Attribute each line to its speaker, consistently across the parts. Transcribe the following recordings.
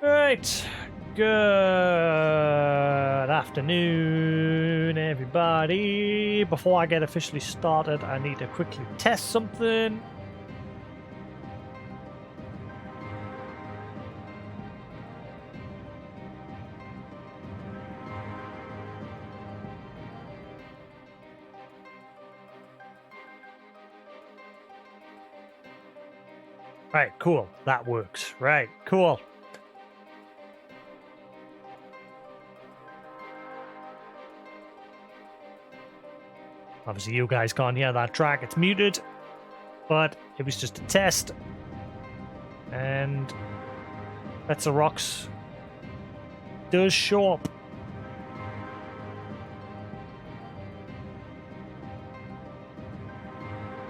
Speaker 1: Right. Good afternoon, everybody. Before I get officially started, I need to quickly test something. Right, cool. That works. Right, cool. Obviously, you guys can't hear that track. It's muted, but it was just a test. And That's the Rocks does show up.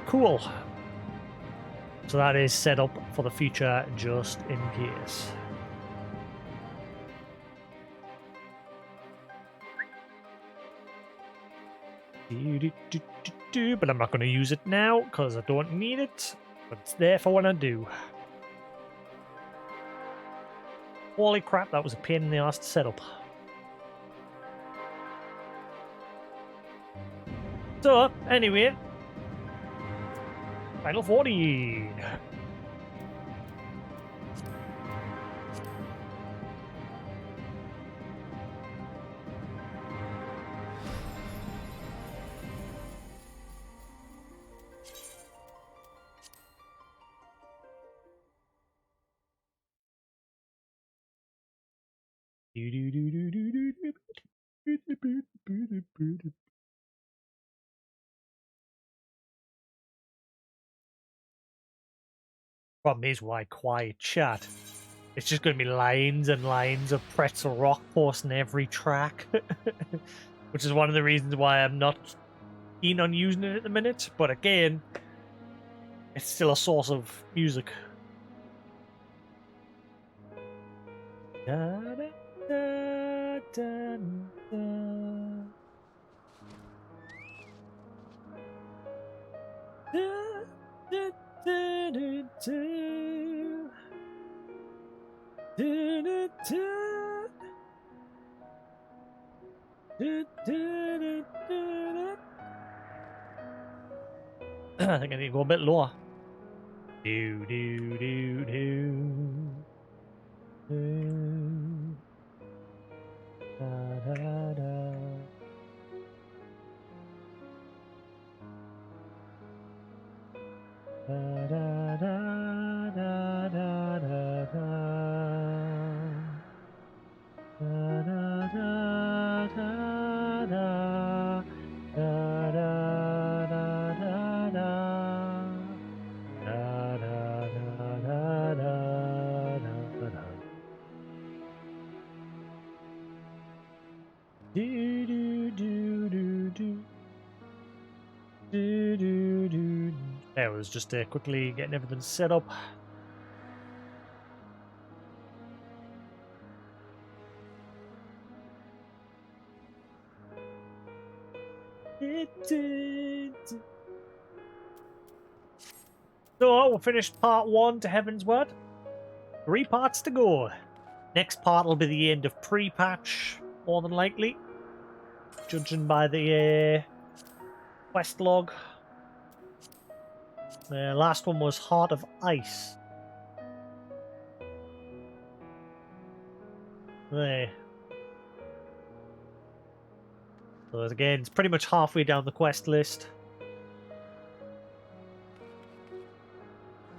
Speaker 1: Cool. So that is set up for the future just in case. But I'm not going to use it now because I don't need it. But it's there for when I do. Holy crap, that was a pain in the ass to set up. So, anyway. Final 14. Problem is, why quiet chat? It's just going to be lines and lines of pretzel rock posting every track, which is one of the reasons why I'm not keen on using it at the minute. But again, it's still a source of music. Da, da, da, da, da. Da, da, da, da, da. Da, da, da. Da, da, da, da, da. I think I need to go a bit lower. Do, do, do, do. Do. Da, da, da. Da, da, da, da, da, da, da. Da, da, da, da, da. Da, da, da, da, da. Da, da, da, da, da, da, da. Do, do, do, do, do. Do, do, do. There was just quickly getting everything set up. So we'll finish part 1 to Heaven's Word. 3 parts to go. Next part will be the end of pre-patch, more than likely, judging by the quest log. The last one was Heart of Ice. There. So again, it's pretty much halfway down the quest list.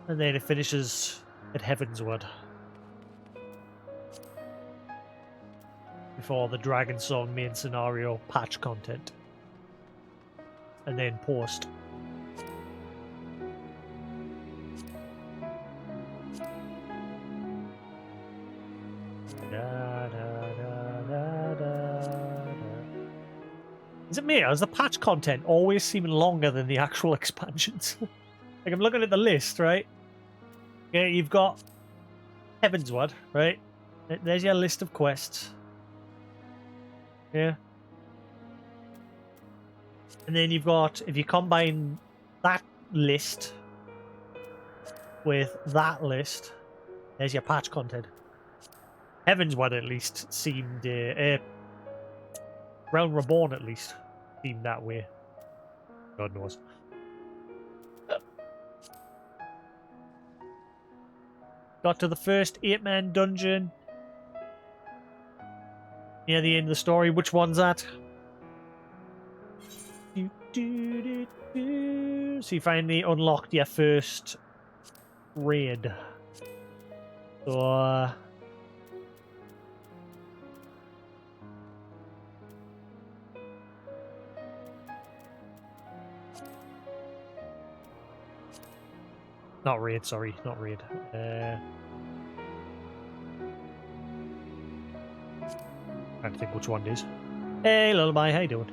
Speaker 1: And then it finishes at Heaven's Word. Before the Dragon Song main scenario patch content. And then post. Da, da, da, da, da. Is it me, or is the patch content always seeming longer than the actual expansions? Like, I'm looking at the list, right? Yeah, you've got Heaven's Word, right? There's your list of quests. Yeah. And then you've got, if you combine that list with that list, there's your patch content. Heaven's One at least seemed, Realm Reborn at least seemed that way. God knows. Got to the first 8-man dungeon. Near the end of the story. Which one's that? So you finally unlocked your first raid. So, not raid, sorry, not raid. Trying to think which one it is. Hey, Lullaby, how you doing?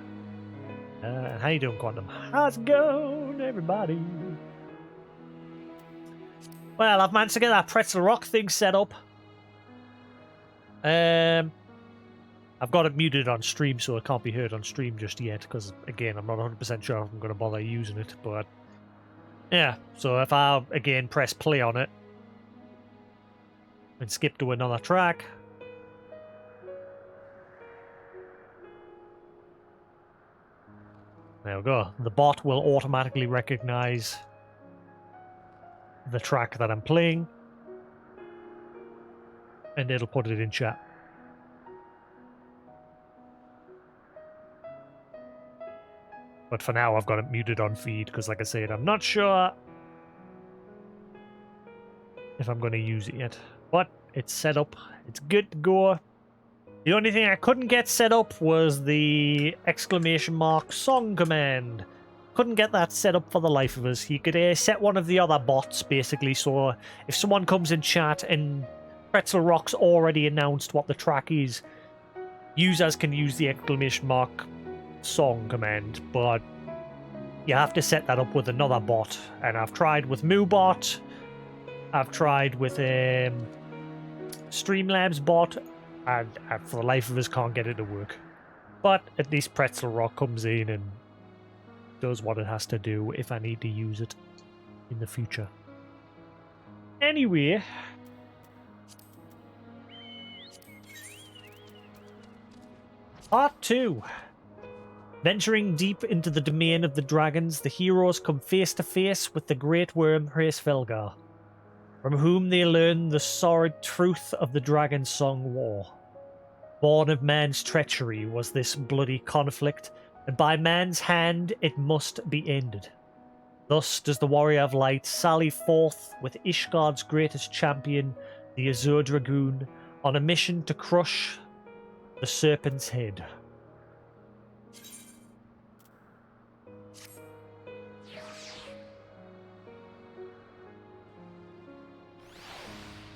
Speaker 1: How you doing, Quantum? How's it going, everybody? Well, I've managed to get that Pretzel Rock thing set up. I've got it muted on stream, so it can't be heard on stream just yet, because, again, I'm not 100% sure if I'm going to bother using it, but... yeah, so if I, again, press play on it, and skip to another track... there we go. The bot will automatically recognize the track that I'm playing, and it'll put it in chat. But for now, I've got it muted on feed, because like I said, I'm not sure if I'm going to use it yet. But it's set up. It's good to go. The only thing I couldn't get set up was the ! song command. Couldn't get that set up for the life of us. You could set one of the other bots, basically, so if someone comes in chat and Pretzel Rock's already announced what the track is, users can use the ! song command, but you have to set that up with another bot. And I've tried with MooBot, I've tried with Streamlabs bot, and for the life of us can't get it to work. But at least Pretzel Rock comes in and does what it has to do if I need to use it in the future. Anyway, Part 2. Venturing deep into the domain of the dragons, the heroes come face to face with the great worm Hraesvelgar, from whom they learn the sordid truth of the dragon song war. Born of man's treachery was this bloody conflict, and by man's hand it must be ended. Thus does the warrior of light sally forth with Ishgard's greatest champion, the Azure Dragoon, on a mission to crush the serpent's head.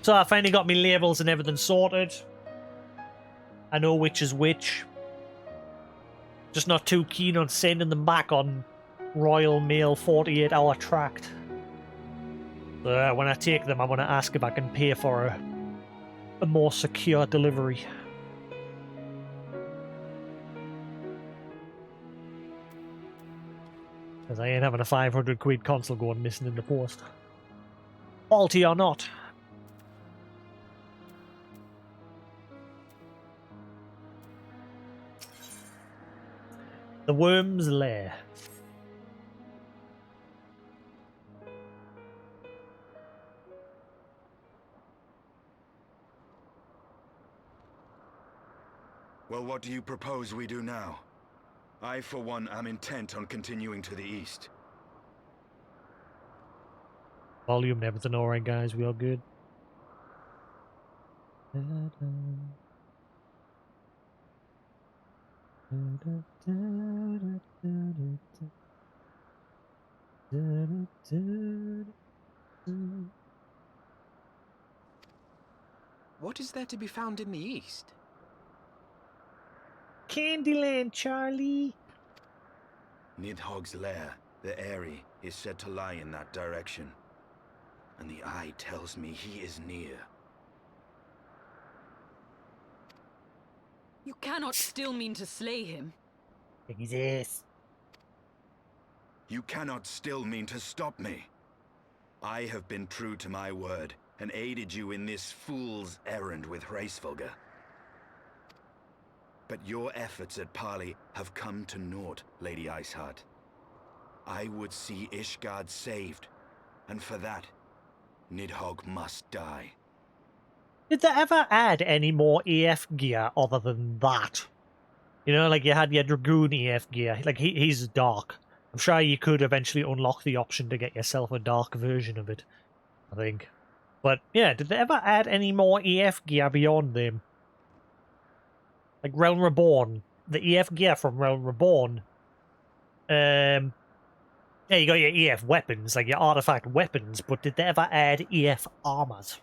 Speaker 1: So I finally got my labels and everything sorted. I know which is which. Just not too keen on sending them back on Royal Mail 48-hour tract. So when I take them, I'm going to ask if I can pay for a more secure delivery. Because I ain't having a 500 quid console going missing in the post. Faulty or not. The Worm's Lair.
Speaker 2: Well, what do you propose we do now? I, for one, am intent on continuing to the east.
Speaker 1: Volume and everything alright, guys? We all good?
Speaker 3: What is there to be found in the east?
Speaker 1: Candyland, Charlie!
Speaker 2: Nidhogg's lair, the Eyrie, is said to lie in that direction. And the eye tells me he is near.
Speaker 4: You cannot still mean to slay him.
Speaker 1: Jesus.
Speaker 2: You cannot still mean to stop me. I have been true to my word, and aided you in this fool's errand with Hraesvelgr. But your efforts at parley have come to naught, Lady Iceheart. I would see Ishgard saved, and for that, Nidhogg must die.
Speaker 1: Did they ever add any more EF gear other than that? You know, like you had your Dragoon EF gear. Like, he's dark. I'm sure you could eventually unlock the option to get yourself a dark version of it, I think. But, yeah, did they ever add any more EF gear beyond them? Like, Realm Reborn. The EF gear from Realm Reborn. Yeah, you got your EF weapons, like your artifact weapons, but did they ever add EF armors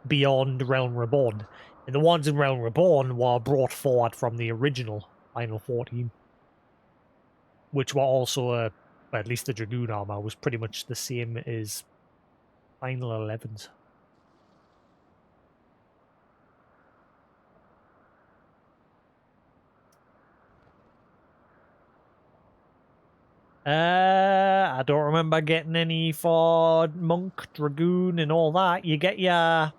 Speaker 1: beyond Realm Reborn? And the ones in Realm Reborn were brought forward from the original Final 14, which were also, well, at least the Dragoon armor was pretty much the same as Final 11's. I don't remember getting any for Monk, Dragoon, and all that. You get your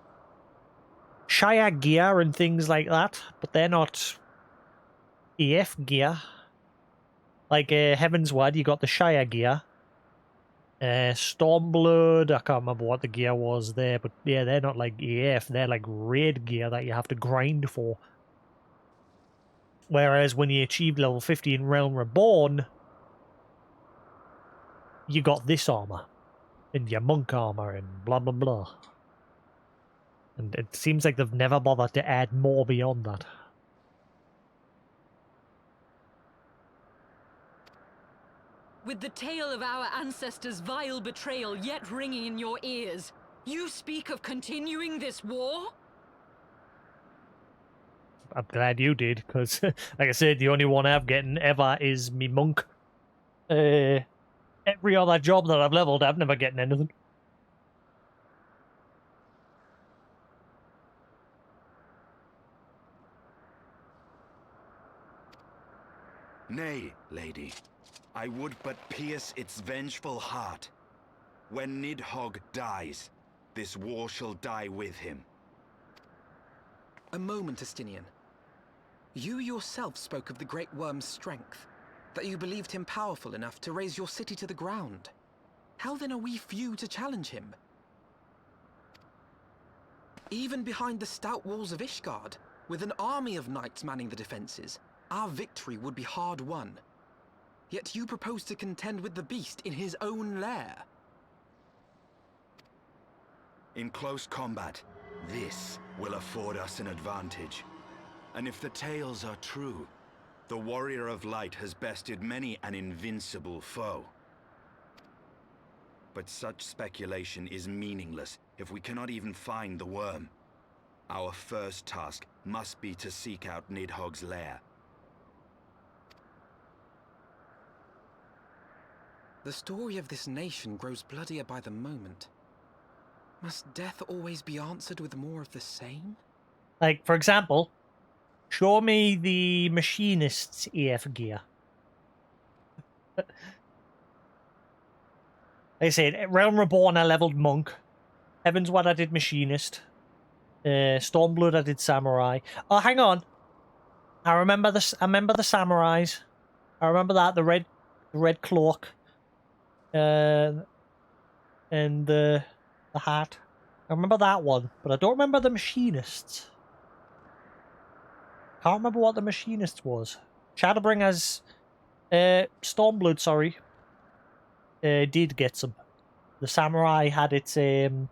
Speaker 1: Shire gear and things like that, but they're not EF gear. Like Heaven's Word, you got the Shire gear. Stormblood, I can't remember what the gear was there, but yeah, they're not like EF, they're like raid gear that you have to grind for. Whereas when you achieve level 50 in Realm Reborn, you got this armor, and your monk armor, and blah blah blah. And it seems like they've never bothered to add more beyond that.
Speaker 4: With the tale of our ancestors' vile betrayal yet ringing in your ears, you speak of continuing this war?
Speaker 1: I'm glad you did, because, like I said, the only one I've gotten ever is me monk. Every other job that I've leveled, I've never gotten anything.
Speaker 2: Nay, lady. I would but pierce its vengeful heart. When Nidhogg dies, this war shall die with him.
Speaker 3: A moment, Estinian. You yourself spoke of the Great Worm's strength, that you believed him powerful enough to raise your city to the ground. How then are we few to challenge him? Even behind the stout walls of Ishgard, with an army of knights manning the defenses, our victory would be hard won. Yet you propose to contend with the beast in his own lair.
Speaker 2: In close combat, this will afford us an advantage. And if the tales are true, the Warrior of Light has bested many an invincible foe. But such speculation is meaningless if we cannot even find the worm. Our first task must be to seek out Nidhogg's lair.
Speaker 3: The story of this nation grows bloodier by the moment. Must death always be answered with more of the same?
Speaker 1: Like, for example, show me the Machinist's EF gear. Like I said, Realm Reborn I leveled Monk. Heaven's Word I did Machinist. Stormblood I did Samurai. Oh, hang on. I remember the Samurais. I remember that, the red cloak. And the hat. I remember that one, but I don't remember the Machinists. Can't remember what the Machinist was. Shadowbringers, Stormblood, sorry, did get some. The Samurai had its, the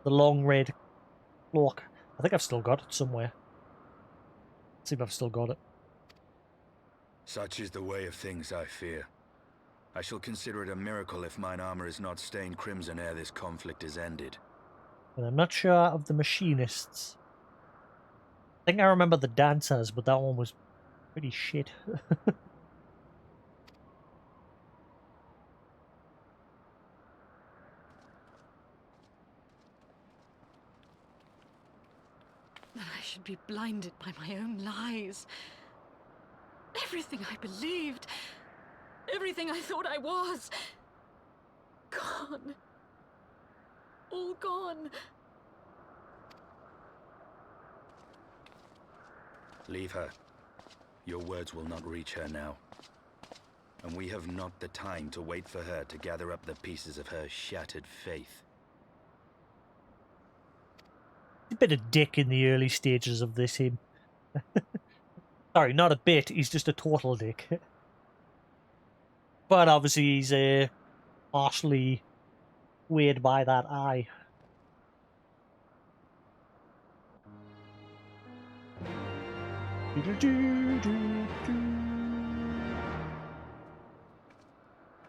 Speaker 1: long red cloak. I think I've still got it somewhere. Let's see if I've still got it.
Speaker 2: Such is the way of things, I fear. I shall consider it a miracle if mine armor is not stained crimson ere this conflict is ended.
Speaker 1: But I'm not sure of the Machinists. I think I remember the Dancers, but that one was pretty shit.
Speaker 4: That I should be blinded by my own lies. Everything I believed, everything I thought I was, gone. all gone.
Speaker 2: Leave her. Your words will not reach her now. And we have not the time to wait for her to gather up the pieces of her shattered faith.
Speaker 1: A bit of dick in the early stages of this, him. Sorry, not a bit, he's just a total dick. But obviously he's partially weighed by that eye.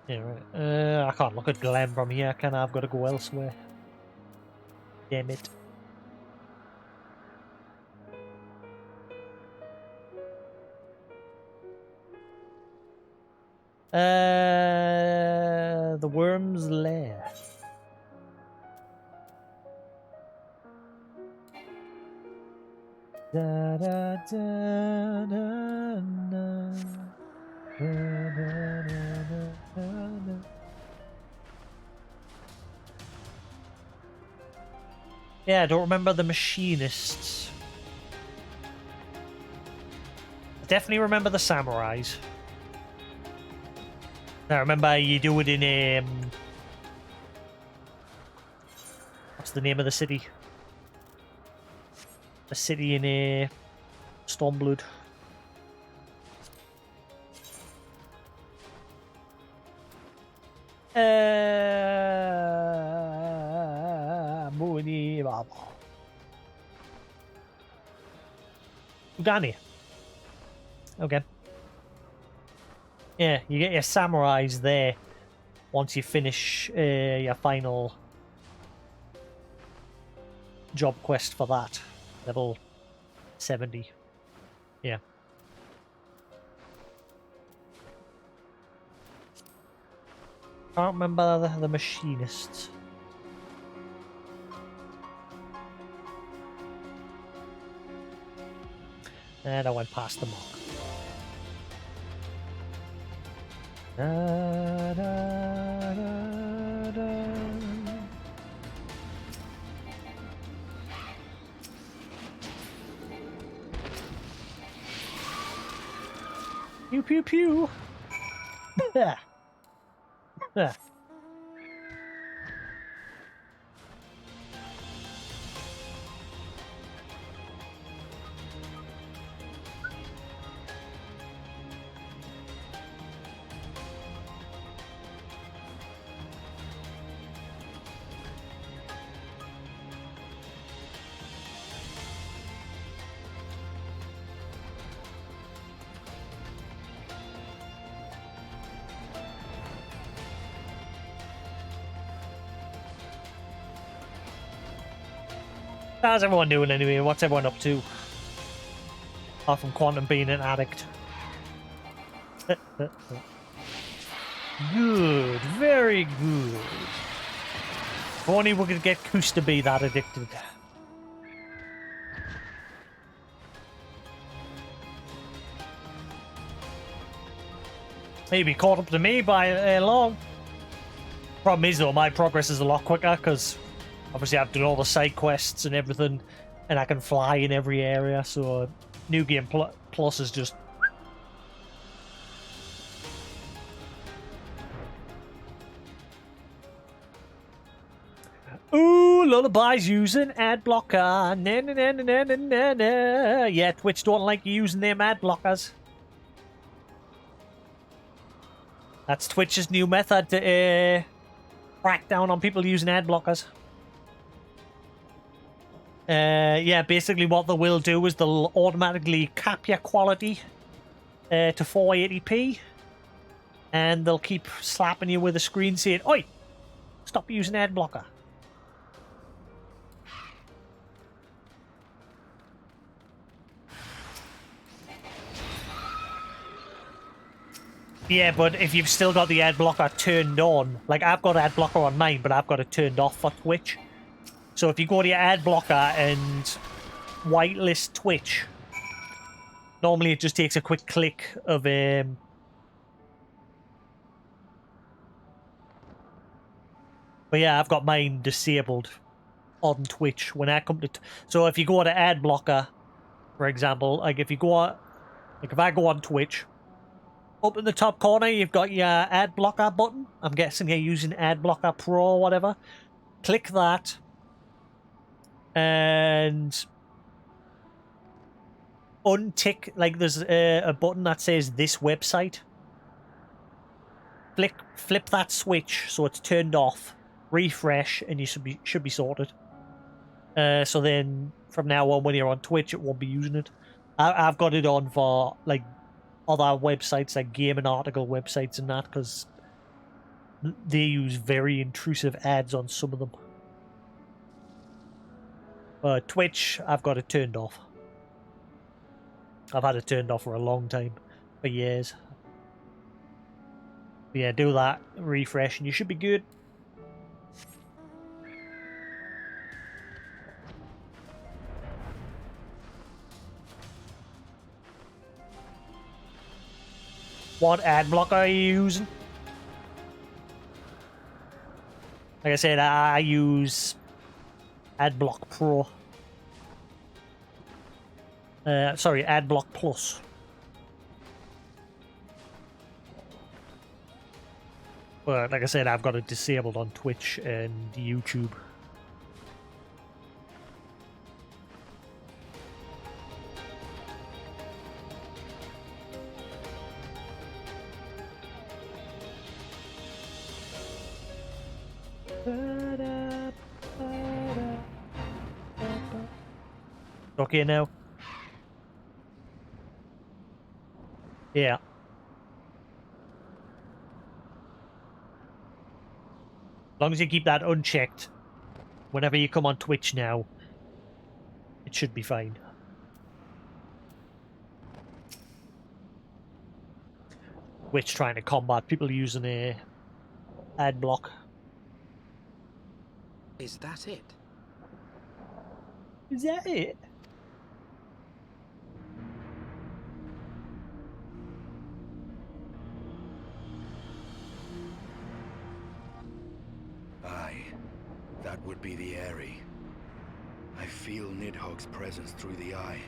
Speaker 1: Yeah, right. I can't look at Glenn from here, can I? I've got to go elsewhere. Damn it. The Worm's Lair. Da, da, da, da, da. Da, da, da, da, da. Yeah, I don't remember the machinists. I definitely remember the samurais. I remember you do it in what's the name of the city? The city in Stormblood. Ugani. Okay. Yeah, you get your samurais there once you finish your final job quest for that. Level 70. Yeah. Can't remember the machinists. And I went past them all. Da, da, da, da. Pew pew pew. How's everyone doing anyway? What's everyone up to? Apart from Quantum being an addict. Good, very good. If only we could get Kus to be that addicted. Maybe caught up to me by long. Problem is though, my progress is a lot quicker because obviously I've done all the side quests and everything, and I can fly in every area, so New Game Plus is just... Ooh, Lullaby's using ad blocker. Na, na, na, na, na, na, na. Yeah, Twitch don't like you using them ad blockers. That's Twitch's new method to crack down on people using ad blockers. Yeah, basically what they will do is they'll automatically cap your quality to 480p, and they'll keep slapping you with a screen saying, "Oi, stop using ad blocker." Yeah, but if you've still got the ad blocker turned on, like I've got ad blocker on mine, but I've got it turned off for Twitch. So if you go to your ad blocker and whitelist Twitch, normally it just takes a quick click of But yeah, I've got mine disabled on Twitch when I come to. So if you go to ad blocker, for example, like if you go on, like if I go on Twitch, up in the top corner you've got your ad blocker button. I'm guessing you're using ad blocker pro or whatever. Click that, and untick, like there's a button that says this website. Flip that switch so it's turned off. Refresh, and you should be sorted. So then from now on, when you're on Twitch, it won't be using it. I've got it on for like other websites, like game and article websites and that, because they use very intrusive ads on some of them. Twitch, I've got it turned off. I've had it turned off for a long time, for years. But yeah, do that, refresh, and you should be good. What ad blocker are you using? Like I said, I use Adblock Pro. Sorry, Adblock Plus. But like I said, I've got it disabled on Twitch and YouTube. Okay now? Yeah. As long as you keep that unchecked, whenever you come on Twitch now, it should be fine. Twitch trying to combat people using a ad block.
Speaker 3: Is that it?
Speaker 1: Is that it?
Speaker 2: Aye, that would be the Eyrie. I feel Nidhogg's presence through the eye,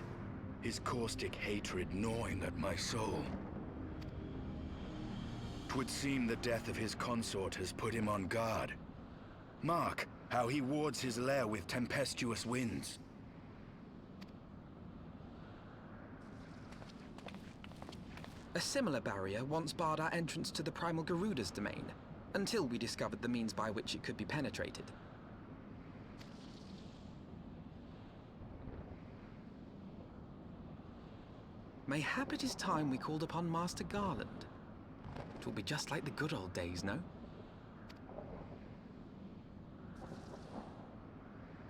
Speaker 2: his caustic hatred gnawing at my soul. 'Twould seem the death of his consort has put him on guard. Mark how he wards his lair with tempestuous winds.
Speaker 3: A similar barrier once barred our entrance to the Primal Garuda's domain, until we discovered the means by which it could be penetrated. Mayhap it is time we called upon Master Garland. It will be just like the good old days, no?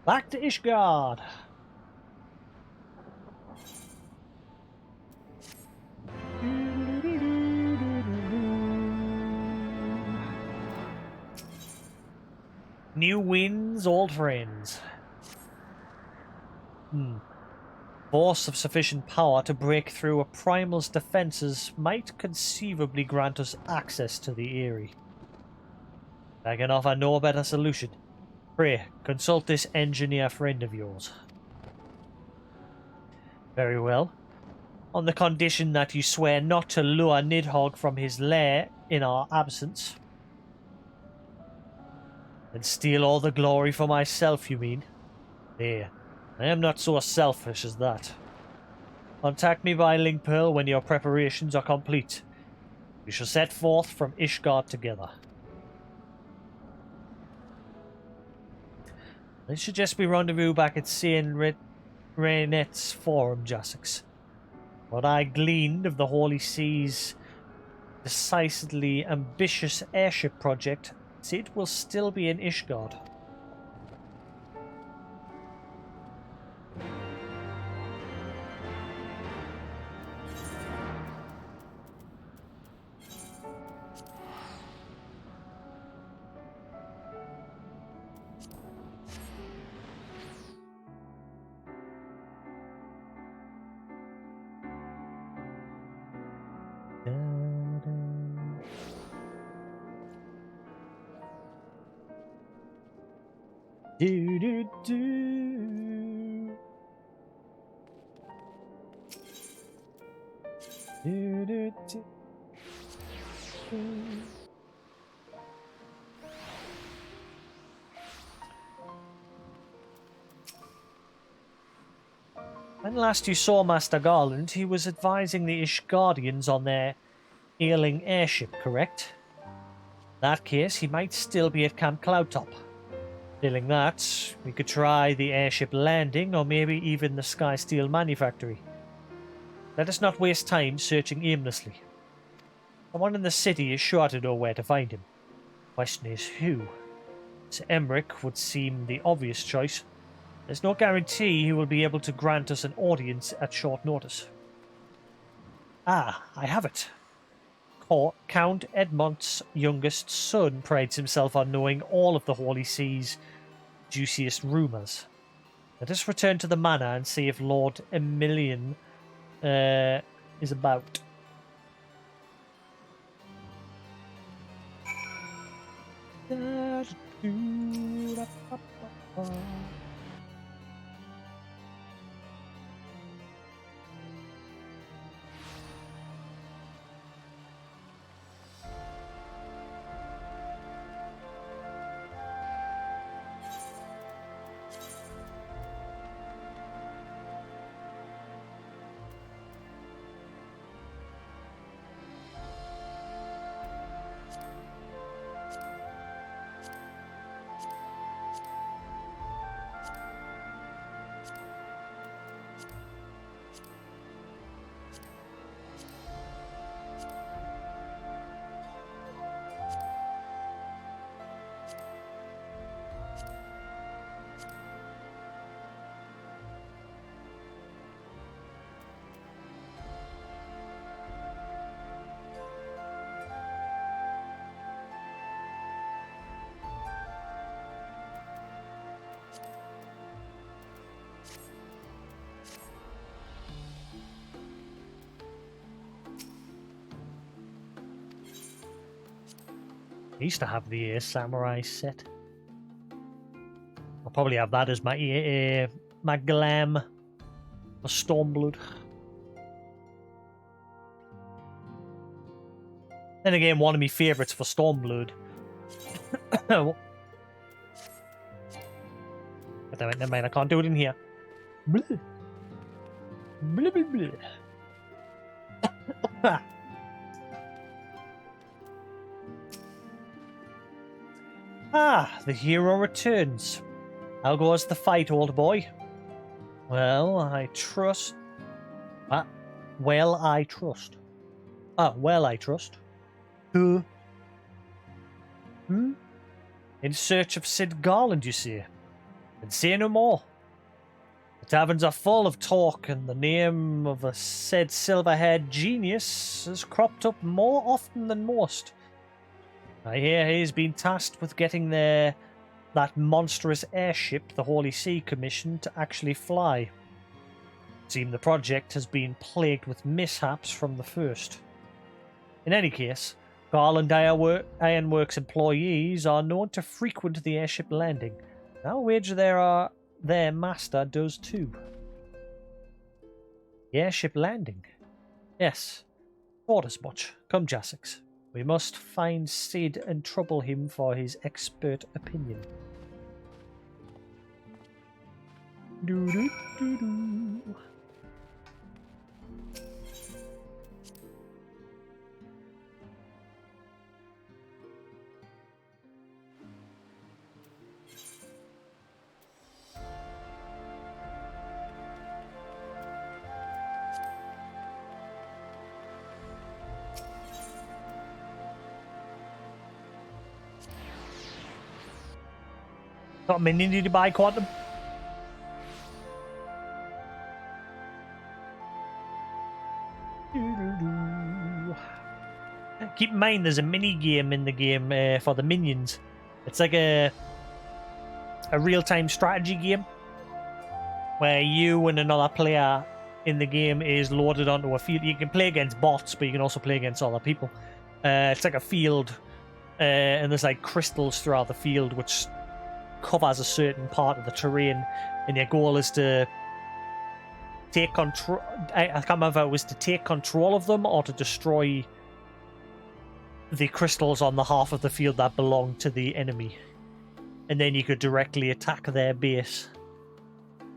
Speaker 1: Back to Ishgard. New winds, old friends. Force of sufficient power to break through a primal's defenses might conceivably grant us access to the Eyrie. I can offer no better solution. Pray, consult this engineer friend of yours. Very well. On the condition that you swear not to lure Nidhogg from his lair in our absence. And steal all the glory for myself, you mean? There. I am not so selfish as that. Contact me by link pearl when your preparations are complete. We shall set forth from Ishgard together. I suggest we rendezvous back at Saint Renet's Forum, Jasix. What I gleaned of the Holy Sea's decisively ambitious airship project, it will still be in Ishgard. Do do do. Do do do. When last you saw Master Garland, he was advising the Ishgardians on their ailing airship, correct? In that case, he might still be at Camp Cloudtop. Failing that, we could try the airship landing, or maybe even the Skysteel manufactory. Let us not waste time searching aimlessly. Someone in the city is sure to know where to find him. The question is who? Sir Emmerich would seem the obvious choice. There's no guarantee he will be able to grant us an audience at short notice. Ah, I have it. Count Edmont's youngest son prides himself on knowing all of the Holy Sea's juiciest rumours. Let us return to the manor and see if Lord Emilian is about. I used to have the samurai set. I'll probably have that as my glam for Stormblood. Then again, one of my favourites for Stormblood. But never mind, I can't do it in here. Bleh. Bleh, bleh, bleh. Ah, the hero returns. How goes the fight, old boy? Well, I trust. Well, I trust. Who? In search of Sid Garland, you see. And say no more. The taverns are full of talk, and the name of a said silver-haired genius has cropped up more often than most. I hear he's been tasked with getting that monstrous airship the Holy See commissioned to actually fly. It seems the project has been plagued with mishaps from the first. In any case, Garland Ironworks employees are known to frequent the airship landing. I'll wager their master does too. The airship landing? Yes, thought as much. Come, Jasix. We must find Sid and trouble him for his expert opinion. Do-do-do-do. Got a minion to buy Quantum. Keep in mind there's a mini game in the game for the minions. It's like a real-time strategy game where you and another player in the game is loaded onto a field. You can play against bots, but you can also play against other people. It's like a field, and there's like crystals throughout the field which covers a certain part of the terrain, and your goal is to take control. I can't remember if it was to take control of them or to destroy the crystals on the half of the field that belong to the enemy, and then you could directly attack their base.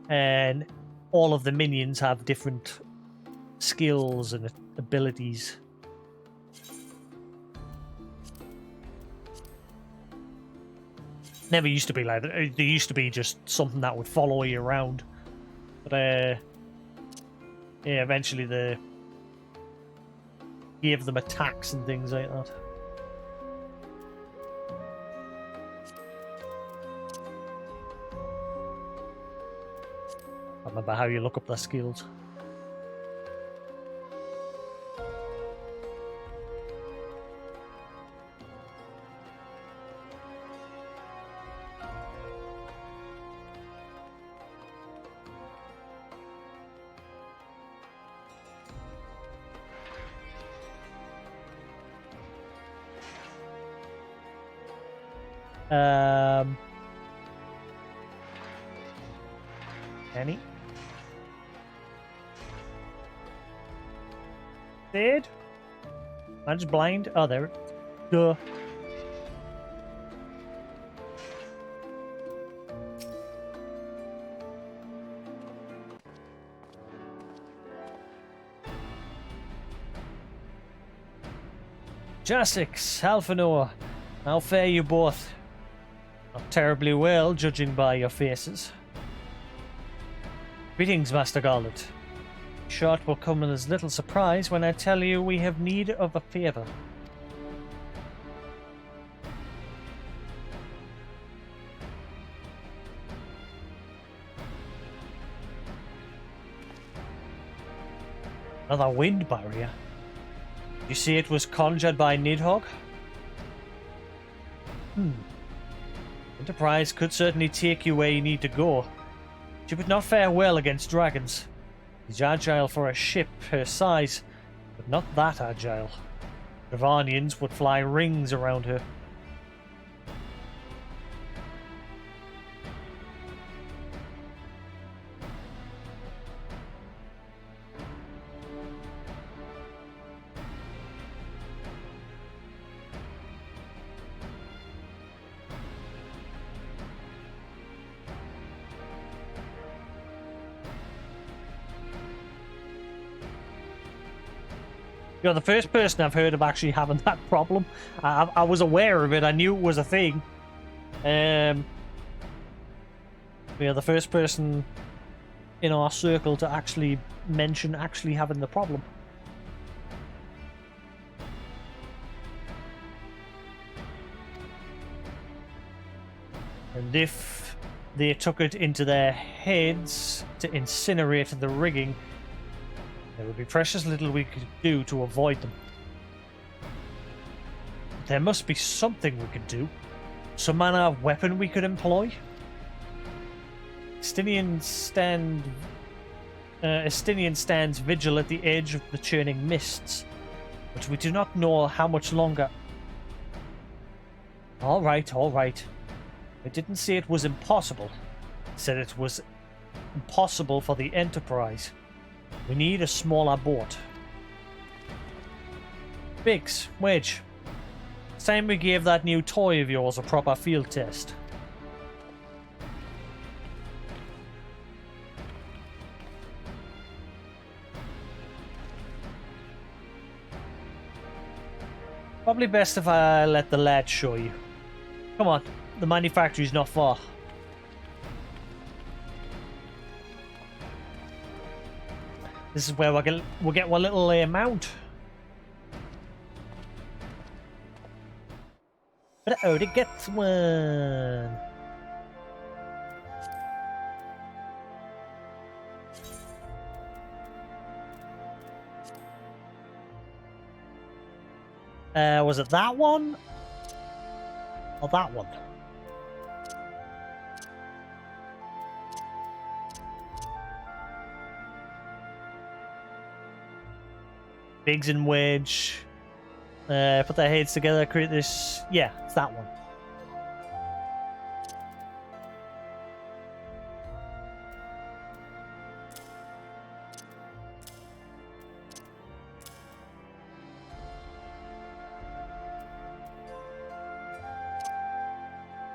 Speaker 1: And all of the minions have different skills and abilities. Never used to be like that. There used to be just something that would follow you around, but yeah, eventually they gave them attacks and things like that. I remember how you look up their skills. Any? Dead? I'm just blind. Oh, there. Duh. Jasix, Alphanor, how fare you both? Not terribly well, judging by your faces. Greetings, Master Garland. Short will come as little surprise when I tell you we have need of a favour. Another wind barrier? You see it was conjured by Nidhogg? Enterprise could certainly take you where you need to go. She would not fare well against dragons. She's agile for a ship her size, but not that agile. Ravanians would fly rings around her. You're the first person I've heard of actually having that problem. I was aware of it. I knew it was a thing. You're the first person in our circle to actually mention actually having the problem. And if they took it into their heads to incinerate the rigging, there would be precious little we could do to avoid them. There must be something we could do. Some manner of weapon we could employ. Estinian stands vigil at the edge of the churning mists, but we do not know how much longer. All right. I didn't say it was impossible. I said it was impossible for the Enterprise. We need a smaller boat. Biggs, Wedge. It's time we gave that new toy of yours a proper field test. Probably best if I let the lad show you. Come on, the manufactory's not far. This is where we'll get one little mount. But I already get one. Was it that one? Or that one? Biggs and Wedge put their heads together, create this. Yeah, it's that one.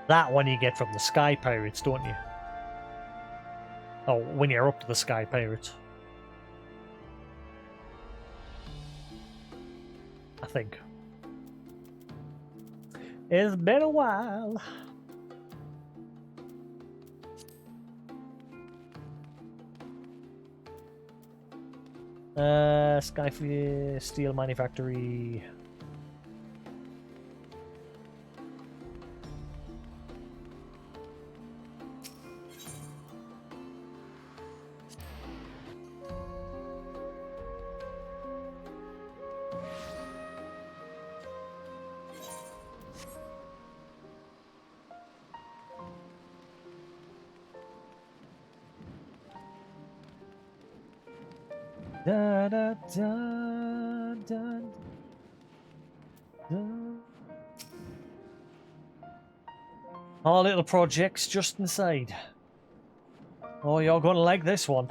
Speaker 1: That one you get from the Sky Pirates, don't you? Oh, when you're up to the Sky Pirates. I think. It's been a while. Sky Steel Manufactory. Da, da, da, da, da. Our little projects just inside. Oh, you're going to like this one.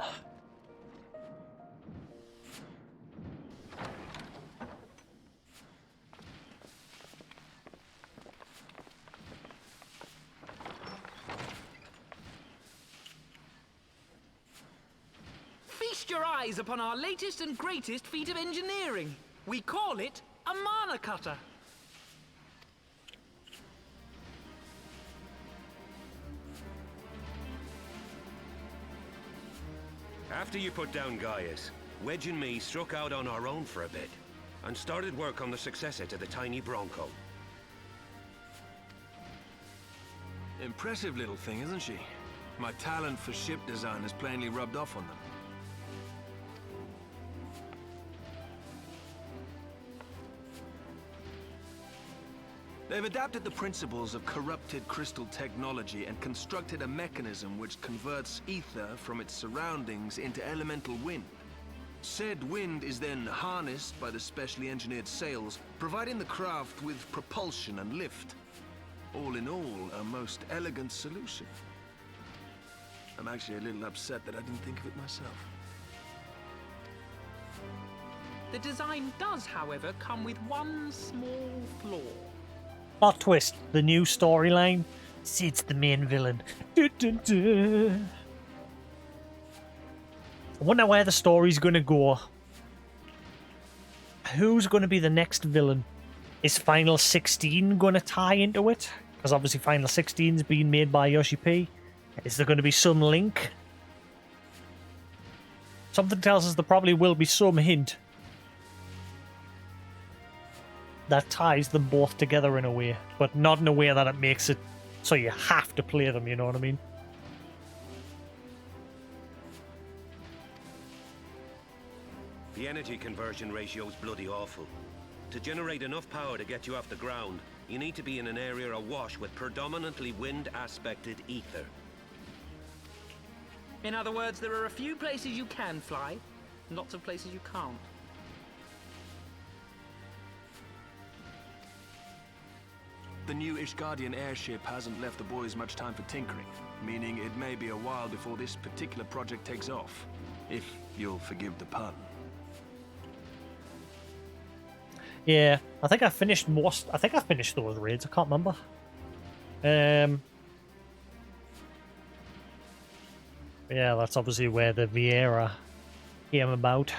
Speaker 3: Feast your eyes upon our latest and greatest feat of engineering. We call it a mana cutter.
Speaker 5: After you put down Gaius, Wedge and me struck out on our own for a bit, and started work on the successor to the tiny Bronco.
Speaker 6: Impressive little thing, isn't she? My talent for ship design has plainly rubbed off on them. They've adapted the principles of corrupted crystal technology and constructed a mechanism which converts ether from its surroundings into elemental wind. Said wind is then harnessed by the specially engineered sails, providing the craft with propulsion and lift. All in all, a most elegant solution. I'm actually a little upset that I didn't think of it myself.
Speaker 3: The design does, however, come with one small flaw.
Speaker 1: Plot twist, the new storyline. Sid's the main villain. Dun, dun, dun. I wonder where the story's going to go. Who's going to be the next villain? Is Final 16 going to tie into it? Because obviously Final 16's being made by Yoshi P. Is there going to be some link? Something tells us there probably will be some hint that ties them both together in a way, but not in a way that it makes it so you have to play them, you know what I mean?
Speaker 5: The energy conversion ratio's bloody awful. To generate enough power to get you off the ground, you need to be in an area awash with predominantly wind-aspected ether.
Speaker 3: In other words, there are a few places you can fly, and lots of places you can't.
Speaker 6: The new Ishgardian airship hasn't left the boys much time for tinkering, meaning it may be a while before this particular project takes off, if you'll forgive the pun.
Speaker 1: Yeah, I think I finished those raids, I can't remember. Yeah, that's obviously where the Vieira came about.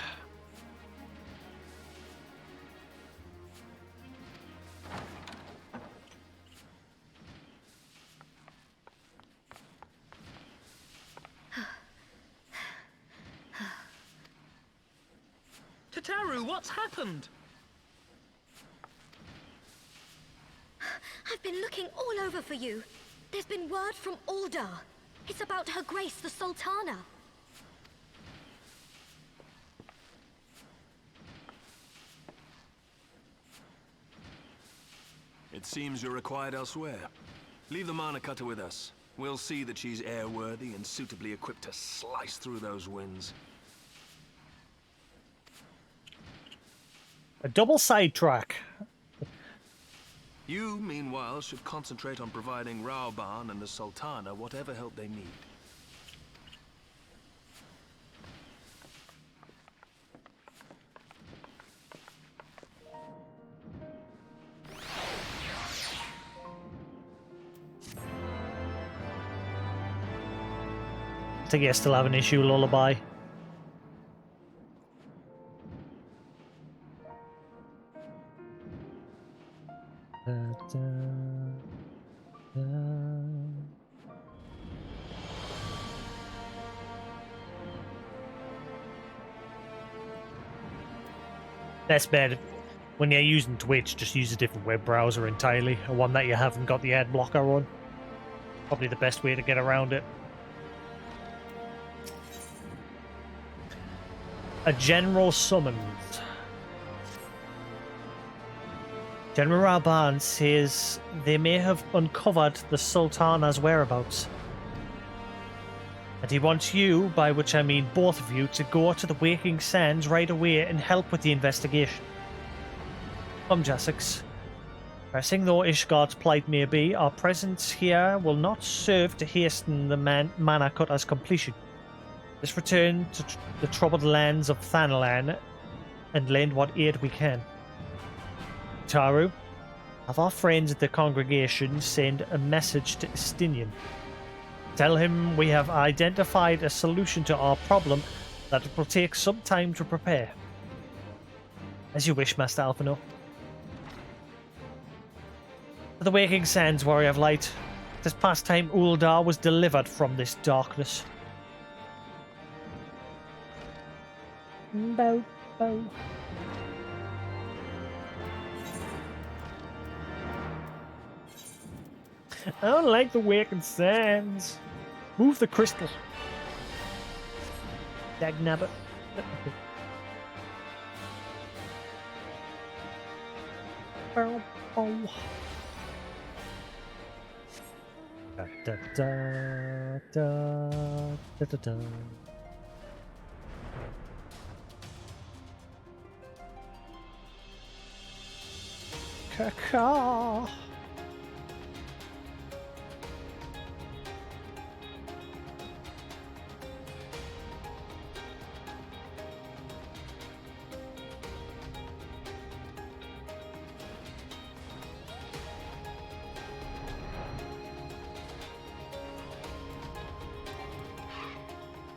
Speaker 3: Tataru, what's happened?
Speaker 7: I've been looking all over for you. There's been word from Aldar. It's about Her Grace the Sultana.
Speaker 6: It seems you're required elsewhere. Leave the mana cutter with us. We'll see that she's airworthy and suitably equipped to slice through those winds.
Speaker 1: A double sidetrack.
Speaker 6: You, meanwhile, should concentrate on providing Raoban and the Sultana whatever help they need.
Speaker 1: I think you still have an issue, Lullaby. That's bad. When you're using Twitch, just use a different web browser entirely, or one that you haven't got the ad blocker on. Probably the best way to get around it. A general summons. General Raban says they may have uncovered the Sultana's whereabouts. And he wants you, by which I mean both of you, to go to the Waking Sands right away and help with the investigation. Come, Jasix. Pressing though Ishgard's plight may be, our presence here will not serve to hasten the Mana Cutter's completion. Let's return to the troubled lands of Thanalan and lend what aid we can. Taru, have our friends at the congregation send a message to Estinian. Tell him we have identified a solution to our problem that it will take some time to prepare. As you wish, Master Alphino. To the Waking Sands, Warrior of Light. This past time Uldar was delivered from this darkness. Bow, bow. I don't like the Waking Sands. Move the crystal. Dagnabbit. Bow, bow. Da da da da da da da. Caca.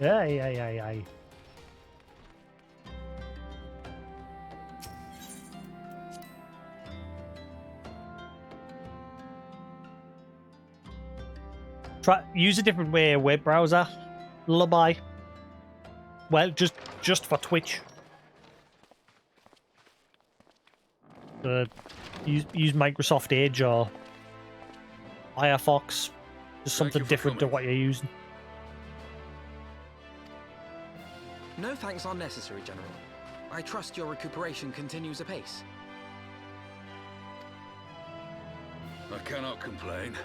Speaker 1: Ay, ay, ay, ay. Use a different web browser. Lullaby. Well, just for Twitch. Use Microsoft Edge or Firefox. Just something different to what you're using.
Speaker 3: No thanks are necessary, General. I trust your recuperation continues apace.
Speaker 2: I cannot complain.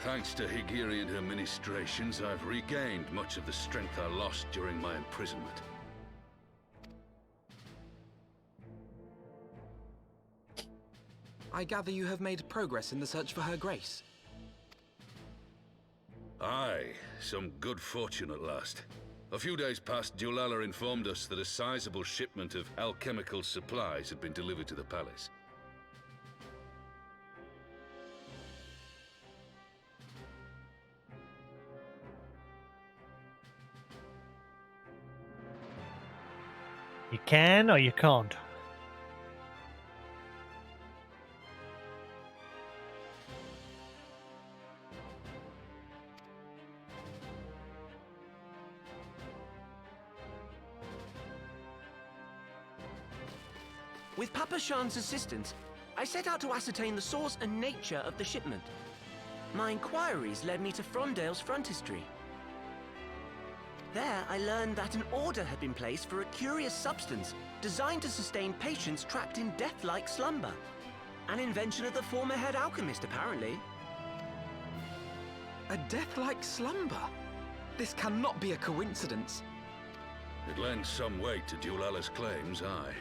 Speaker 2: Thanks to Higirian administrations, I've regained much of the strength I lost during my imprisonment.
Speaker 3: I gather you have made progress in the search for Her Grace.
Speaker 2: Aye, some good fortune at last. A few days past, Dulala informed us that a sizable shipment of alchemical supplies had been delivered to the palace.
Speaker 1: You can or you can't.
Speaker 8: With Papa Shan's assistance, I set out to ascertain the source and nature of the shipment. My inquiries led me to Frondale's frontistery. There, I learned that an order had been placed for a curious substance designed to sustain patients trapped in death-like slumber. An invention of the former head alchemist, apparently.
Speaker 3: A death-like slumber? This cannot be a coincidence.
Speaker 2: It lends some weight to Dulala's claims, aye.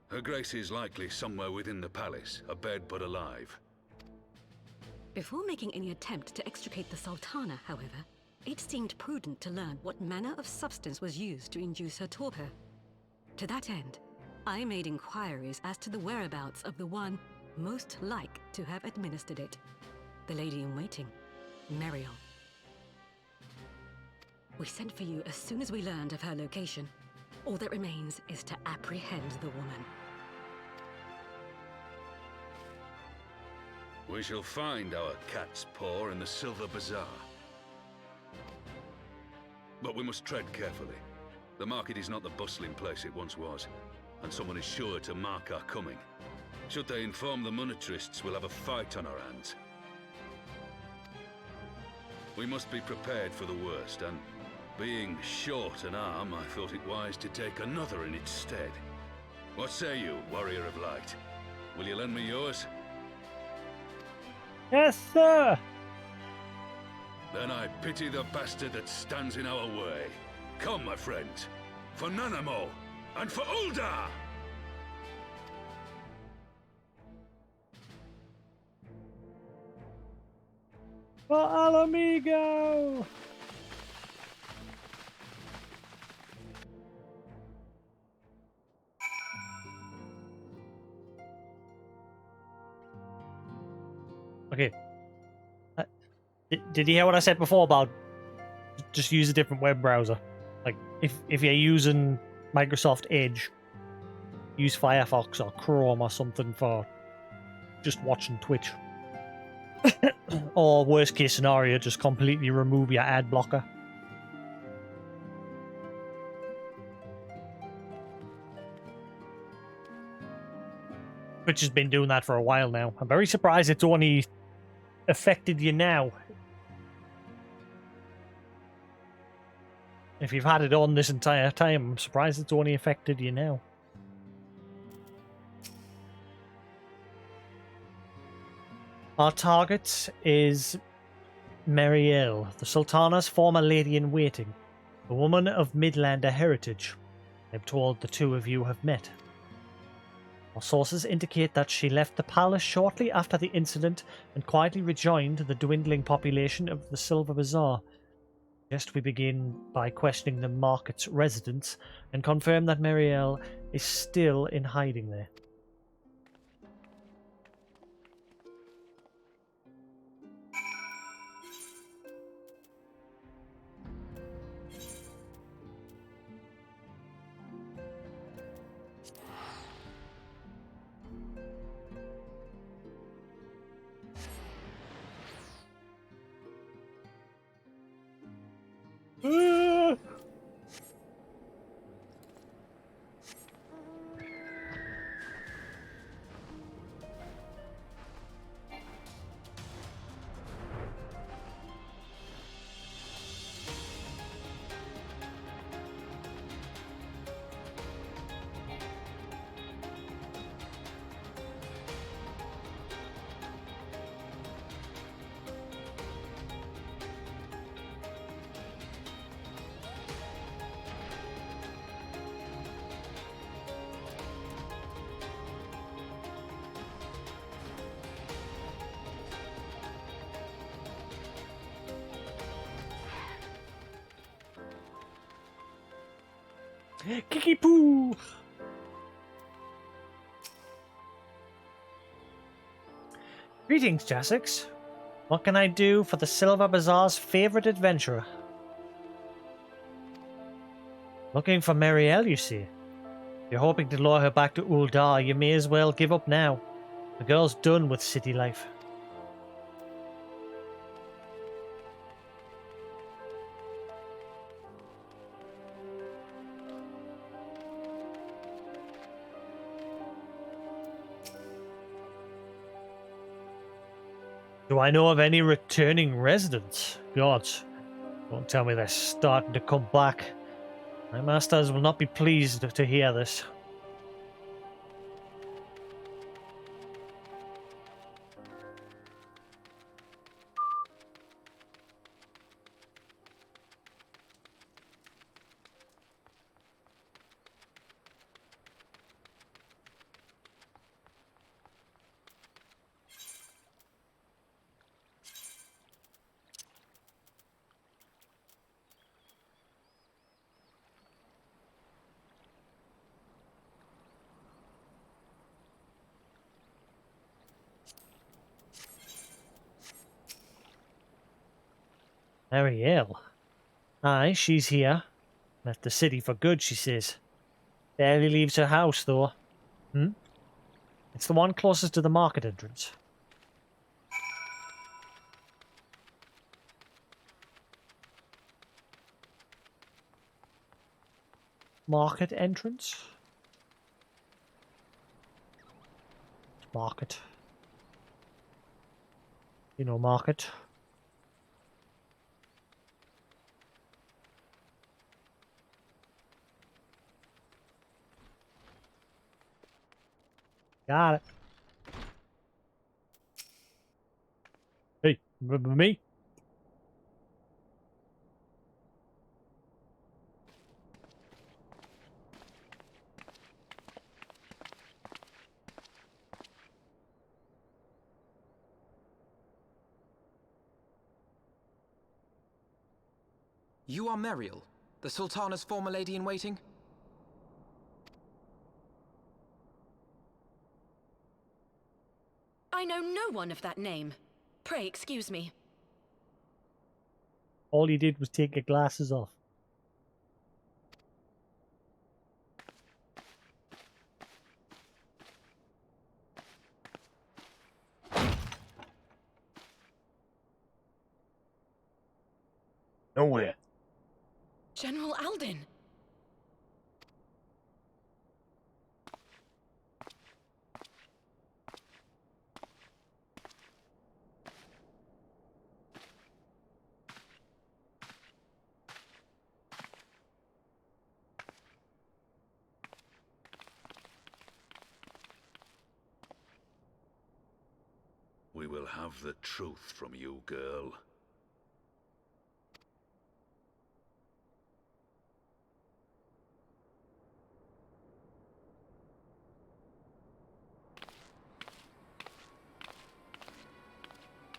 Speaker 2: Her Grace is likely somewhere within the palace, abed but alive.
Speaker 9: Before making any attempt to extricate the Sultana, however, it seemed prudent to learn what manner of substance was used to induce her torpor. To that end, I made inquiries as to the whereabouts of the one most like to have administered it. The lady in waiting, Meriel. We sent for you as soon as we learned of her location. All that remains is to apprehend the woman.
Speaker 10: We shall find our cat's paw in the Silver Bazaar. But we must tread carefully. The market is not the bustling place it once was, and someone is sure to mark our coming. Should they inform the monetarists, we'll have a fight on our hands. We must be prepared for the worst, and being short an arm, I thought it wise to take another in its stead. What say you, Warrior of Light? Will you lend me yours?
Speaker 1: Yes, sir!
Speaker 10: Then I pity the bastard that stands in our way. Come, my friends, for Nanamo, and for Uldar!
Speaker 1: For Alamigo! Okay. Did you hear what I said before about just use a different web browser? Like, if you're using Microsoft Edge, use Firefox or Chrome or something for just watching Twitch. Or worst case scenario, just completely remove your ad blocker. Twitch has been doing that for a while now. I'm very surprised it's only affected you now. If you've had it on this entire time, I'm surprised it's only affected you now. Our target is Marielle, the Sultana's former lady-in-waiting, a woman of Midlander heritage. I'm told the two of you have met. Our sources indicate that she left the palace shortly after the incident and quietly rejoined the dwindling population of the Silver Bazaar. First, we begin by questioning the market's residents and confirm that Marielle is still in hiding there. Kiki poo! Greetings, Jasix. What can I do for the Silver Bazaar's favorite adventurer? Looking for Marielle, you see. If you're hoping to lure her back to Uldar, you may as well give up now. The girl's done with city life. Do I know of any returning residents? Gods, don't tell me they're starting to come back. My masters will not be pleased to hear this. Marielle. Aye, she's here. Left the city for good, she says. Barely leaves her house, though. Hmm? It's the one closest to the market entrance. Market entrance? Market. You know, market. Got it. Hey, remember me?
Speaker 3: You are Meriel, the Sultana's former lady-in-waiting?
Speaker 11: I know no one of that name. Pray excuse me.
Speaker 1: All he did was take your glasses off. Nowhere.
Speaker 11: General Alden.
Speaker 10: We will have the truth from you, girl.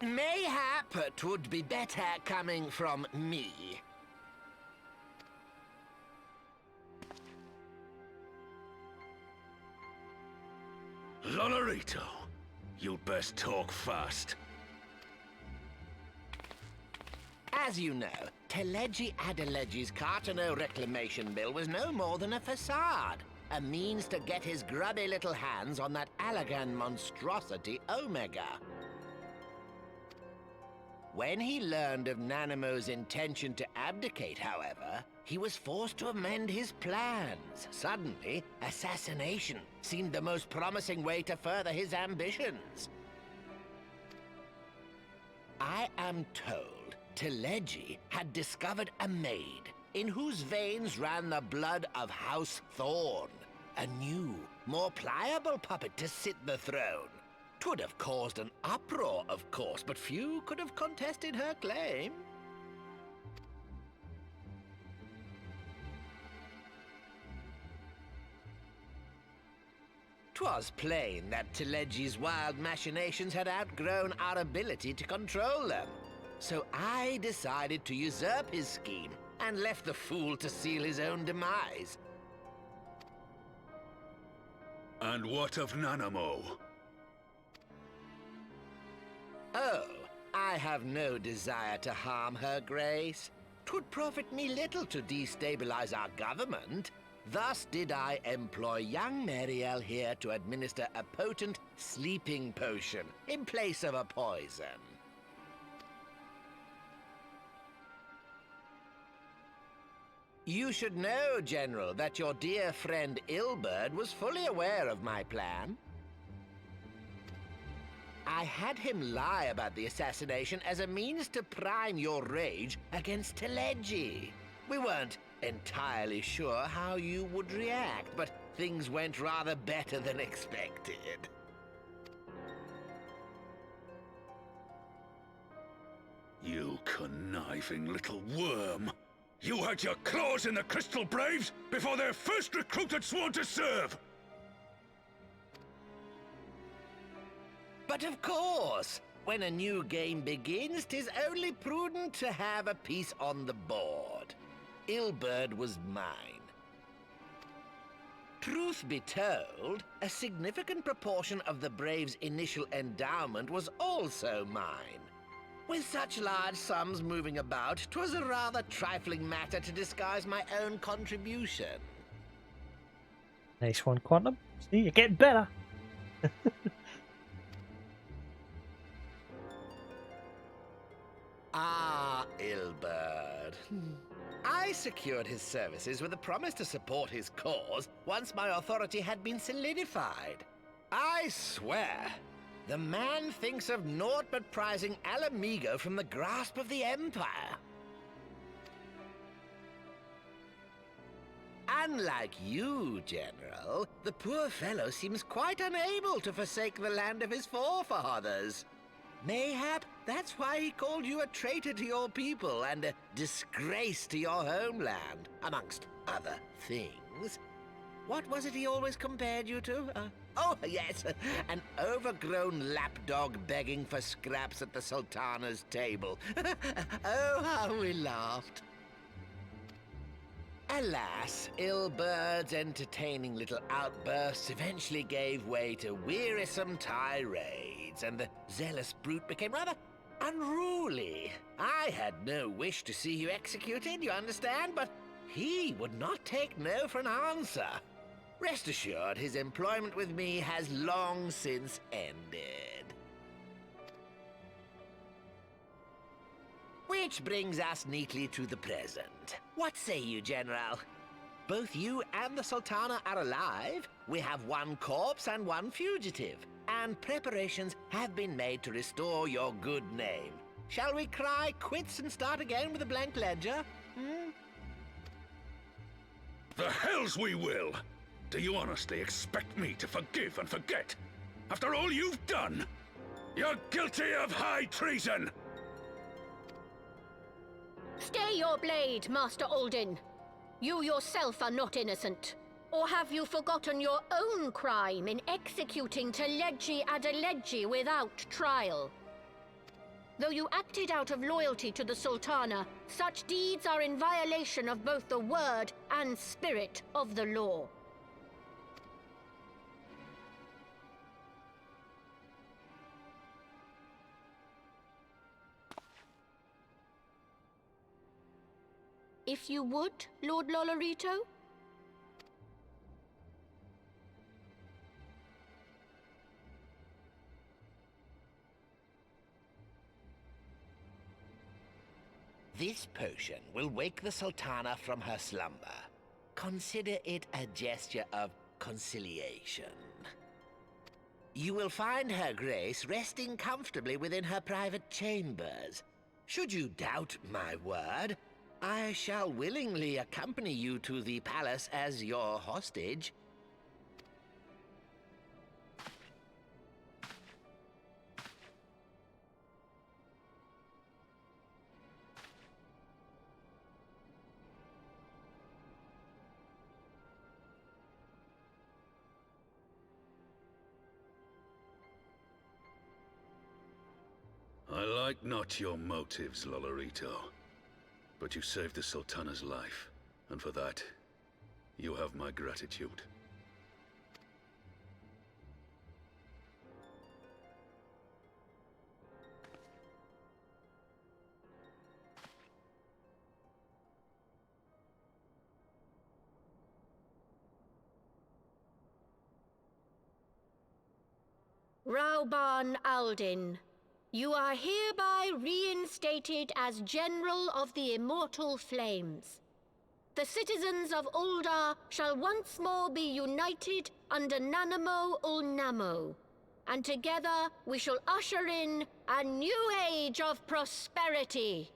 Speaker 8: Mayhap it would be better coming from me.
Speaker 10: Lolarito, you'd best talk fast.
Speaker 8: As you know, Teleji Adeleji's Cartano reclamation bill was no more than a facade. A means to get his grubby little hands on that Allagan monstrosity Omega. When he learned of Nanamo's intention to abdicate, however, he was forced to amend his plans. Suddenly, assassination seemed the most promising way to further his ambitions. I am told Teleji had discovered a maid in whose veins ran the blood of House Thorn, a new, more pliable puppet to sit the throne. 'Twould have caused an uproar, of course, but few could have contested her claim. 'Twas plain that Teleji's wild machinations had outgrown our ability to control them. So I decided to usurp his scheme and left the fool to seal his own demise.
Speaker 10: And what of Nanamo?
Speaker 8: Oh, I have no desire to harm her grace. 'Twould profit me little to destabilize our government. Thus did I employ young Meriel here to administer a potent sleeping potion in place of a poison. You should know, General, that your dear friend Ilberd was fully aware of my plan. I had him lie about the assassination as a means to prime your rage against Teleji. We weren't entirely sure how you would react, but things went rather better than expected.
Speaker 10: You conniving little worm! You had your claws in the Crystal Braves before their first recruit had sworn to serve!
Speaker 8: But of course, when a new game begins, 'tis only prudent to have a piece on the board. Ilberd was mine. Truth be told, a significant proportion of the Braves' initial endowment was also mine. With such large sums moving about, 'twas a rather trifling matter to disguise my own contribution.
Speaker 1: Nice one, Quantum. See, you're getting better.
Speaker 8: Ah, Ilberd. I secured his services with a promise to support his cause once my authority had been solidified. I swear, the man thinks of naught but prizing Alamigo from the grasp of the Empire. Unlike you, General, the poor fellow seems quite unable to forsake the land of his forefathers. Mayhap that's why he called you a traitor to your people and a disgrace to your homeland, amongst other things. What was it he always compared you to? Oh, yes, an overgrown lapdog begging for scraps at the Sultana's table. Oh, how we laughed. Alas, Ilberd's entertaining little outbursts eventually gave way to wearisome tirades, and the zealous brute became rather unruly. I had no wish to see you executed, you understand, but he would not take no for an answer. Rest assured, his employment with me has long since ended. Which brings us neatly to the present. What say you, General? Both you and the Sultana are alive. We have one corpse and one fugitive, and preparations have been made to restore your good name. Shall we cry quits and start again with a blank ledger?
Speaker 10: The hells we will! Do you honestly expect me to forgive and forget? After all you've done? You're guilty of high treason!
Speaker 7: Stay your blade, Master Alden. You yourself are not innocent. Or have you forgotten your own crime in executing Teleji Adeleji without trial? Though you acted out of loyalty to the Sultana, such deeds are in violation of both the word and spirit of the law. If you would, Lord Lolorito?
Speaker 8: This potion will wake the Sultana from her slumber. Consider it a gesture of conciliation. You will find her grace resting comfortably within her private chambers. Should you doubt my word, I shall willingly accompany you to the palace as your hostage.
Speaker 10: I like not your motives, Lolorito. But you saved the Sultana's life, and for that, you have my gratitude.
Speaker 7: Rauban Aldin, you are hereby reinstated as General of the Immortal Flames. The citizens of Uldar shall once more be united under Nanamo Ulnamo, and together we shall usher in a new age of prosperity.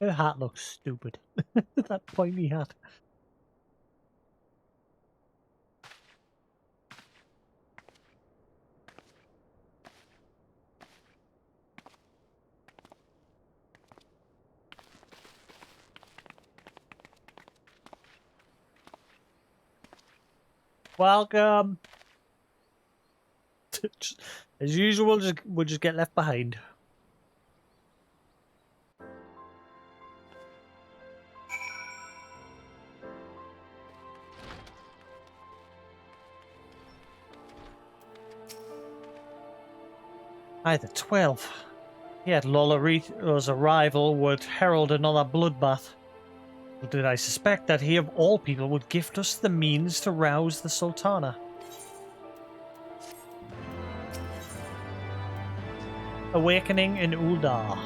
Speaker 1: Her hat looks stupid. That pointy hat. Welcome. As usual, we'll just get left behind. Aye, the 12. Yet Lolorito's arrival would herald another bloodbath. Little did I suspect that he of all people would gift us the means to rouse the Sultana. Awakening in Uldar.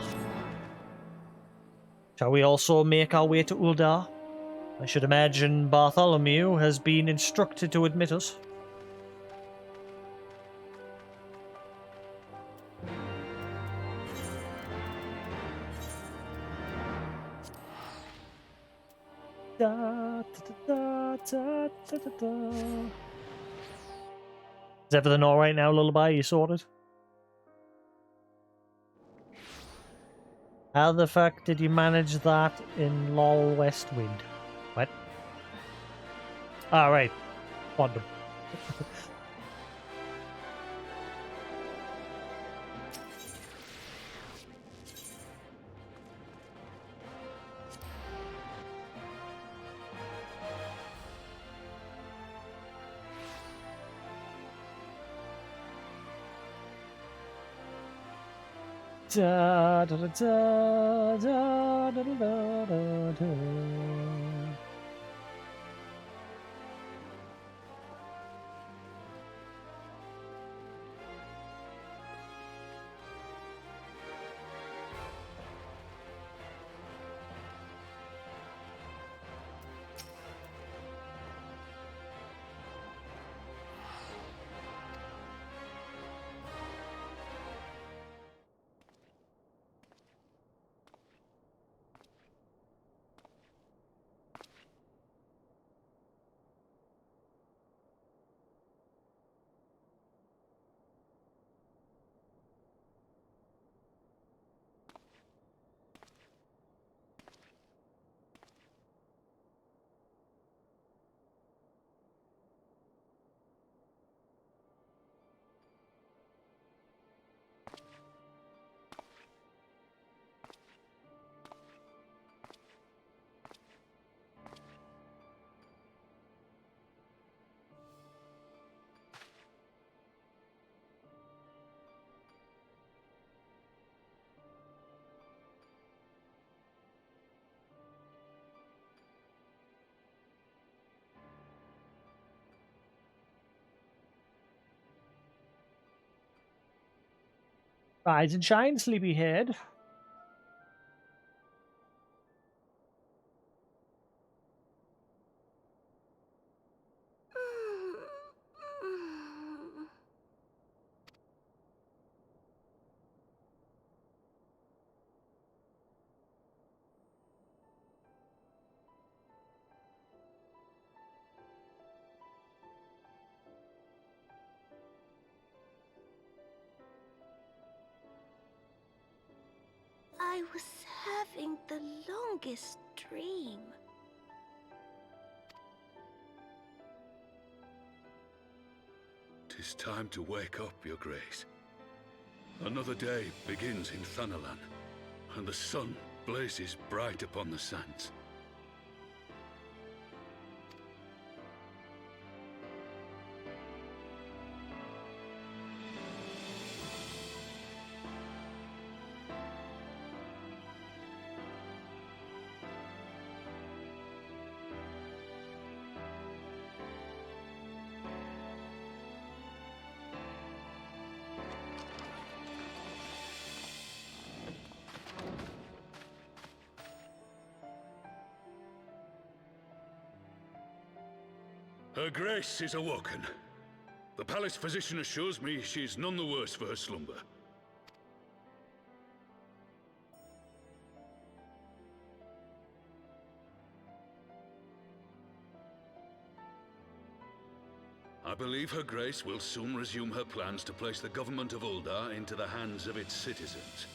Speaker 1: Shall we also make our way to Uldar? I should imagine Bartholomew has been instructed to admit us. Da, da, da, da, da, da. Is everything alright now, Lullaby? You sorted? How the fuck did you manage that in LOL West Wind? What? Alright. Quantum. Da, da, da, da, da, da, da, da, da. Rise and shine, sleepyhead.
Speaker 7: I was having the longest dream.
Speaker 10: "'Tis time to wake up, Your Grace. Another day begins in Thanalan, and the sun blazes bright upon the sands. Her Grace is awoken. The palace physician assures me she is none the worse for her slumber. I believe Her Grace will soon resume her plans to place the government of Uldar into the hands of its citizens.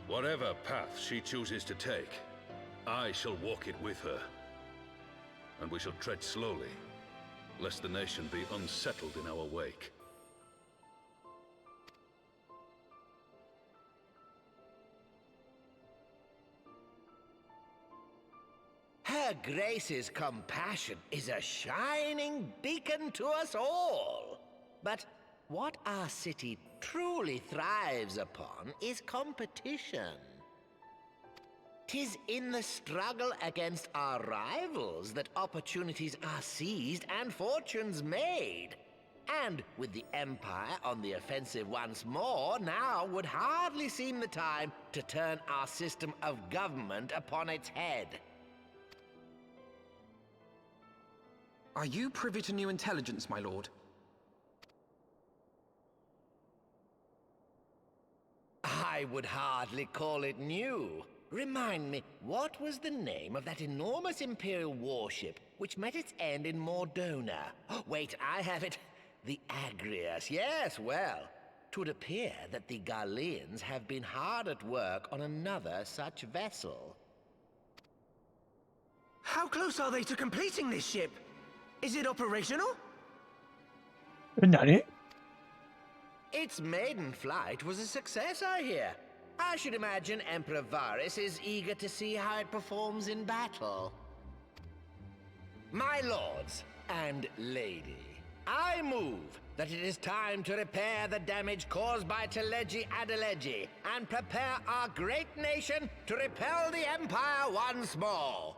Speaker 10: Whatever path she chooses to take, I shall walk it with her. And we shall tread slowly, lest the nation be unsettled in our wake.
Speaker 8: Her Grace's compassion is a shining beacon to us all. But What our city truly thrives upon is competition. 'Tis in the struggle against our rivals that opportunities are seized and fortunes made. And with the Empire on the offensive once more, now would hardly seem the time to turn our system of government upon its head.
Speaker 3: Are you privy to new intelligence, my lord?
Speaker 8: I would hardly call it new. Remind me, what was the name of that enormous Imperial warship which met its end in Mordona? Wait, I have it. The Agrias. Yes, well, 'twould appear that the Garleans have been hard at work on another such vessel.
Speaker 6: How close are they to completing this ship? Is it operational?
Speaker 1: Nanny?
Speaker 8: Its maiden flight was a success, I hear. I should imagine Emperor Varys is eager to see how it performs in battle. My lords and lady, I move that it is time to repair the damage caused by Teleji Adeleji and prepare our great nation to repel the Empire once more.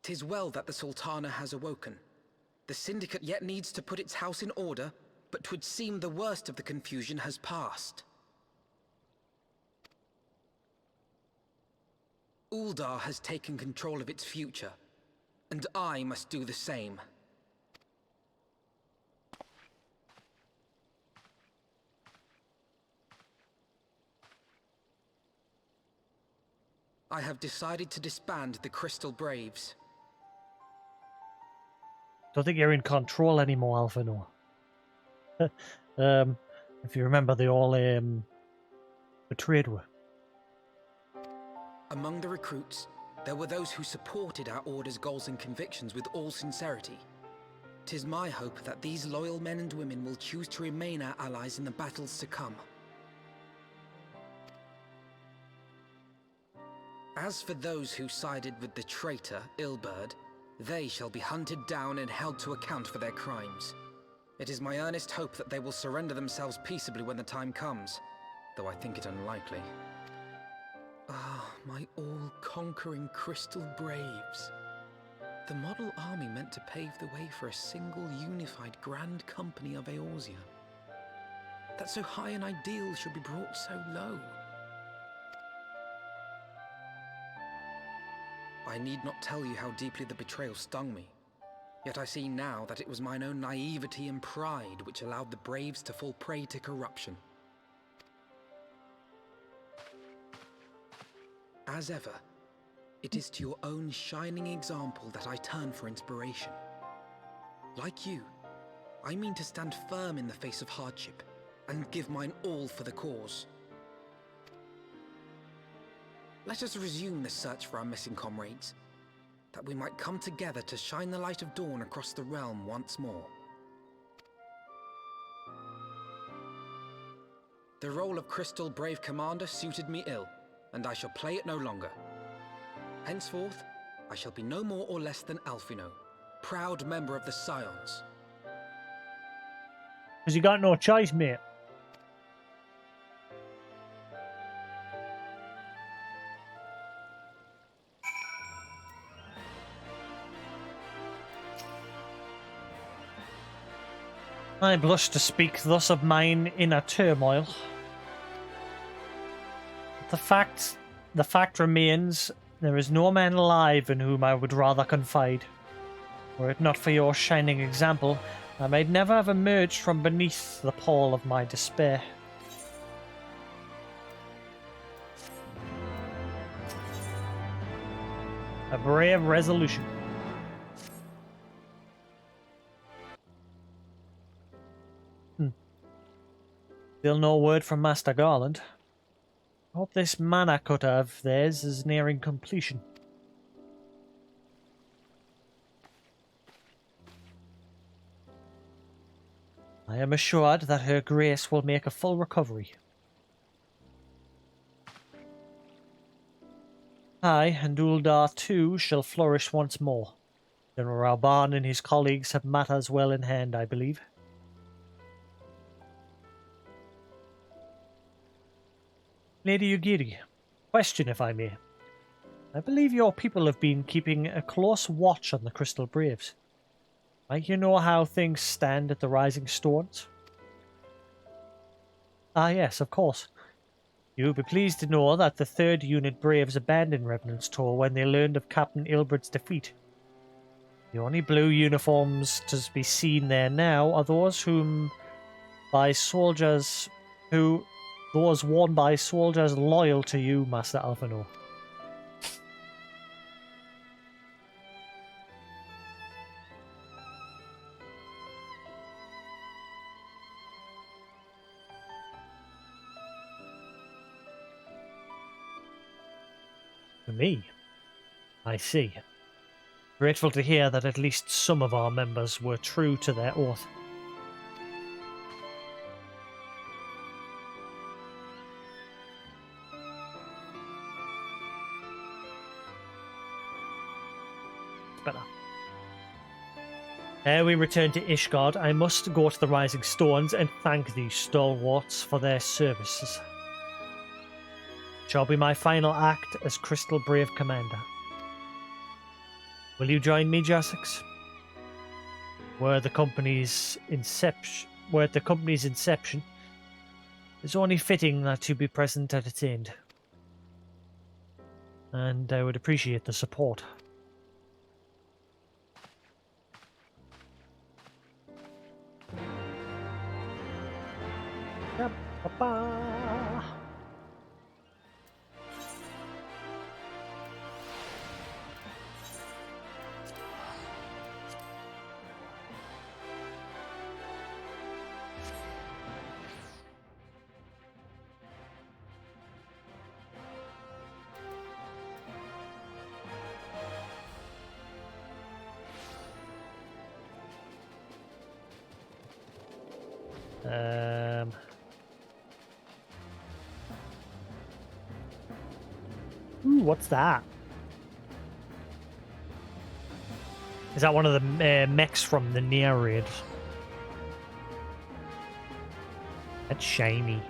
Speaker 3: "'Tis well that the Sultana has awoken. The Syndicate yet needs to put its house in order, but 'twould seem the worst of the confusion has passed. Uldar has taken control of its future, and I must do the same. I have decided to disband the Crystal Braves.
Speaker 1: Don't think you're in control anymore, Alphino. If you remember, they all betrayed her.
Speaker 3: Among the recruits, there were those who supported our Order's goals and convictions with all sincerity. 'Tis my hope that these loyal men and women will choose to remain our allies in the battles to come. As for those who sided with the traitor, Ilberd, they shall be hunted down and held to account for their crimes. It is my earnest hope that they will surrender themselves peaceably when the time comes, though I think it unlikely. Ah, my all-conquering Crystal Braves. The model army meant to pave the way for a single unified Grand Company of Eorzea. That so high an ideal should be brought so low. I need not tell you how deeply the betrayal stung me. Yet I see now that it was mine own naivety and pride which allowed the Braves to fall prey to corruption. As ever, it is to your own shining example that I turn for inspiration. Like you, I mean to stand firm in the face of hardship and give mine all for the cause. Let us resume the search for our missing comrades, that we might come together to shine the light of dawn across the realm once more. The role of Crystal Brave Commander suited me ill, and I shall play it no longer. Henceforth, I shall be no more or less than Alphino, proud member of the Scions.
Speaker 1: Because you got no choice, mate. I blush to speak thus of mine inner turmoil. The fact remains, there is no man alive in whom I would rather confide. Were it not for your shining example, I might never have emerged from beneath the pall of my despair. A brave resolution. Still no word from Master Garland. I hope this mana cutter of theirs is nearing completion. I am assured that Her Grace will make a full recovery. I and Uldar too shall flourish once more. General Alban and his colleagues have matters well in hand, I believe. Lady Ugiri, question if I may. I believe your people have been keeping a close watch on the Crystal Braves. Might you know how things stand at the Rising Stones? Ah yes, of course. You will be pleased to know that the 3rd Unit Braves abandoned Revenant's Tour when they learned of Captain Ilbred's defeat. The only blue uniforms to be seen there now are those worn by soldiers loyal to you, Master Alphino. To me? I see. Grateful to hear that at least some of our members were true to their oath. Better. Ere we return to Ishgard, I must go to the Rising Stones and thank these stalwarts for their services. It shall be my final act as Crystal Brave Commander. Will you join me, Jasix? Were at the company's inception, it's only fitting that you be present at its end. And I would appreciate the support. Ba-ba. Ooh, what's that? Is that one of the mechs from the Near Raid? That's shiny.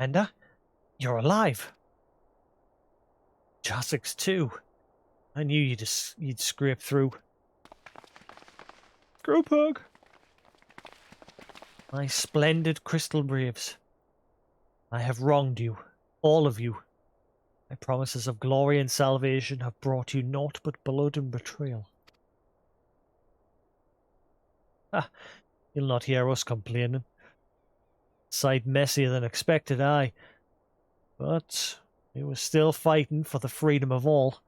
Speaker 1: Enda, you're alive. Jasix too. I knew you'd scrape through. Screw pug. My splendid Crystal Braves. I have wronged you, all of you. My promises of glory and salvation have brought you naught but blood and betrayal. Ah, you'll not hear us complaining. Sight messier than expected, aye. But we were still fighting for the freedom of all,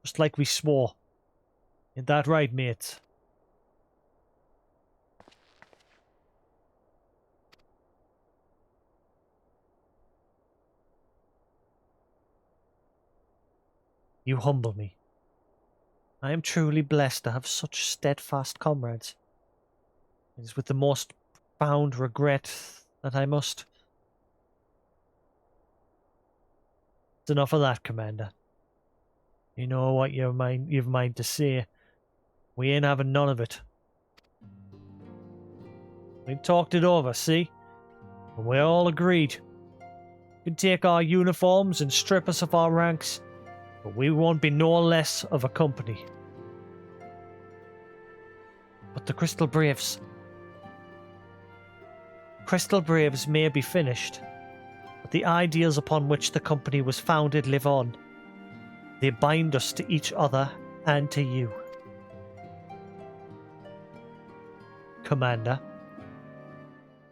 Speaker 1: just like we swore. Ain't that right, mates? You humble me. I am truly blessed to have such steadfast comrades. It is with the most profound regret that I must... It's enough of that, Commander. You know what you've mind to say. We ain't having none of it. We've talked it over, see? And we all agreed. You can take our uniforms and strip us of our ranks, but we won't be no less of a company. But the Crystal Braves... Crystal Braves may be finished, but the ideals upon which the company was founded live on. They bind us to each other and to you. Commander.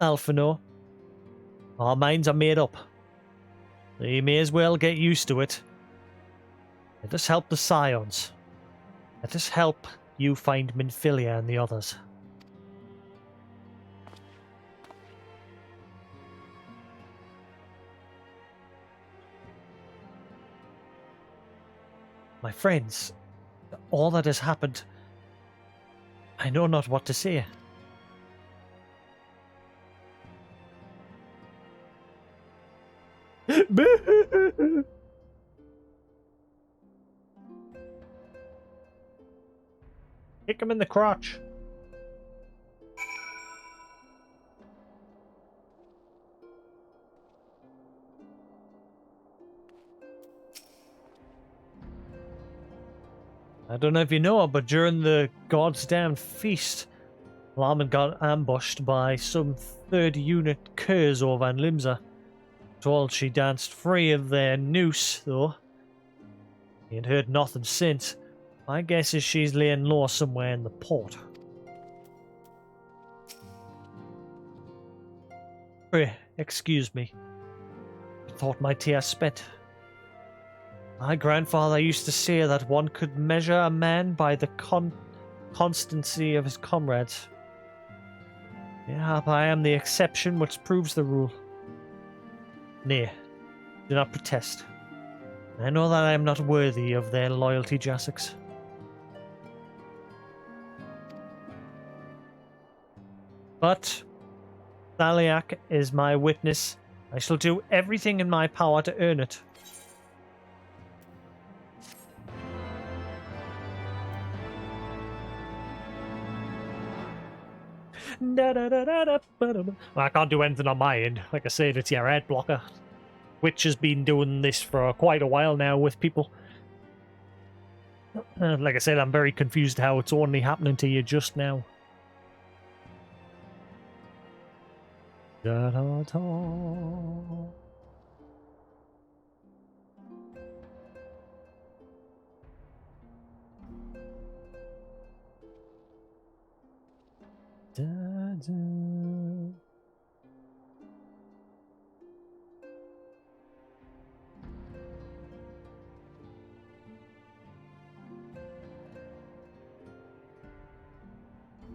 Speaker 1: Alphinaud. Our minds are made up. So you may as well get used to it. Let us help the Scions. Let us help you find Minfilia and the others. My friends, all that has happened, I know not what to say. Kick him in the crotch. I don't know if you know, but during the God's Damned Feast, Lamon got ambushed by some 3rd-unit curs over in Limsa. Told she danced free of their noose, though. He had heard nothing since. My guess is she's laying low somewhere in the port. Pray, excuse me. I thought my tears spent. My grandfather used to say that one could measure a man by the constancy of his comrades. Yeah, I am the exception which proves the rule. Nay, do not protest. I know that I am not worthy of their loyalty, Jasix. But Thaliak is my witness. I shall do everything in my power to earn it. Well, I can't do anything on my end. Like I said, it's your ad blocker. Twitch has been doing this for quite a while now with people. Like I said, I'm very confused how it's only happening to you just now. Da da da. Da, da.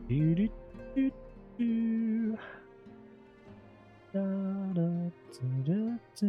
Speaker 1: Do, do, do, do. Da, da, da, da, da.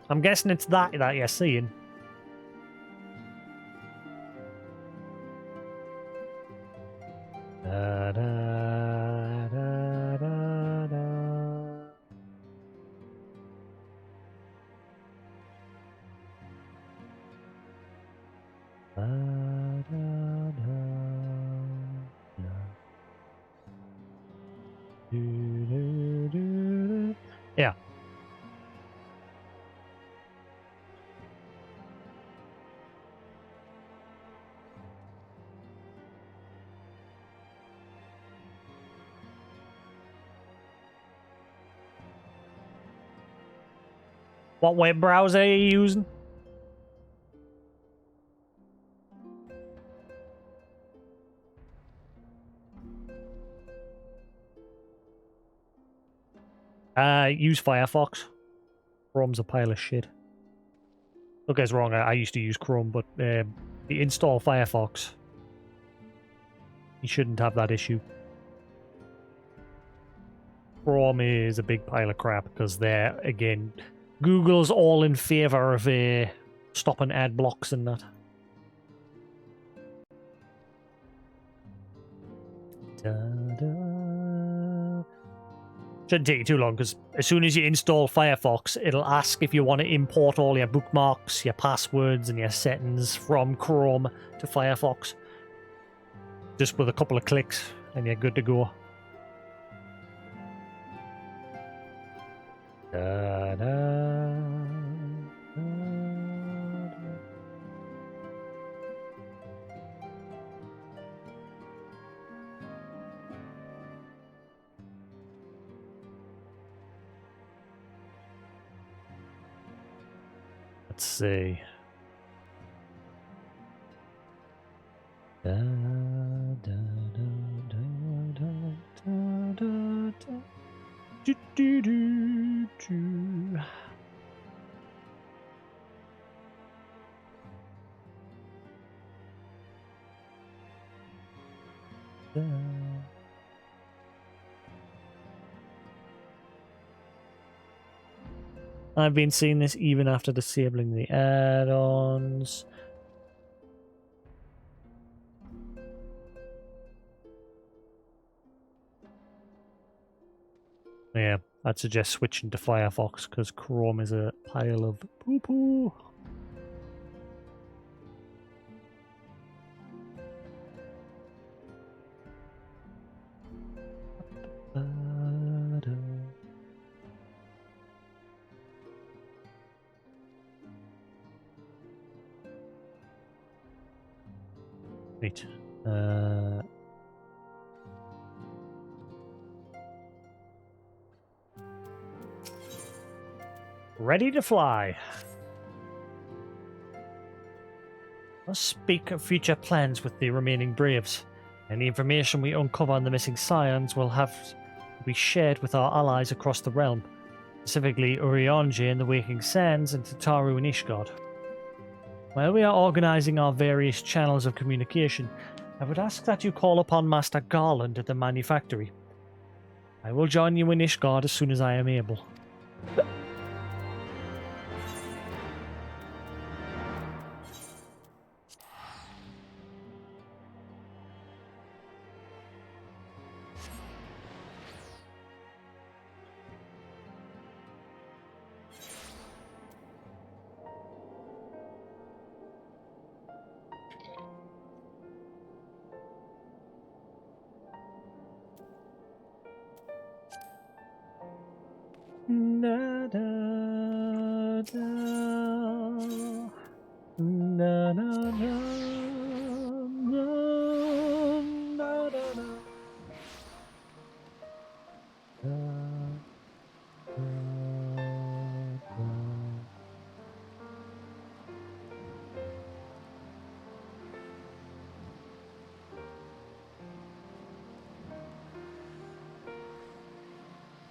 Speaker 1: I'm guessing it's that you're seeing. Da, da, da, da, da. Da, da, da, da. Do, do, do, do. Yeah. What web browser are you using? Use Firefox. Chrome's a pile of shit. Don't get us wrong, I used to use Chrome, but the install Firefox, you shouldn't have that issue. Chrome is a big pile of crap because they're, again, Google's all in favor of stopping ad blocks and that. Da, da. Shouldn't take you too long because as soon as you install Firefox, it'll ask if you want to import all your bookmarks, your passwords, and your settings from Chrome to Firefox. Just with a couple of clicks, and you're good to go. Da, da. Let's see. Da, da, da, da, da, da, da, da. Do, do, do, do. Da. I've been seeing this even after disabling the add-ons. Yeah, I'd suggest switching to Firefox because Chrome is a pile of poo-poo. Wait. Ready to fly. Let's speak of future plans with the remaining Braves. Any information we uncover on the missing scions will have to be shared with our allies across the realm, specifically Urianger and the Waking Sands and Tataru and Ishgard. While we are organizing our various channels of communication, I would ask that you call upon Master Garland at the manufactory. I will join you in Ishgard as soon as I am able. Na, da, da, na, na, na, na, na, da, da. Da, da, da.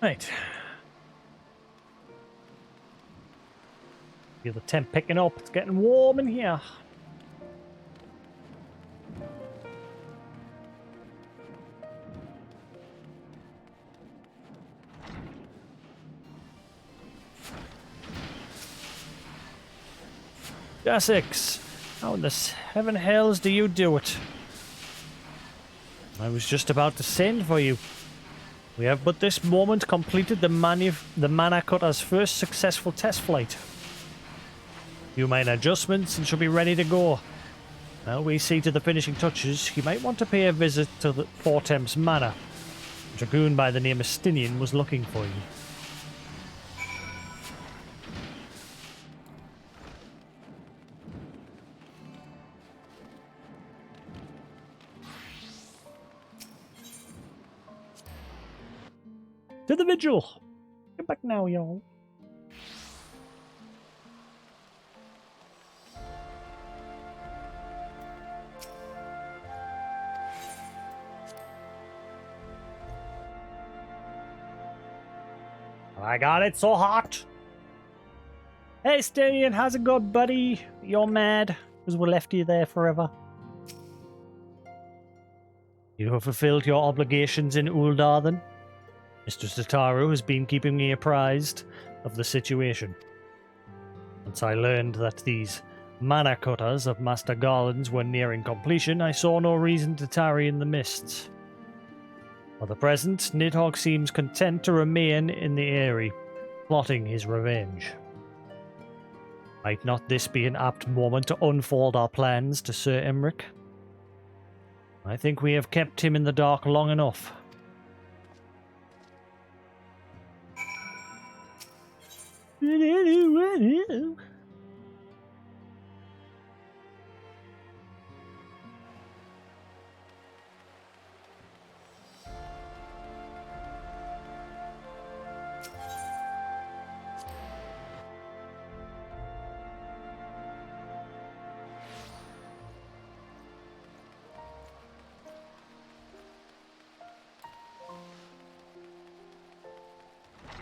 Speaker 1: Right. Feel the temp picking up. It's getting warm in here. Jasix, how in the seven hells do you do it? I was just about to send for you. We have but this moment completed the Mana Cutter's first successful test flight. Few minor adjustments and should be ready to go. Now we see to the finishing touches, you might want to pay a visit to the Portem's Manor. A dragoon by the name of Stinian was looking for you. To the vigil! Get back now, y'all. I got it so hot. Hey, Stinian, how's it going, buddy? You're mad because we left you there forever. You have fulfilled your obligations in Uldar, then? Mr. Tataru has been keeping me apprised of the situation. Once I learned that these mana cutters of Master Garland's were nearing completion, I saw no reason to tarry in the mists. For the present, Nidhogg seems content to remain in the Eyrie, plotting his revenge. Might not this be an apt moment to unfold our plans to Sir Emric? I think we have kept him in the dark long enough.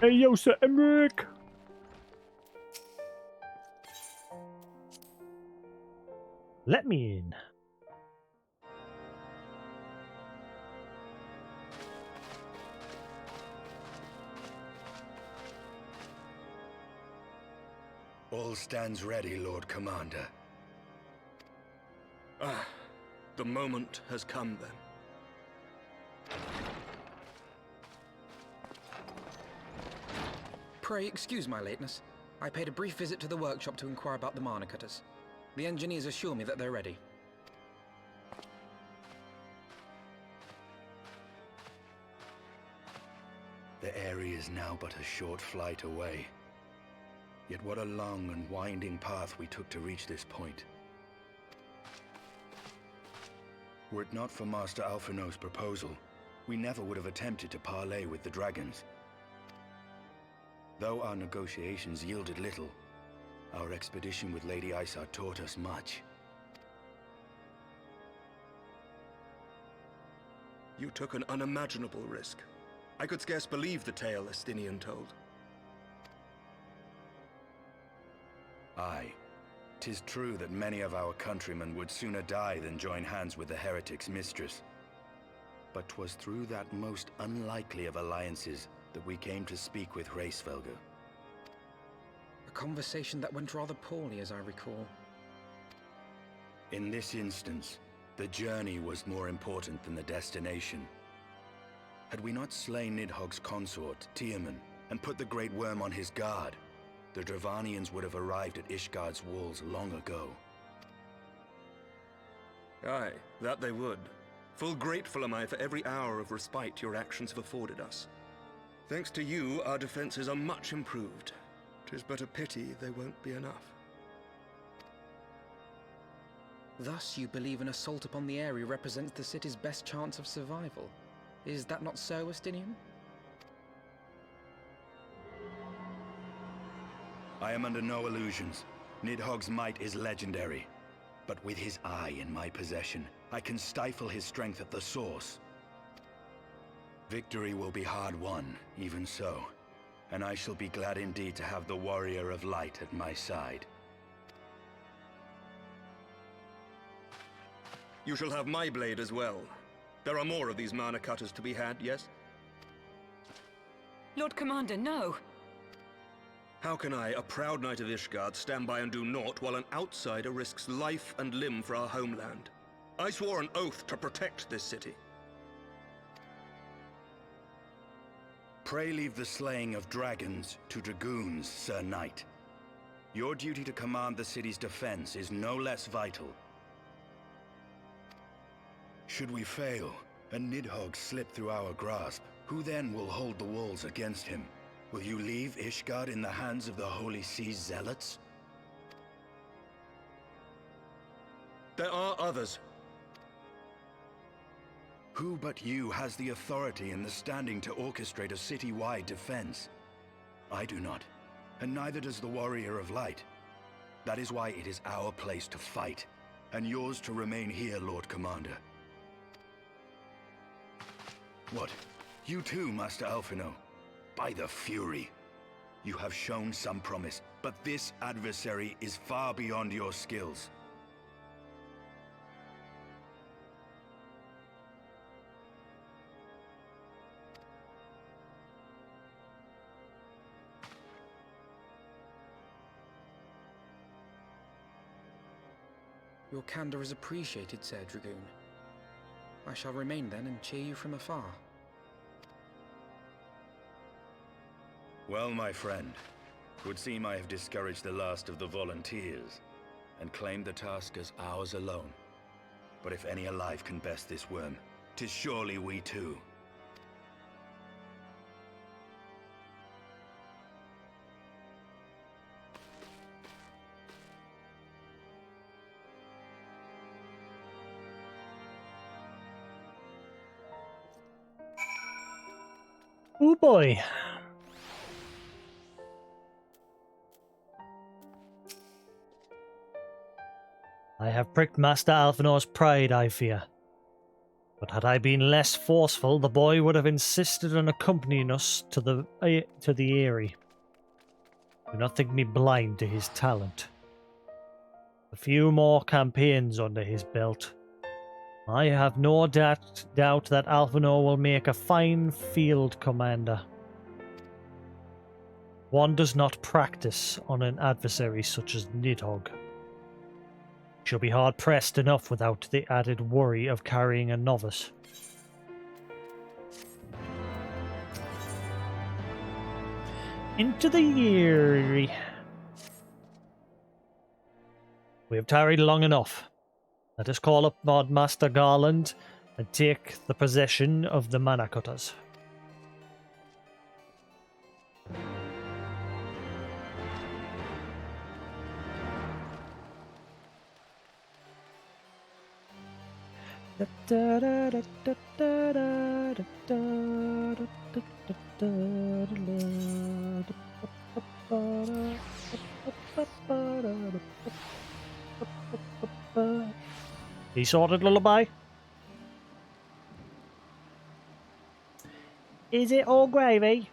Speaker 1: Hey, yo, Sir Emmerich! Let me in.
Speaker 2: All stands ready, Lord Commander.
Speaker 6: Ah, the moment has come then.
Speaker 3: Pray excuse my lateness. I paid a brief visit to the workshop to inquire about the mana cutters. The engineers assure me that they're ready.
Speaker 2: The area is now but a short flight away. Yet what a long and winding path we took to reach this point. Were it not for Master Alphino's proposal, we never would have attempted to parley with the dragons. Though our negotiations yielded little, our expedition with Lady Isar taught us much.
Speaker 6: You took an unimaginable risk. I could scarce believe the tale Estinian told.
Speaker 2: Aye, 'tis true that many of our countrymen would sooner die than join hands with the heretic's mistress. But 'twas through that most unlikely of alliances that we came to speak with Hraesvelgr.
Speaker 3: A conversation that went rather poorly, as I recall.
Speaker 2: In this instance, the journey was more important than the destination. Had we not slain Nidhogg's consort, Tiaman, and put the Great Worm on his guard, the Dravanians would have arrived at Ishgard's walls long ago.
Speaker 6: Aye, that they would. Full grateful am I for every hour of respite your actions have afforded us. Thanks to you, our defenses are much improved. 'Tis but a pity they won't be enough.
Speaker 3: Thus, you believe an assault upon the area represents the city's best chance of survival. Is that not so, Estinian?
Speaker 2: I am under no illusions. Nidhogg's might is legendary. But with his eye in my possession, I can stifle his strength at the source. Victory will be hard won, even so. And I shall be glad indeed to have the Warrior of Light at my side.
Speaker 6: You shall have my blade as well. There are more of these mana cutters to be had, yes?
Speaker 11: Lord Commander, no!
Speaker 6: How can I, a proud knight of Ishgard, stand by and do naught while an outsider risks life and limb for our homeland? I swore an oath to protect this city.
Speaker 2: Pray leave the slaying of dragons to dragoons, Sir Knight. Your duty to command the city's defense is no less vital. Should we fail, and Nidhogg slip through our grasp, who then will hold the walls against him? Will you leave Ishgard in the hands of the Holy Sea's zealots?
Speaker 6: There are others.
Speaker 2: Who but you has the authority and the standing to orchestrate a city-wide defense? I do not, and neither does the Warrior of Light. That is why it is our place to fight, and yours to remain here, Lord Commander. What? You too, Master Alphino? By the Fury! You have shown some promise, but this adversary is far beyond your skills.
Speaker 3: Your candor is appreciated, Sir Dragoon. I shall remain then and cheer you from afar.
Speaker 2: Well, my friend, it would seem I have discouraged the last of the volunteers, and claimed the task as ours alone. But if any alive can best this worm, 'tis surely we too.
Speaker 1: Oh boy. I have pricked Master Alphino's pride, I fear. But had I been less forceful, the boy would have insisted on accompanying us to the Eyrie. Do not think me blind to his talent. A few more campaigns under his belt. I have no doubt that Alphonor will make a fine field commander. One does not practice on an adversary such as Nidhogg. She'll be hard-pressed enough without the added worry of carrying a novice. Into the Eyrie. We have tarried long enough. Let us call up Master Garland and take the possession of the Mana Cutters. He sorted, lullaby? Is it all gravy?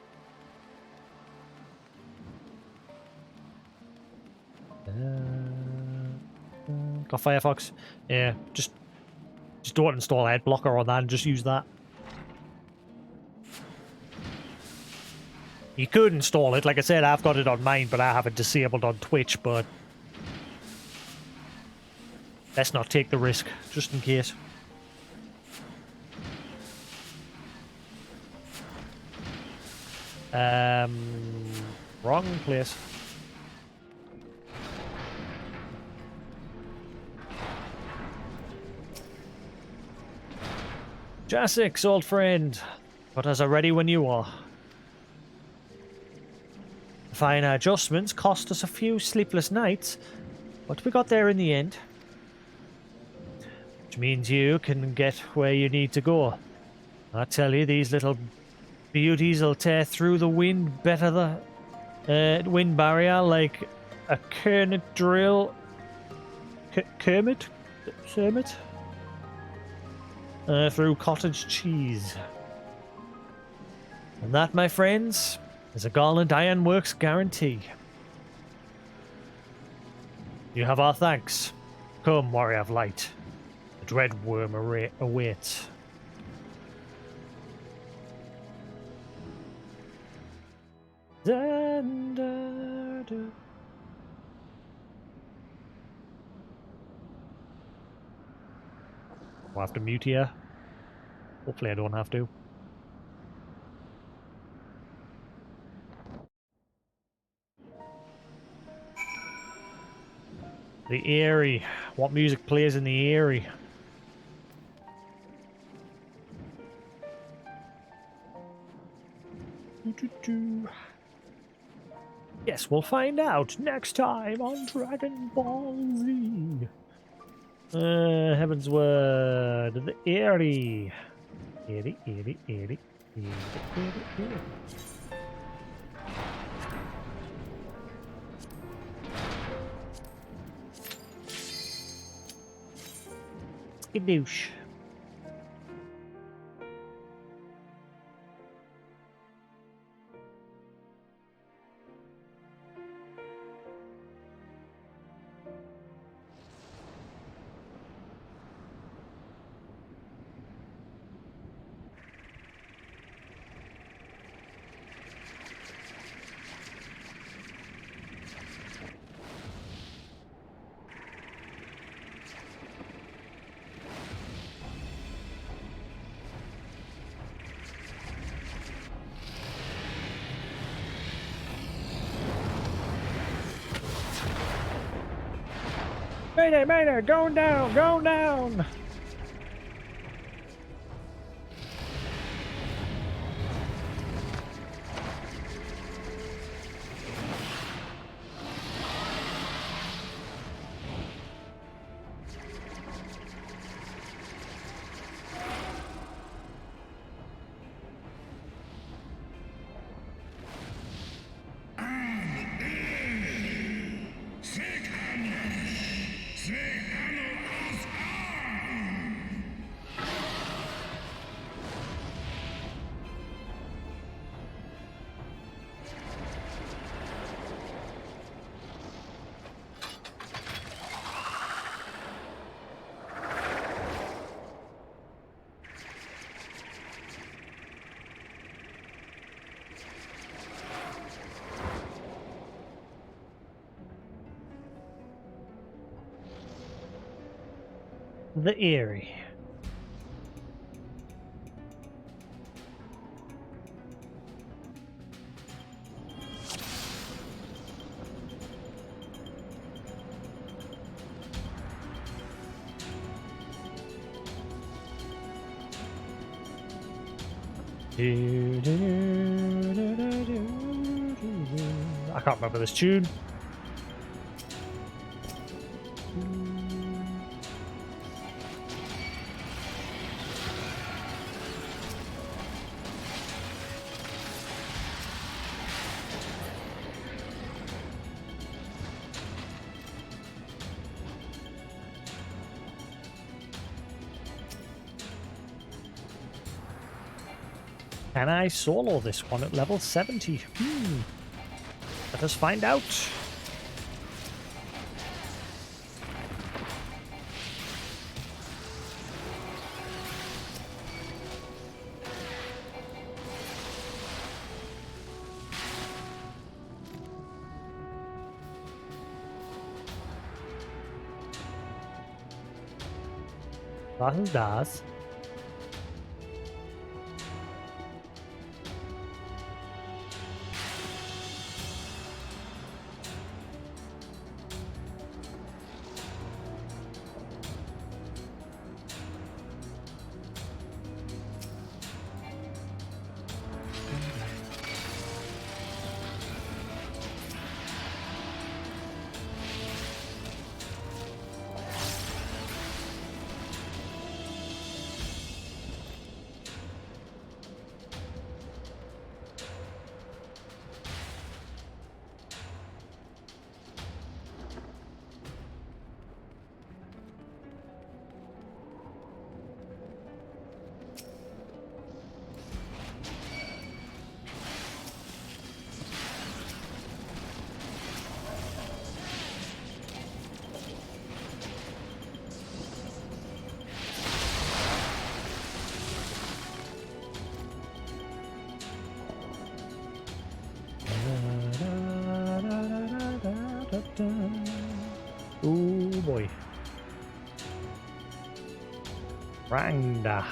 Speaker 1: Got Firefox? Yeah, just don't install Adblocker on that and just use that. You could install it, like I said, I've got it on mine, but I have it disabled on Twitch, but let's not take the risk, just in case. Wrong place. Jasix, old friend, put us ready when you are. The finer adjustments cost us a few sleepless nights, but we got there in the end. Which means you can get where you need to go. I tell you, these little beauties will tear through the wind better wind barrier like a Kermit drill. Kermit? Through cottage cheese. And that, my friends, is a Garland Ironworks guarantee. You have our thanks. Come, Warrior of Light. The dread worm awaits. I'll have to mute here. Hopefully I don't have to. The Eyrie. What music plays in the Eyrie? Yes, we'll find out next time on Dragon Ball Z. Heaven's Word. The Eyrie. Eyrie. Skadoosh. Mayday, going down! the Eyrie. I can't remember this tune. Can I solo this one at level 70? Let us find out. Was ist das? Oh boy. Rangda.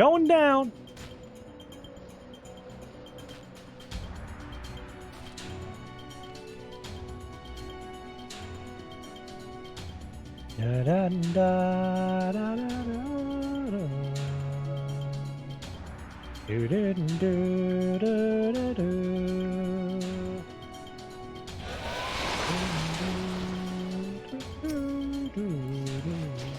Speaker 1: Going down. Da, da, da, da, da, da. Do, do, do, do, do, do. Do, do, do, do.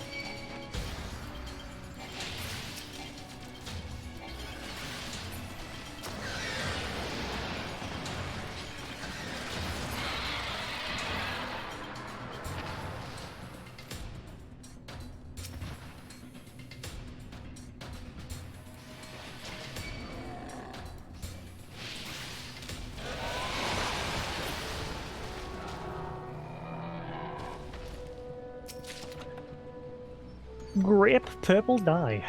Speaker 1: Grape purple dye.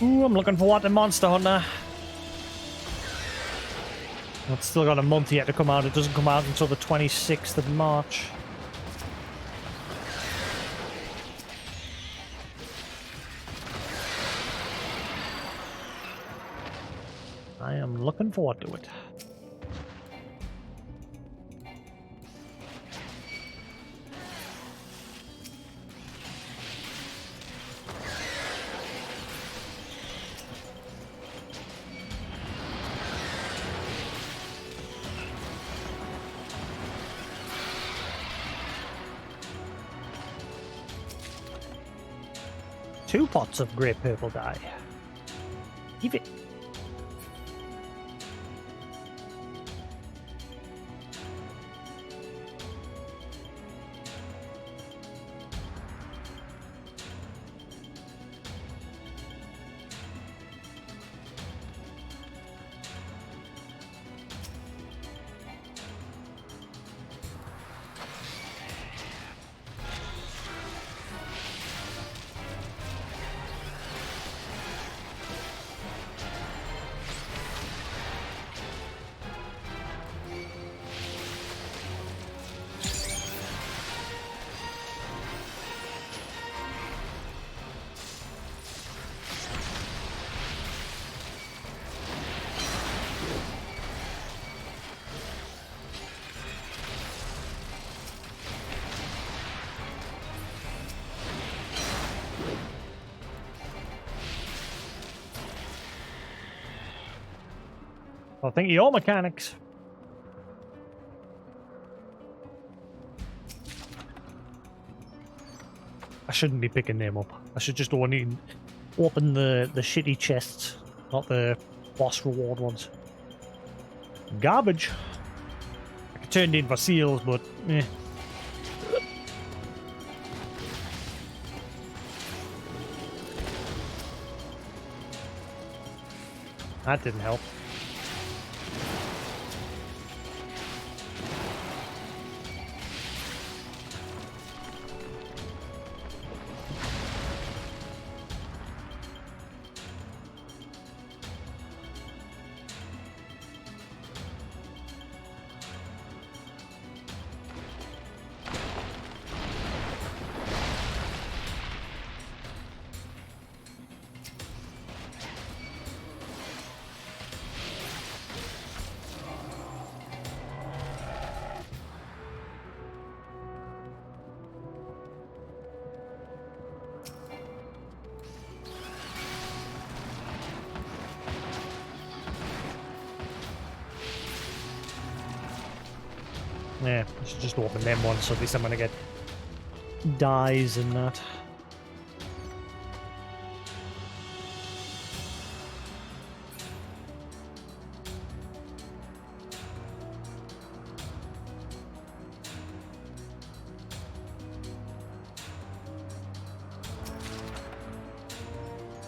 Speaker 1: Ooh, I'm looking forward to Monster Hunter. It's still got a month yet to come out. It doesn't come out until the 26th of March. I am looking forward to it. Two pots of great purple dye. Keep it. Well, think of your mechanics. I shouldn't be picking them up. I should just only open the shitty chests, not the boss reward ones. Garbage. I could turn it in for seals, but eh. That didn't help. Yeah, I should just open them ones, so at least I'm gonna get dyes and that.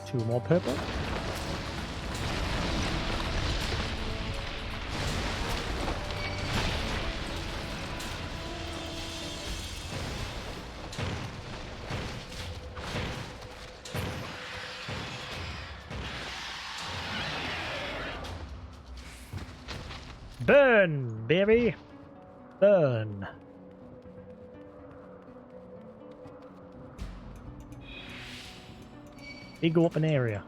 Speaker 1: Two more purple. Burn, baby! Burn. Big open area.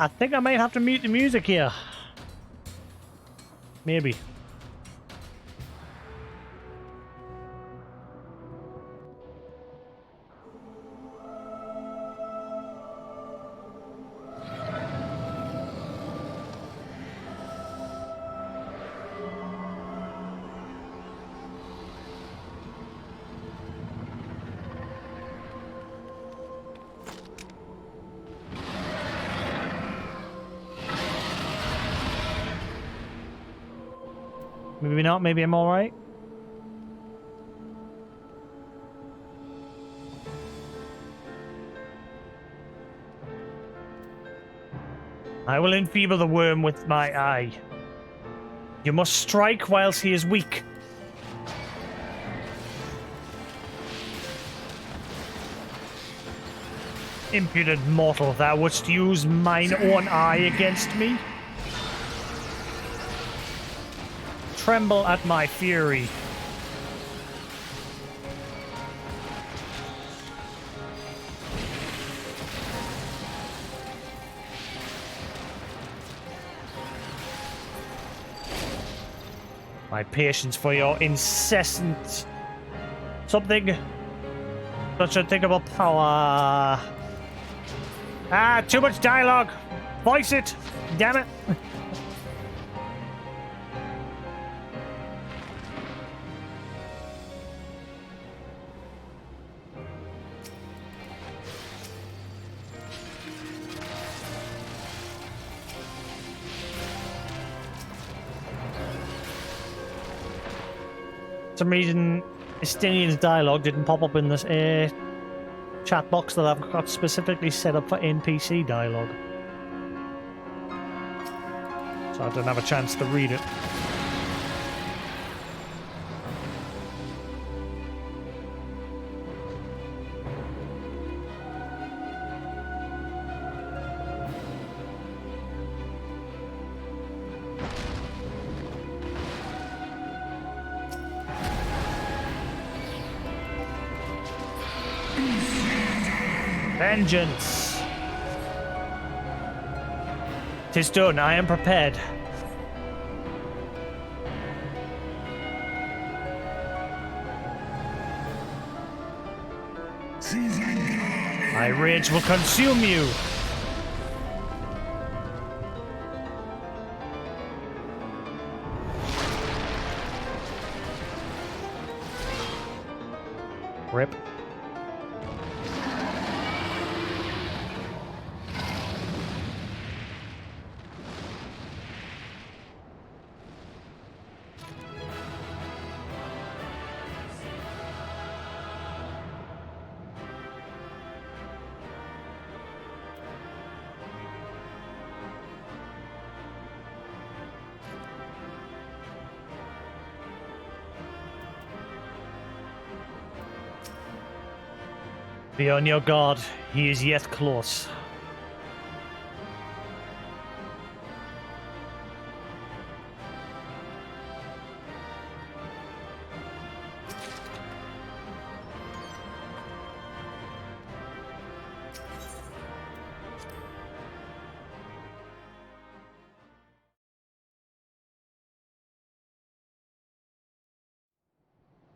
Speaker 1: I think I might have to mute the music here. Maybe. Maybe not, maybe I'm alright. I will enfeeble the worm with my eye. You must strike whilst he is weak. Impudent mortal, thou wouldst use mine own eye against me? Tremble at my fury. My patience for your incessant something. Such unthinkable power. Ah, too much dialogue. Voice it. Damn it. For some reason, Estinian's dialogue didn't pop up in this chat box that I've got specifically set up for NPC dialogue. So I didn't have a chance to read it. Vengeance! 'Tis done, I am prepared. My rage will consume you! Rip. Be on your guard, he is yet close.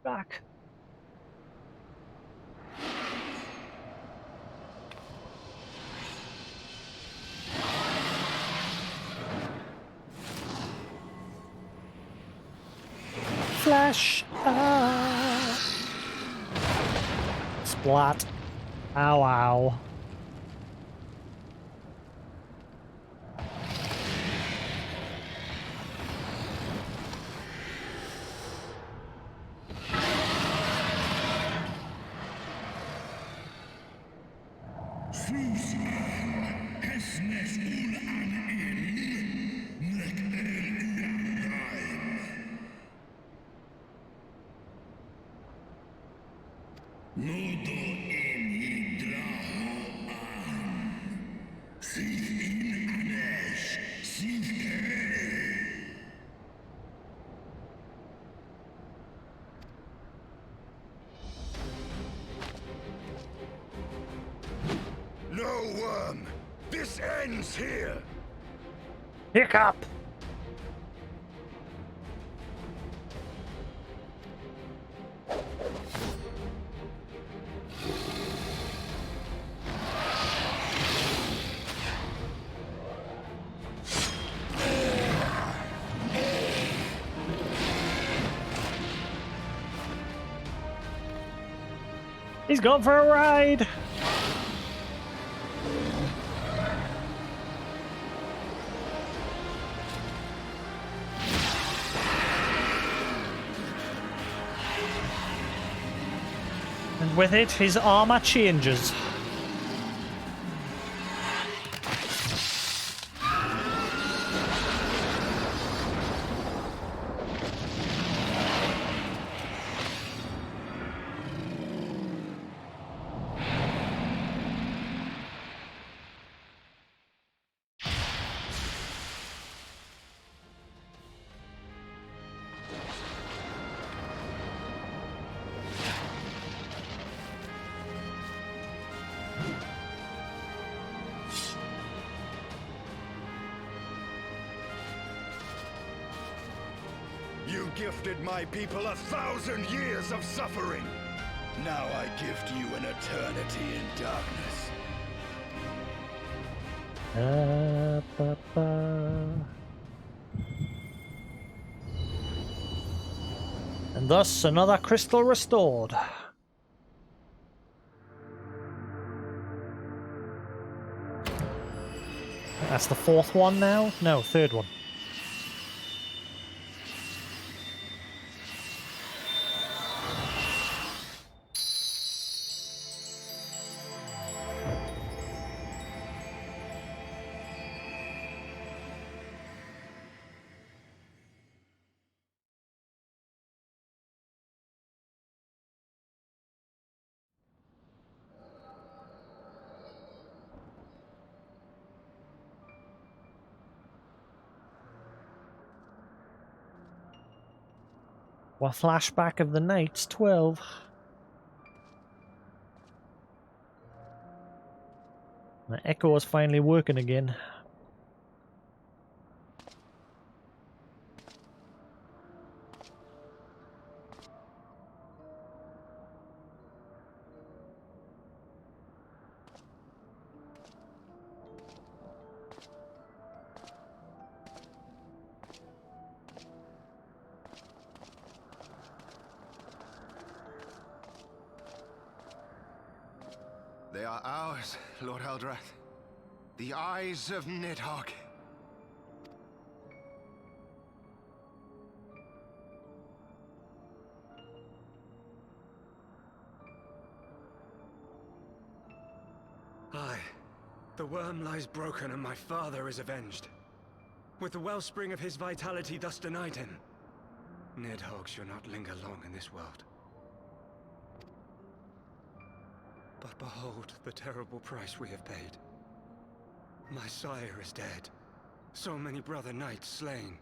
Speaker 1: Back. Flash! Ah. Splat. Ow, ow.
Speaker 2: No worm! This ends here!
Speaker 1: Hiccup! He's going for a ride! And with it, his armor changes.
Speaker 2: You gifted my people 1,000 years of suffering. Now I gift you an eternity in darkness.
Speaker 1: And thus another crystal restored. That's the fourth one now? No, third one. A flashback of the Knights 12. The echo is finally working again.
Speaker 12: They are ours, Lord Eldrath. The eyes of Nidhogg.
Speaker 6: Aye. The worm lies broken and my father is avenged. With the wellspring of his vitality thus denied him, Nidhogg shall not linger long in this world. But behold the terrible price we have paid. My sire is dead. So many brother knights slain.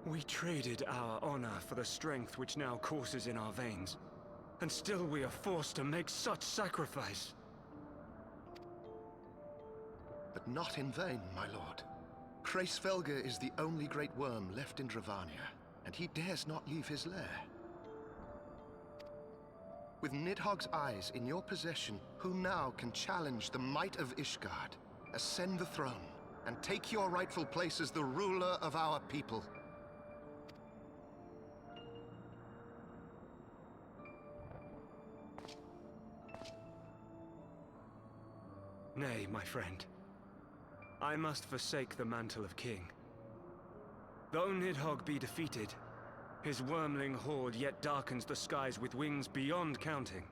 Speaker 6: We traded our honor for the strength which now courses in our veins. And still we are forced to make such sacrifice.
Speaker 12: But not in vain, my lord. Hraesvelgr is the only great worm left in Dravania, and he dares not leave his lair. With Nidhogg's eyes in your possession, who now can challenge the might of Ishgard, ascend the throne, and take your rightful place as the ruler of our people?
Speaker 6: Nay, my friend. I must forsake the mantle of king. Though Nidhogg be defeated, his wormling horde yet darkens the skies with wings beyond counting.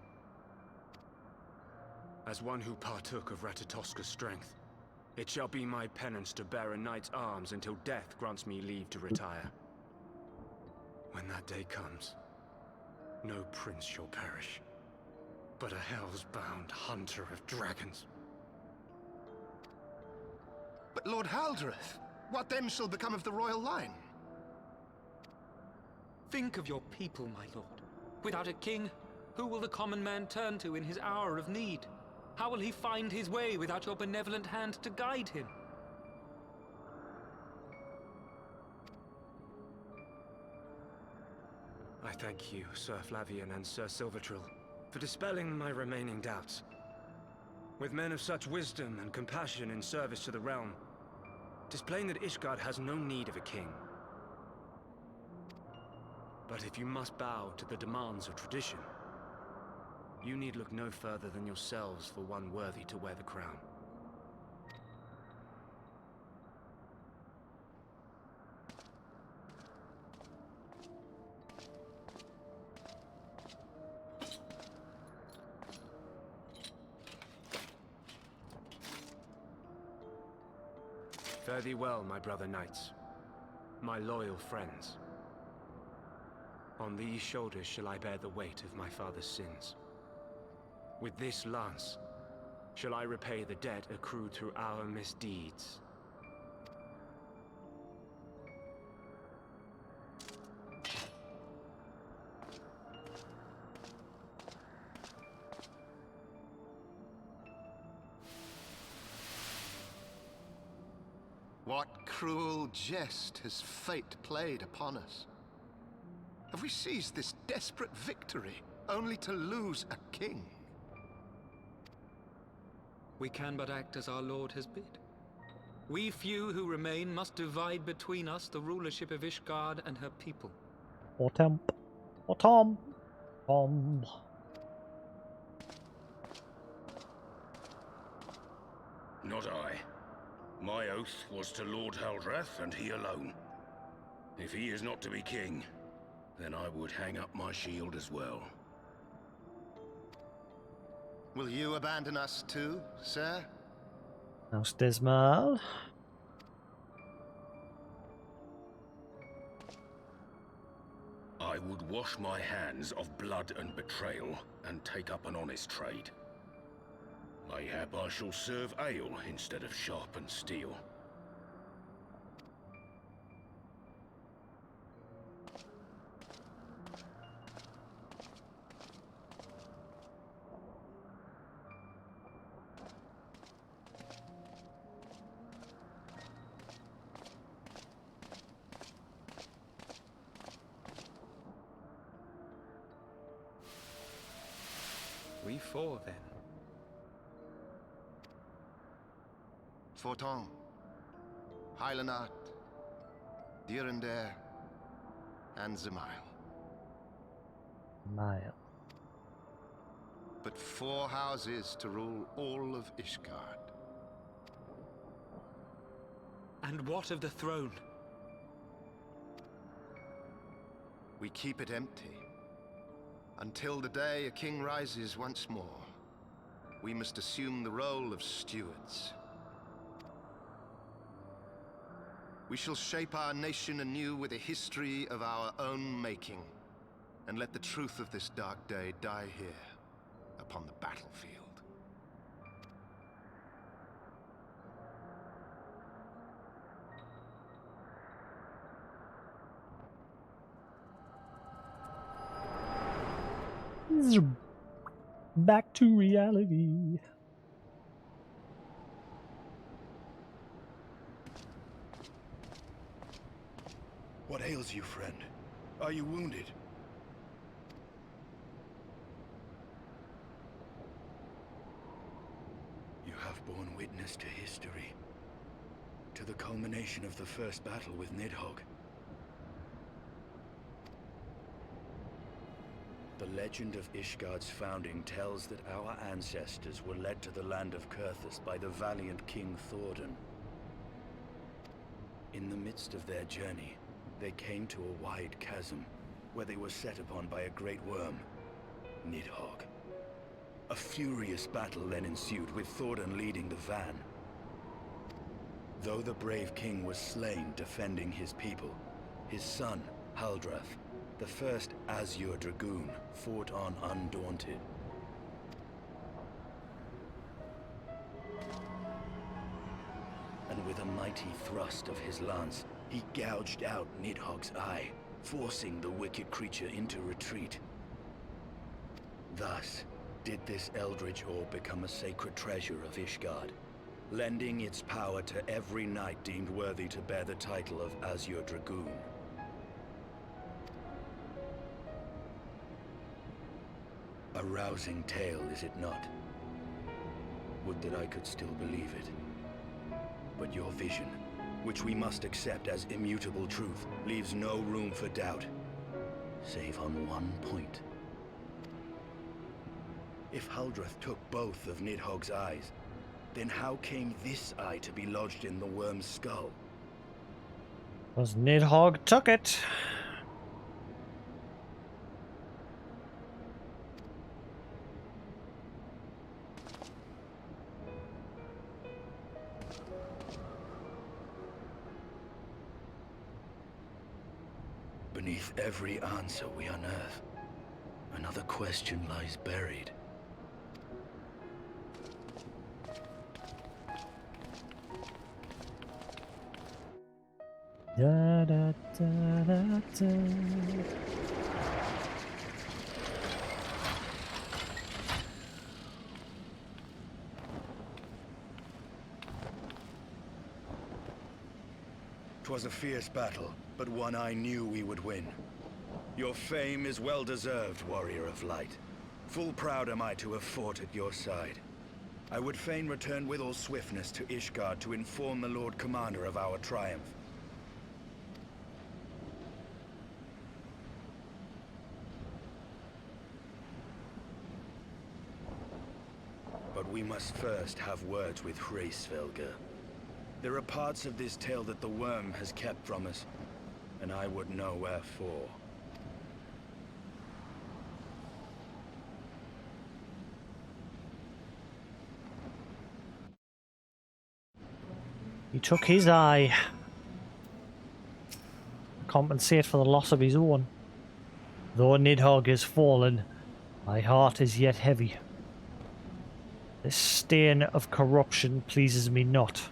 Speaker 6: As one who partook of Ratatoska's strength, it shall be my penance to bear a knight's arms until death grants me leave to retire. When that day comes, no prince shall perish, but a hell's-bound hunter of dragons.
Speaker 12: But Lord Haldreth, what then shall become of the royal line?
Speaker 13: Think of your people, my lord. Without a king, who will the common man turn to in his hour of need? How will he find his way without your benevolent hand to guide him?
Speaker 6: I thank you, Sir Flavian and Sir Silvertrill, for dispelling my remaining doubts. With men of such wisdom and compassion in service to the realm, 'tis plain that Ishgard has no need of a king. But if you must bow to the demands of tradition, you need look no further than yourselves for one worthy to wear the crown.
Speaker 14: Fare thee well, my brother knights, my loyal friends. On these shoulders shall I bear the weight of my father's sins. With this lance shall I repay the debt accrued through our misdeeds.
Speaker 12: What cruel jest has fate played upon us? Have we seized this desperate victory only to lose a king?
Speaker 13: We can but act as our lord has bid. We few who remain must divide between us the rulership of Ishgard and her people.
Speaker 1: Or Temp. Or Tom. Tom.
Speaker 10: Not I. My oath was to Lord Haldrath, and he alone. If he is not to be king, then I would hang up my shield as well.
Speaker 12: Will you abandon us too, sir?
Speaker 1: House Dismal.
Speaker 10: I would wash my hands of blood and betrayal, and take up an honest trade. Mayhap I shall serve ale instead of sharpened steel.
Speaker 14: We four, then.
Speaker 12: Forton, Hylanat, Durander, and Zemail.
Speaker 1: Mile.
Speaker 12: But 4 houses to rule all of Ishgard.
Speaker 13: And what of the throne?
Speaker 12: We keep it empty. Until the day a king rises once more, we must assume the role of stewards. We shall shape our nation anew with a history of our own making, and let the truth of this dark day die here, upon the battlefield.
Speaker 1: Back to reality.
Speaker 2: What ails you, friend? Are you wounded? You have borne witness to history. To the culmination of the first battle with Nidhogg. The legend of Ishgard's founding tells that our ancestors were led to the land of Kurthus by the valiant King Thordan. In the midst of their journey, they came to a wide chasm, where they were set upon by a great worm, Nidhogg. A furious battle then ensued, with Thordan leading the van. Though the brave king was slain defending his people, his son, Haldrath, the first Azure Dragoon, fought on undaunted. And with a mighty thrust of his lance, he gouged out Nidhogg's eye, forcing the wicked creature into retreat. Thus, did this eldritch orb become a sacred treasure of Ishgard, lending its power to every knight deemed worthy to bear the title of Azure Dragoon. A rousing tale, is it not? Would that I could still believe it. But your vision, which we must accept as immutable truth, leaves no room for doubt, save on one point. If Haldrath took both of Nidhogg's eyes, then how came this eye to be lodged in the worm's skull?
Speaker 1: Because Nidhogg took it.
Speaker 10: Beneath every answer we unearth, another question lies buried.
Speaker 1: Da, da, da, da, da.
Speaker 2: 'Twas a fierce battle, but one I knew we would win. Your fame is well deserved, Warrior of Light. Full proud am I to have fought at your side. I would fain return with all swiftness to Ishgard to inform the Lord Commander of our triumph. But we must first have words with Hraesvelgr. There are parts of this tale that the worm has kept from us, and I would know wherefore.
Speaker 1: He took his eye to compensate for the loss of his own. Though Nidhogg is fallen, my heart is yet heavy. This stain of corruption pleases me not,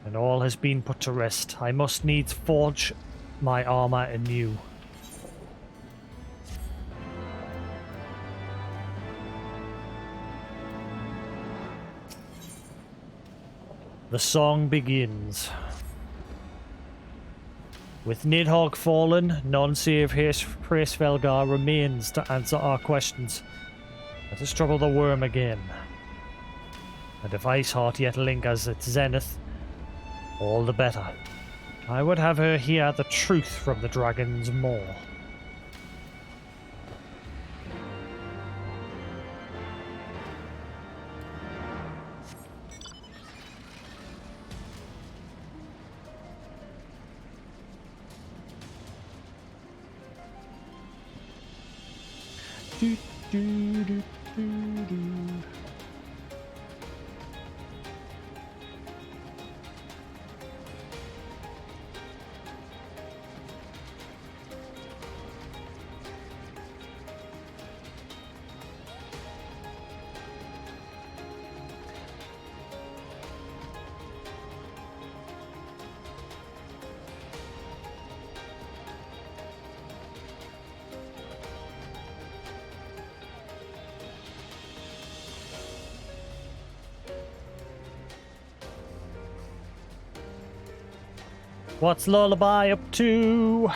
Speaker 1: and all has been put to rest. I must needs forge my armor anew. The song begins. With Nidhogg fallen, none save Hraesvelgr remains to answer our questions. Let us trouble the worm again. And if Iceheart yet lingers at zenith, all the better. I would have her hear the truth from the dragon's maw. Do, do, do, do, do. What's Lullaby up to?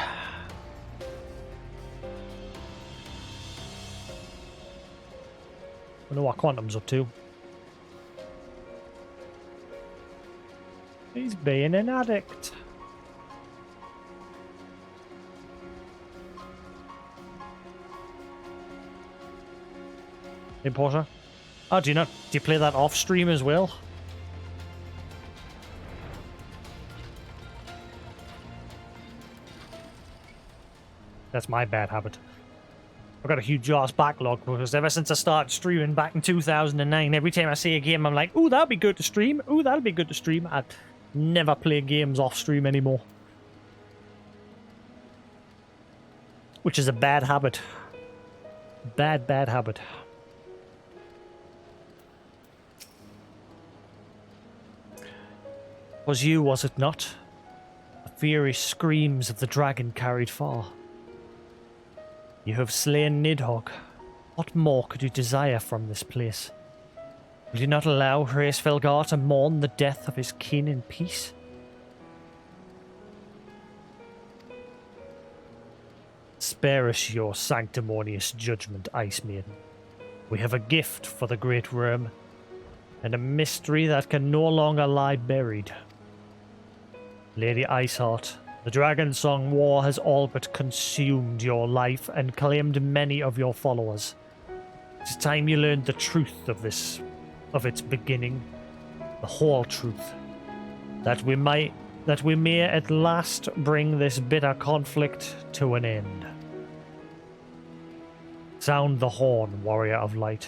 Speaker 1: I know what Quantum's up to. He's being an addict. Hey, Portia. Oh, do you play that off stream as well? That's my bad habit. I've got a huge ass backlog because ever since I started streaming back in 2009, every time I see a game, I'm like, ooh, that'll be good to stream. Ooh, that'll be good to stream. I never play games off stream anymore. Which is a bad habit. Bad habit. Was you, was it not? The fiery screams of the dragon carried far. You have slain Nidhogg. What more could you desire from this place? Will you not allow Hraesvelgr to mourn the death of his kin in peace? Spare us your sanctimonious judgment, Ice Maiden. We have a gift for the great worm, and a mystery that can no longer lie buried. Lady Iceheart, the Dragon Song War has all but consumed your life and claimed many of your followers. It's time you learned the truth of its beginning, the whole truth, that we may at last bring this bitter conflict to an end. Sound the horn, Warrior of Light.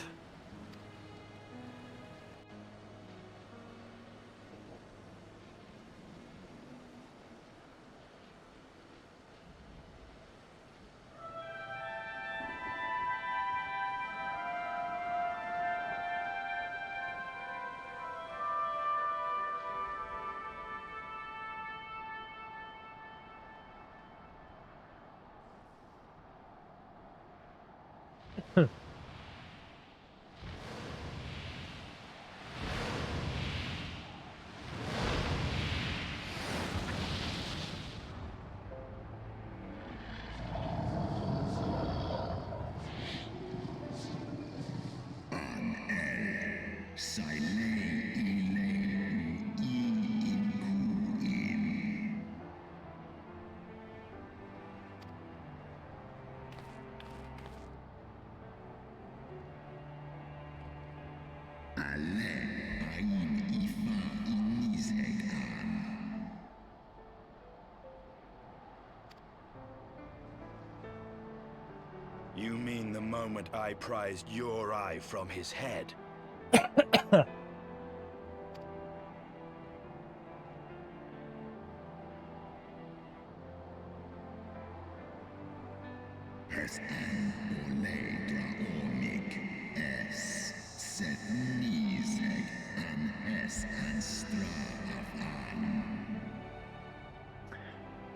Speaker 2: You mean the moment I prized your eye from his head?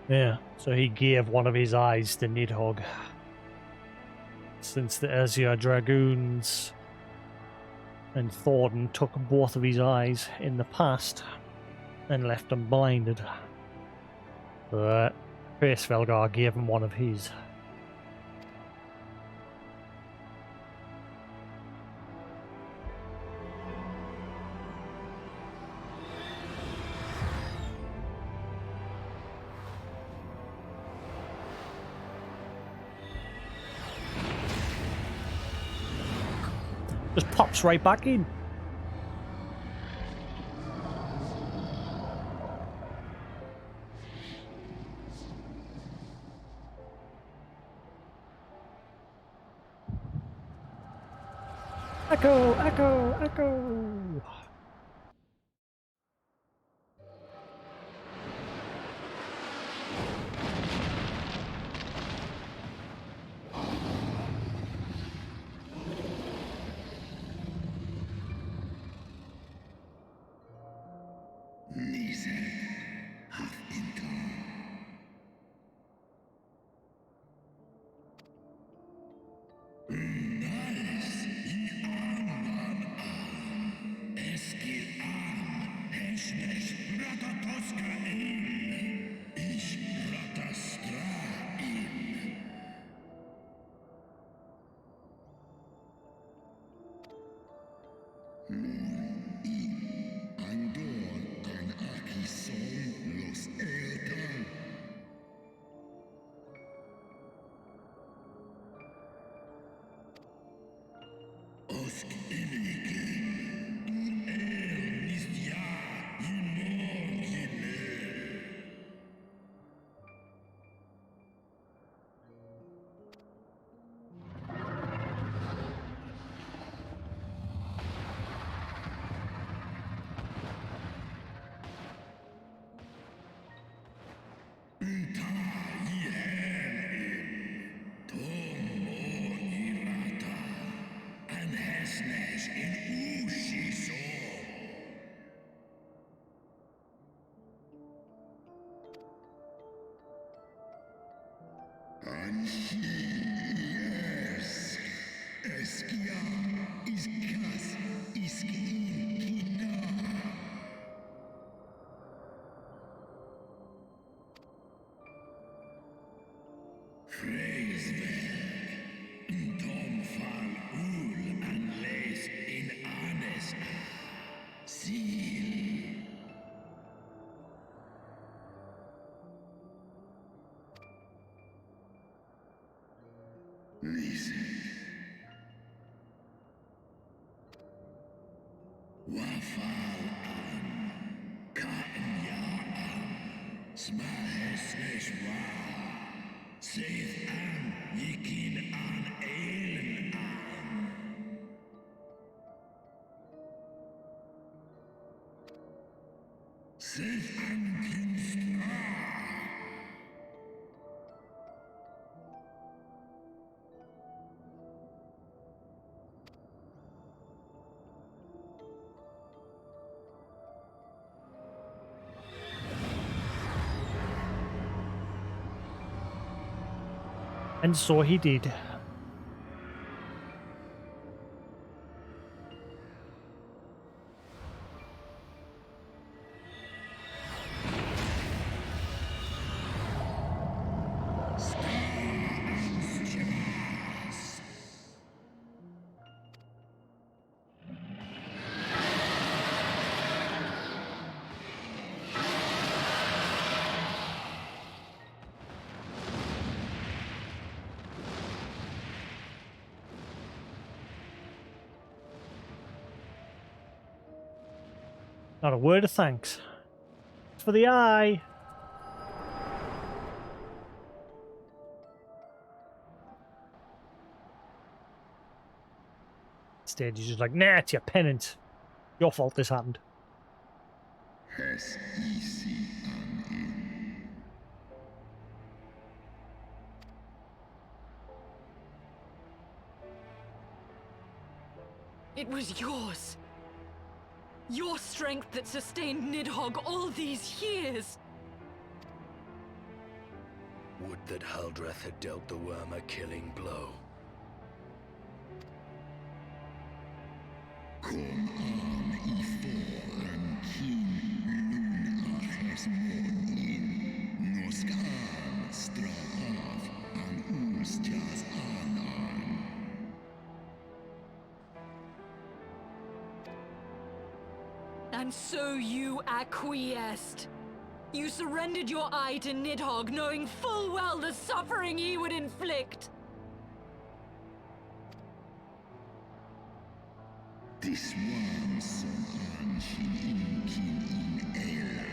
Speaker 1: Yeah, so he gave one of his eyes to Nidhogg. Since the Azure Dragoons and Thornton took both of his eyes in the past and left him blinded. But Hraesvelgar gave him one of his. Just pops right back in. Echo, echo, echo. And so he did. Not a word of thanks. For the eye. Instead, he's just like, nah, it's your penance. Your fault this happened.
Speaker 4: It was yours. Your strength that sustained Nidhogg all these years.
Speaker 2: Would that Haldreth had dealt the worm a killing blow.
Speaker 4: And so you acquiesced. You surrendered your eye to Nidhogg, knowing full well the suffering he would inflict.
Speaker 15: This one som anshin inkin in Ela.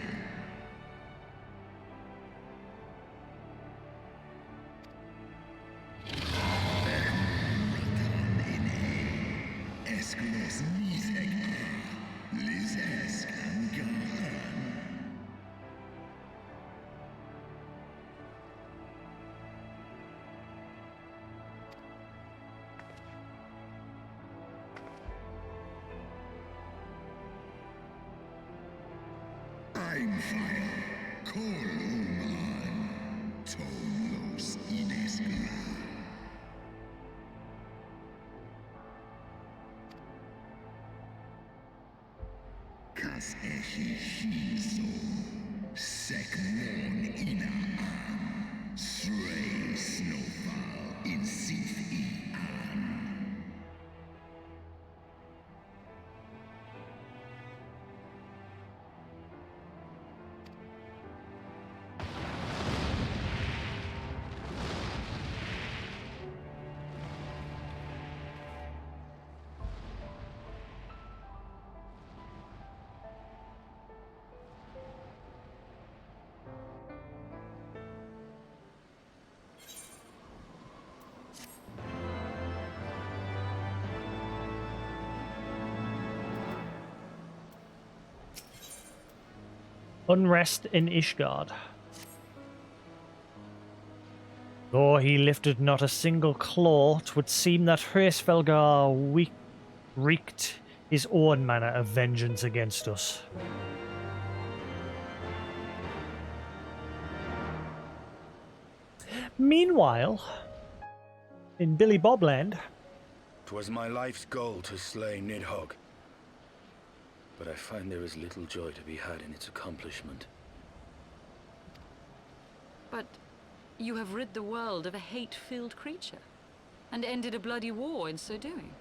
Speaker 15: Ratan in E. Esklos miseg A. Liz esk angan. I'm fire. Kol uman. Tolos ineskla. Kas echi shiso. Sekmon ina an. Srei snowfall in sith I an.
Speaker 1: Unrest in Ishgard. Though he lifted not a single claw, 'twould seem that Hraesvelgar wreaked his own manner of vengeance against us. Meanwhile, in Billy Bobland,
Speaker 2: 'Twas my life's goal to slay Nidhogg. But I find there is little joy to be had in its accomplishment.
Speaker 4: But you have rid the world of a hate-filled creature, and ended a bloody war in so doing.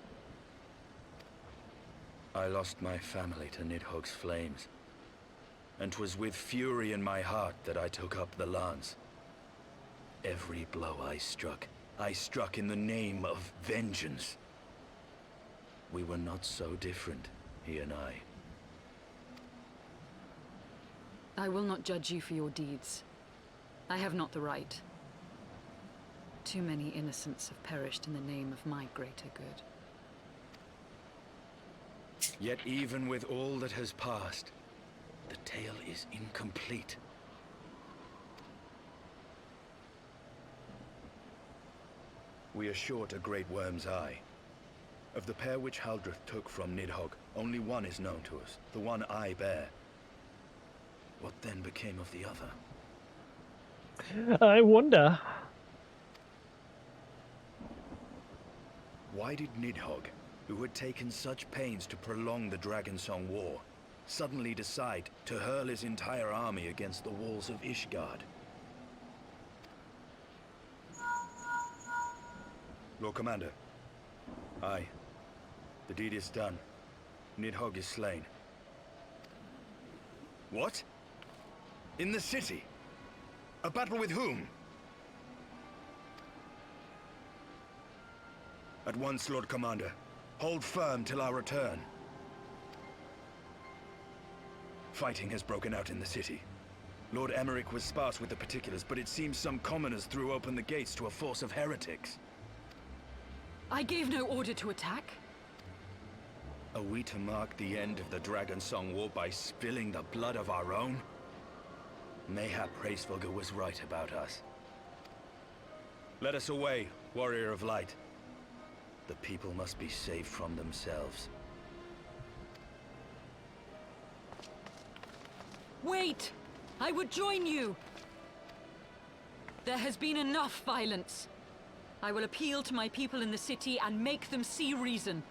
Speaker 2: I lost my family to Nidhogg's flames, and 'twas with fury in my heart that I took up the lance. Every blow I struck in the name of vengeance. We were not so different, he and I.
Speaker 4: I will not judge you for your deeds. I have not the right. Too many innocents have perished in the name of my greater good.
Speaker 2: Yet even with all that has passed, the tale is incomplete. We are short a great worm's eye. Of the pair which Haldreth took from Nidhogg, only one is known to us, the one I bear. What then became of the other?
Speaker 1: I wonder.
Speaker 2: Why did Nidhogg, who had taken such pains to prolong the Dragonsong War, suddenly decide to hurl his entire army against the walls of Ishgard? Lord Commander. Aye. The deed is done. Nidhogg is slain. What? In the city? A battle with whom? At once, Lord Commander. Hold firm till our return. Fighting has broken out in the city. Lord Emmerich was sparse with the particulars, but it seems some commoners threw open the gates to a force of heretics.
Speaker 4: I gave no order to attack.
Speaker 2: Are we to mark the end of the Dragon Song War by spilling the blood of our own? Mayhap Hraesvelgr was right about us. Let us away, Warrior of Light. The people must be saved from themselves.
Speaker 4: Wait! I would join you! There has been enough violence. I will appeal to my people in the city and make them see reason.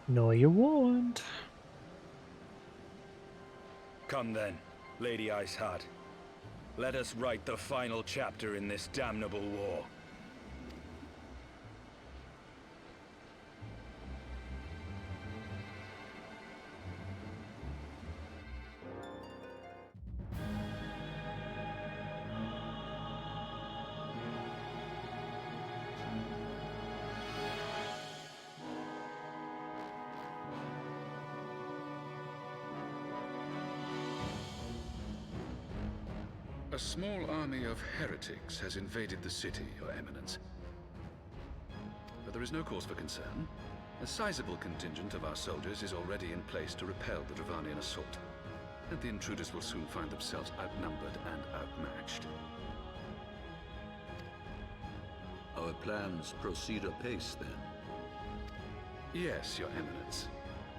Speaker 1: No, you won't.
Speaker 2: Come then, Lady Iceheart. Let us write the final chapter in this damnable war.
Speaker 10: A small army of heretics has invaded the city, Your Eminence. But there is no cause for concern. A sizable contingent of our soldiers is already in place to repel the Dravanian assault. And the intruders will soon find themselves outnumbered and outmatched.
Speaker 16: Our plans proceed apace, then?
Speaker 10: Yes, Your Eminence.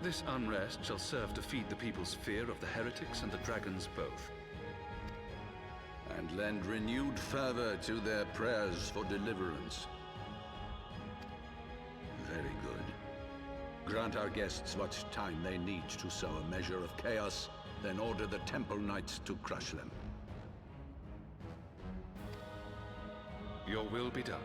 Speaker 10: This unrest shall serve to feed the people's fear of the heretics and the dragons both.
Speaker 16: And lend renewed fervor to their prayers for deliverance. Very good. Grant our guests what time they need to sow a measure of chaos, then order the Temple Knights to crush them.
Speaker 10: Your will be done.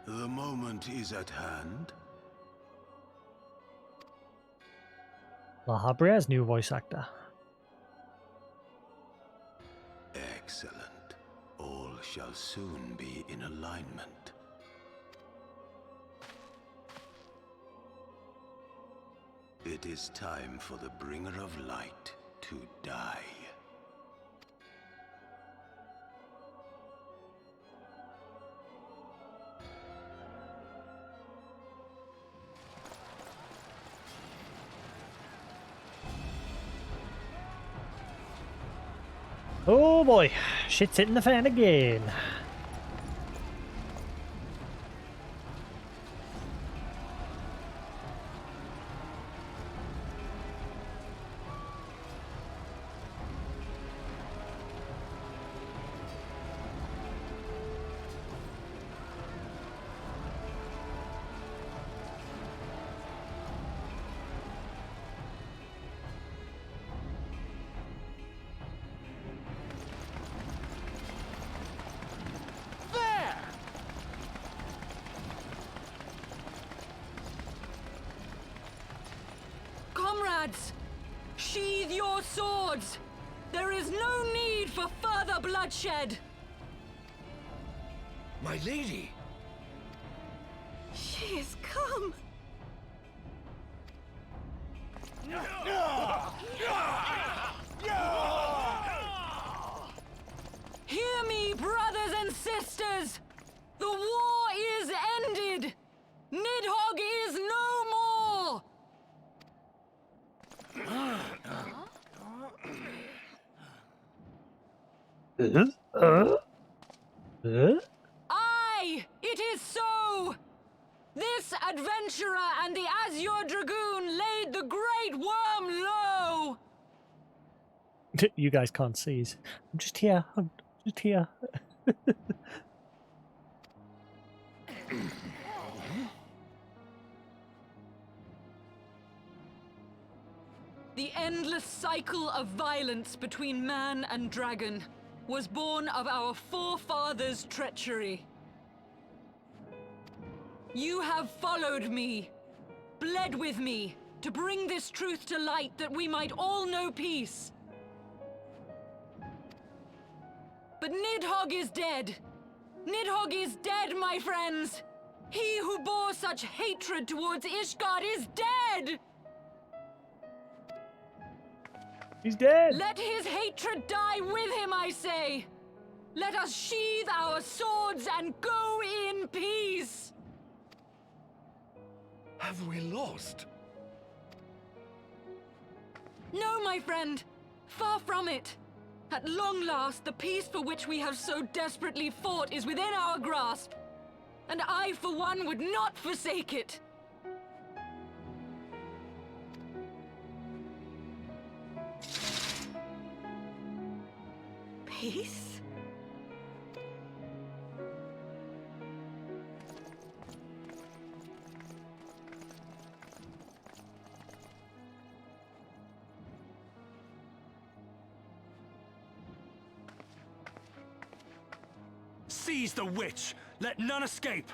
Speaker 17: The moment is at hand.
Speaker 1: La Habria's new voice actor.
Speaker 17: Excellent. All shall soon be in alignment. It is time for the Bringer of Light to die.
Speaker 1: Oh boy, shit's hitting the fan again.
Speaker 4: Comrades, sheathe your swords! There is no need for further bloodshed!
Speaker 8: My lady!
Speaker 11: She is come!
Speaker 4: Hear me, brothers and sisters! The war is ended! Nidhogg is no more! Aye, it is so! This adventurer and the Azure Dragoon laid the Great Worm low!
Speaker 1: You guys can't see. I'm just here. I'm just here.
Speaker 4: The endless cycle of violence between man and dragon was born of our forefathers' treachery. You have followed me, bled with me, to bring this truth to light that we might all know peace. But Nidhogg is dead. Nidhogg is dead, my friends! He who bore such hatred towards Ishgard is dead!
Speaker 1: He's dead!
Speaker 4: Let his hatred die with him, I say! Let us sheathe our swords and go in peace!
Speaker 6: Have we lost?
Speaker 4: No, my friend! Far from it! At long last, the peace for which we have so desperately fought is within our grasp. And I, for one, would not forsake it.
Speaker 9: Peace?
Speaker 14: Seize the witch! Let none escape!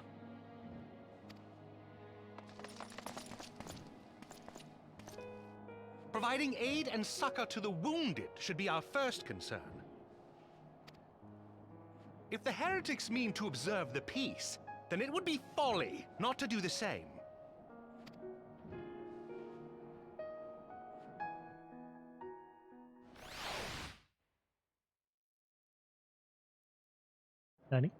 Speaker 18: Providing aid and succor to the wounded should be our first concern. If the heretics mean to observe the peace, then it would be folly not to do the same.
Speaker 1: Danny?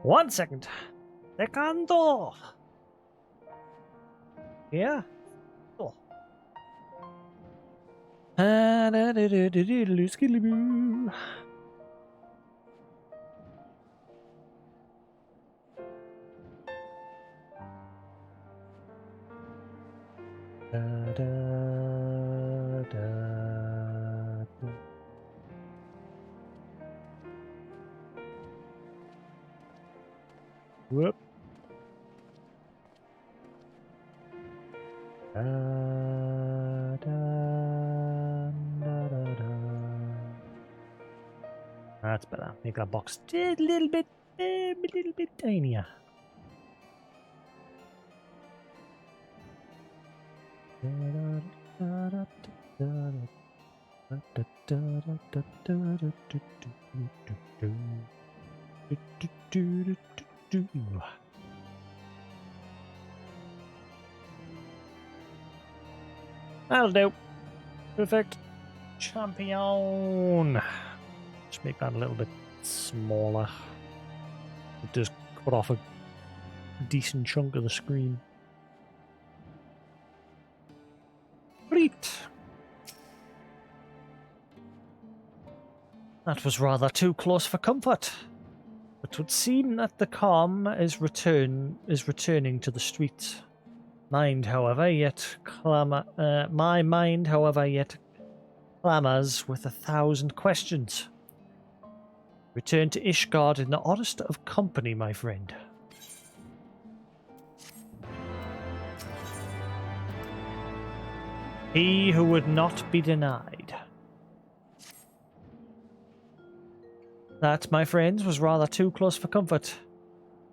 Speaker 1: One second. Secando. Yeah. Oh. Whoop. That's better. Make that box a little bit tinier. That'll do. Perfect. Champion. Just make that a little bit smaller. It does cut off a decent chunk of the screen. Great. That was rather too close for comfort. It would seem that the calm is returning to the streets. My mind, however, yet clamours with 1,000 questions. Return to Ishgard in the oddest of company, my friend. He who would not be denied. That, my friends, was rather too close for comfort.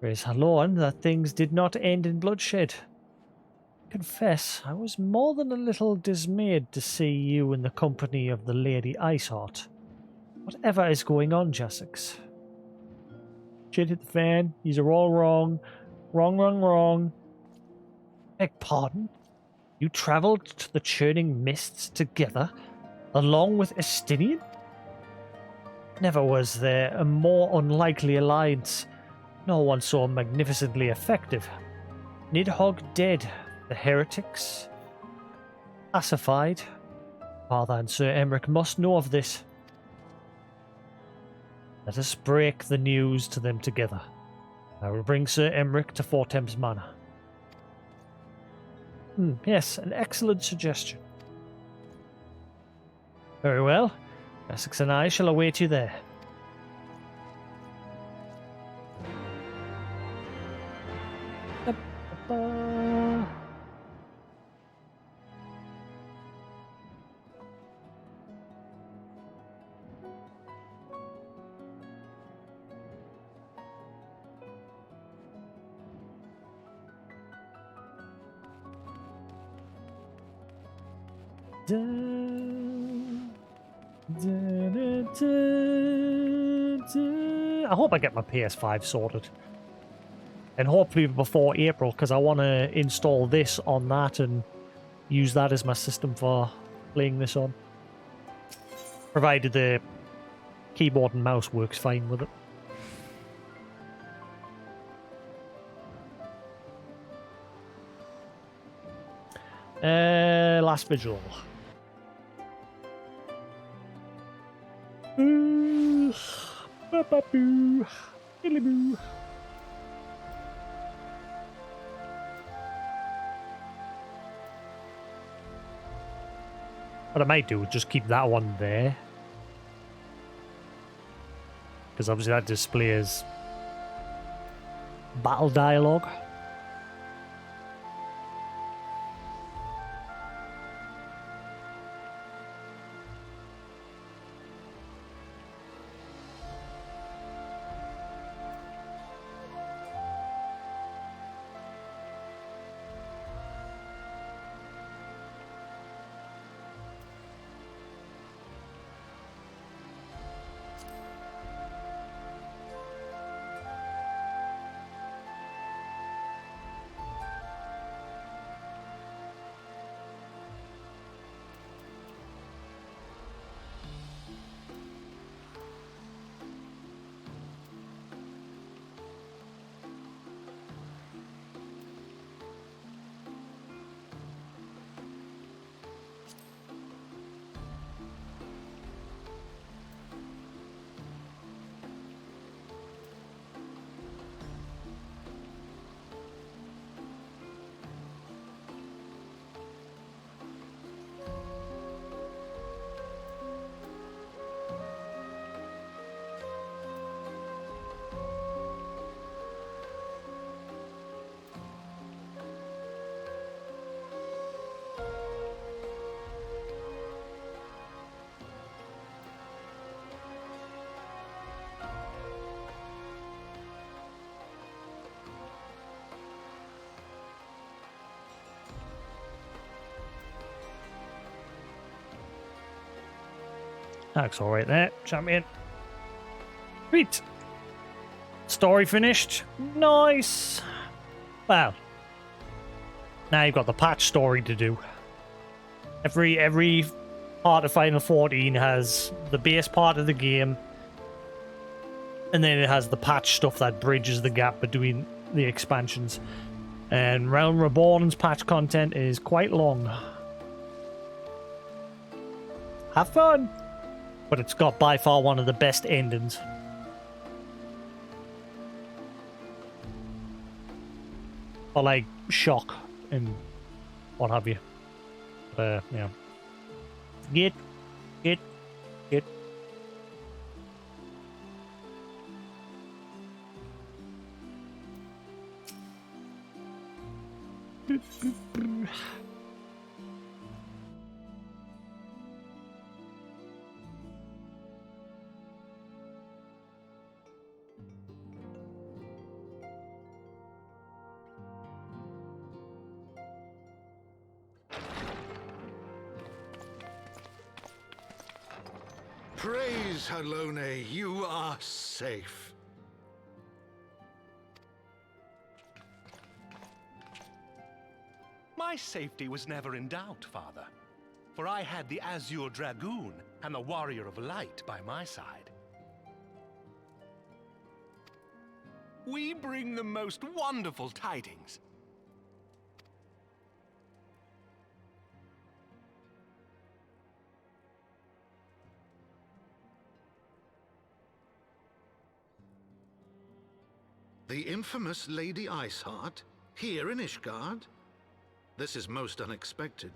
Speaker 1: Praise Lord that things did not end in bloodshed. Confess, I was more than a little dismayed to see you in the company of the Lady Iceheart. Whatever is going on, Jasix? Shit hit the fan. These are all wrong. Wrong. Beg pardon? You travelled to the churning mists together, along with Estinian? Never was there a more unlikely alliance. No one so magnificently effective. Nidhogg dead, the heretics pacified. Father and Sir Emmerich must know of this. Let us break the news to them together. I will bring Sir Emmerich to Four Thames Manor. Yes, an excellent suggestion. Very well. Jasix and I shall await you there. I hope I get my PS5 sorted. And hopefully before April, because I want to install this on that and use that as my system for playing this on. Provided the keyboard and mouse works fine with it. Last vigil. What I might do is just keep that one there. Because obviously that displays battle dialogue. That's alright there, champion. Sweet. Story finished. Nice. Well, now you've got the patch story to do. Every part of Final 14 has the base part of the game, and then it has the patch stuff that bridges the gap between the expansions. And Realm Reborn's patch content is quite long. Have fun! But it's got by far one of the best endings. Or like shock and what have you. Yeah. Get.
Speaker 12: Praise Halone, you are safe.
Speaker 18: My safety was never in doubt, Father, for I had the Azure Dragoon and the Warrior of Light by my side. We bring the most wonderful tidings.
Speaker 19: The infamous Lady Iceheart? Here in Ishgard? This is most unexpected.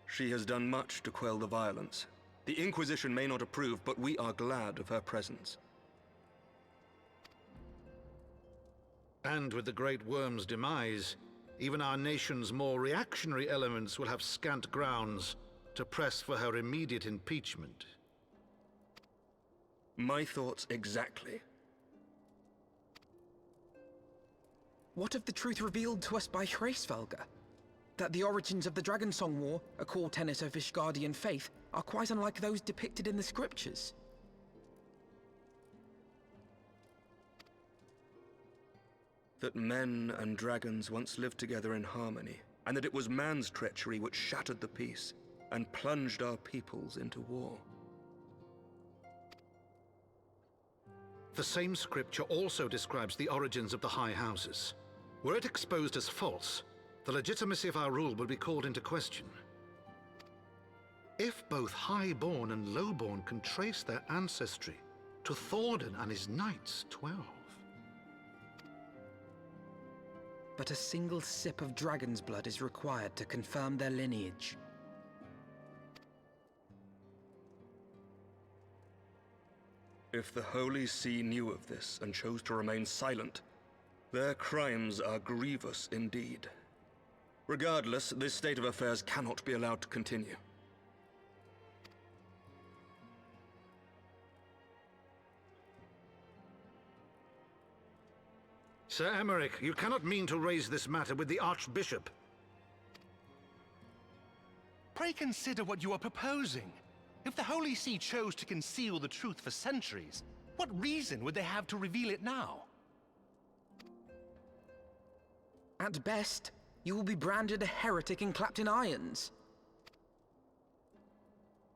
Speaker 20: She has done much to quell the violence. The Inquisition may not approve, but we are glad of her presence.
Speaker 19: And with the Great Worm's demise, even our nation's more reactionary elements will have scant grounds to press for her immediate impeachment.
Speaker 20: My thoughts exactly.
Speaker 3: What of the truth revealed to us by Hraesvelgr? That the origins of the Dragonsong War, a core tenet of Ishgardian faith, are quite unlike those depicted in the scriptures.
Speaker 20: That men and dragons once lived together in harmony, and that it was man's treachery which shattered the peace and plunged our peoples into war.
Speaker 19: The same scripture also describes the origins of the High Houses. Were it exposed as false, the legitimacy of our rule would be called into question. If both Highborn and Lowborn can trace their ancestry to Thordan and his Knights 12.
Speaker 3: But a single sip of dragon's blood is required to confirm their lineage.
Speaker 20: If the Holy See knew of this and chose to remain silent, their crimes are grievous indeed. Regardless, this state of affairs cannot be allowed to continue.
Speaker 19: Sir Emmerich, you cannot mean to raise this matter with the Archbishop.
Speaker 18: Pray consider what you are proposing. If the Holy See chose to conceal the truth for centuries, what reason would they have to reveal it now?
Speaker 3: At best, you will be branded a heretic and clapped in irons.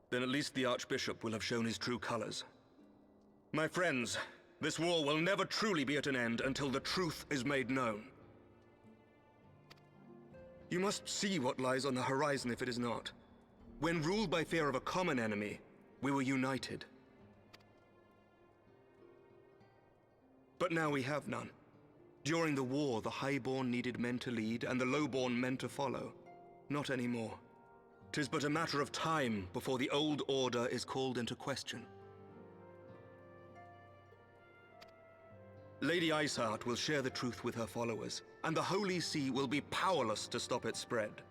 Speaker 20: Then at least the Archbishop will have shown his true colors. My friends, this war will never truly be at an end until the truth is made known. You must see what lies on the horizon if it is not. When ruled by fear of a common enemy, we were united. But now we have none. During the war, the Highborn needed men to lead, and the Lowborn men to follow. Not anymore. 'Tis but a matter of time before the old order is called into question. Lady Iceheart will share the truth with her followers, and the Holy See will be powerless to stop its spread.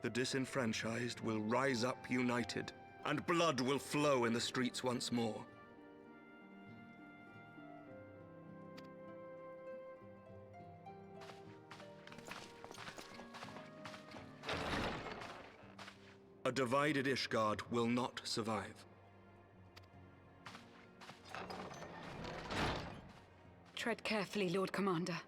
Speaker 20: The disenfranchised will rise up united, and blood will flow in the streets once more. A divided Ishgard will not survive.
Speaker 4: Tread carefully, Lord Commander.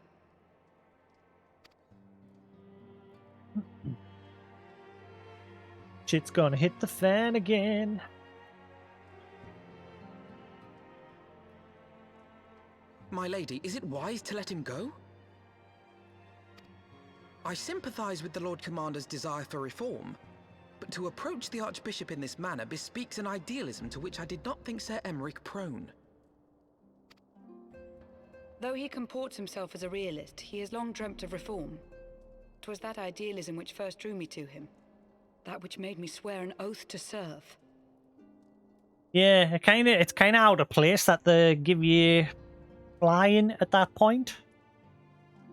Speaker 1: Shit's gonna hit the fan again.
Speaker 3: My lady, is it wise to let him go? I sympathize with the Lord Commander's desire for reform, but to approach the Archbishop in this manner bespeaks an idealism to which I did not think Sir Emmerich prone.
Speaker 11: Though he comports himself as a realist, he has long dreamt of reform. 'Twas that idealism which first drew me to him. That which made me swear an oath to serve.
Speaker 1: Yeah, it's kind of out of place that they give you flying at that point.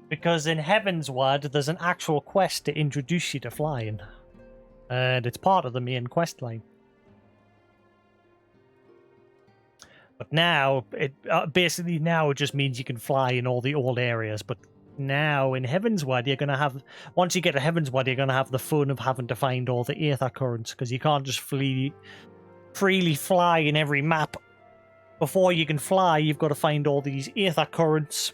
Speaker 1: Because in Heaven's Word, there's an actual quest to introduce you to flying. And it's part of the main quest line. But now, it basically now it just means you can fly in all the old areas. But now in Heaven's Word, you're going to have, once you get to Heaven's Word, you're going to have the fun of having to find all the Aether currents, because you can't just freely fly in every map. before you can fly, you've got to find all these aether currents,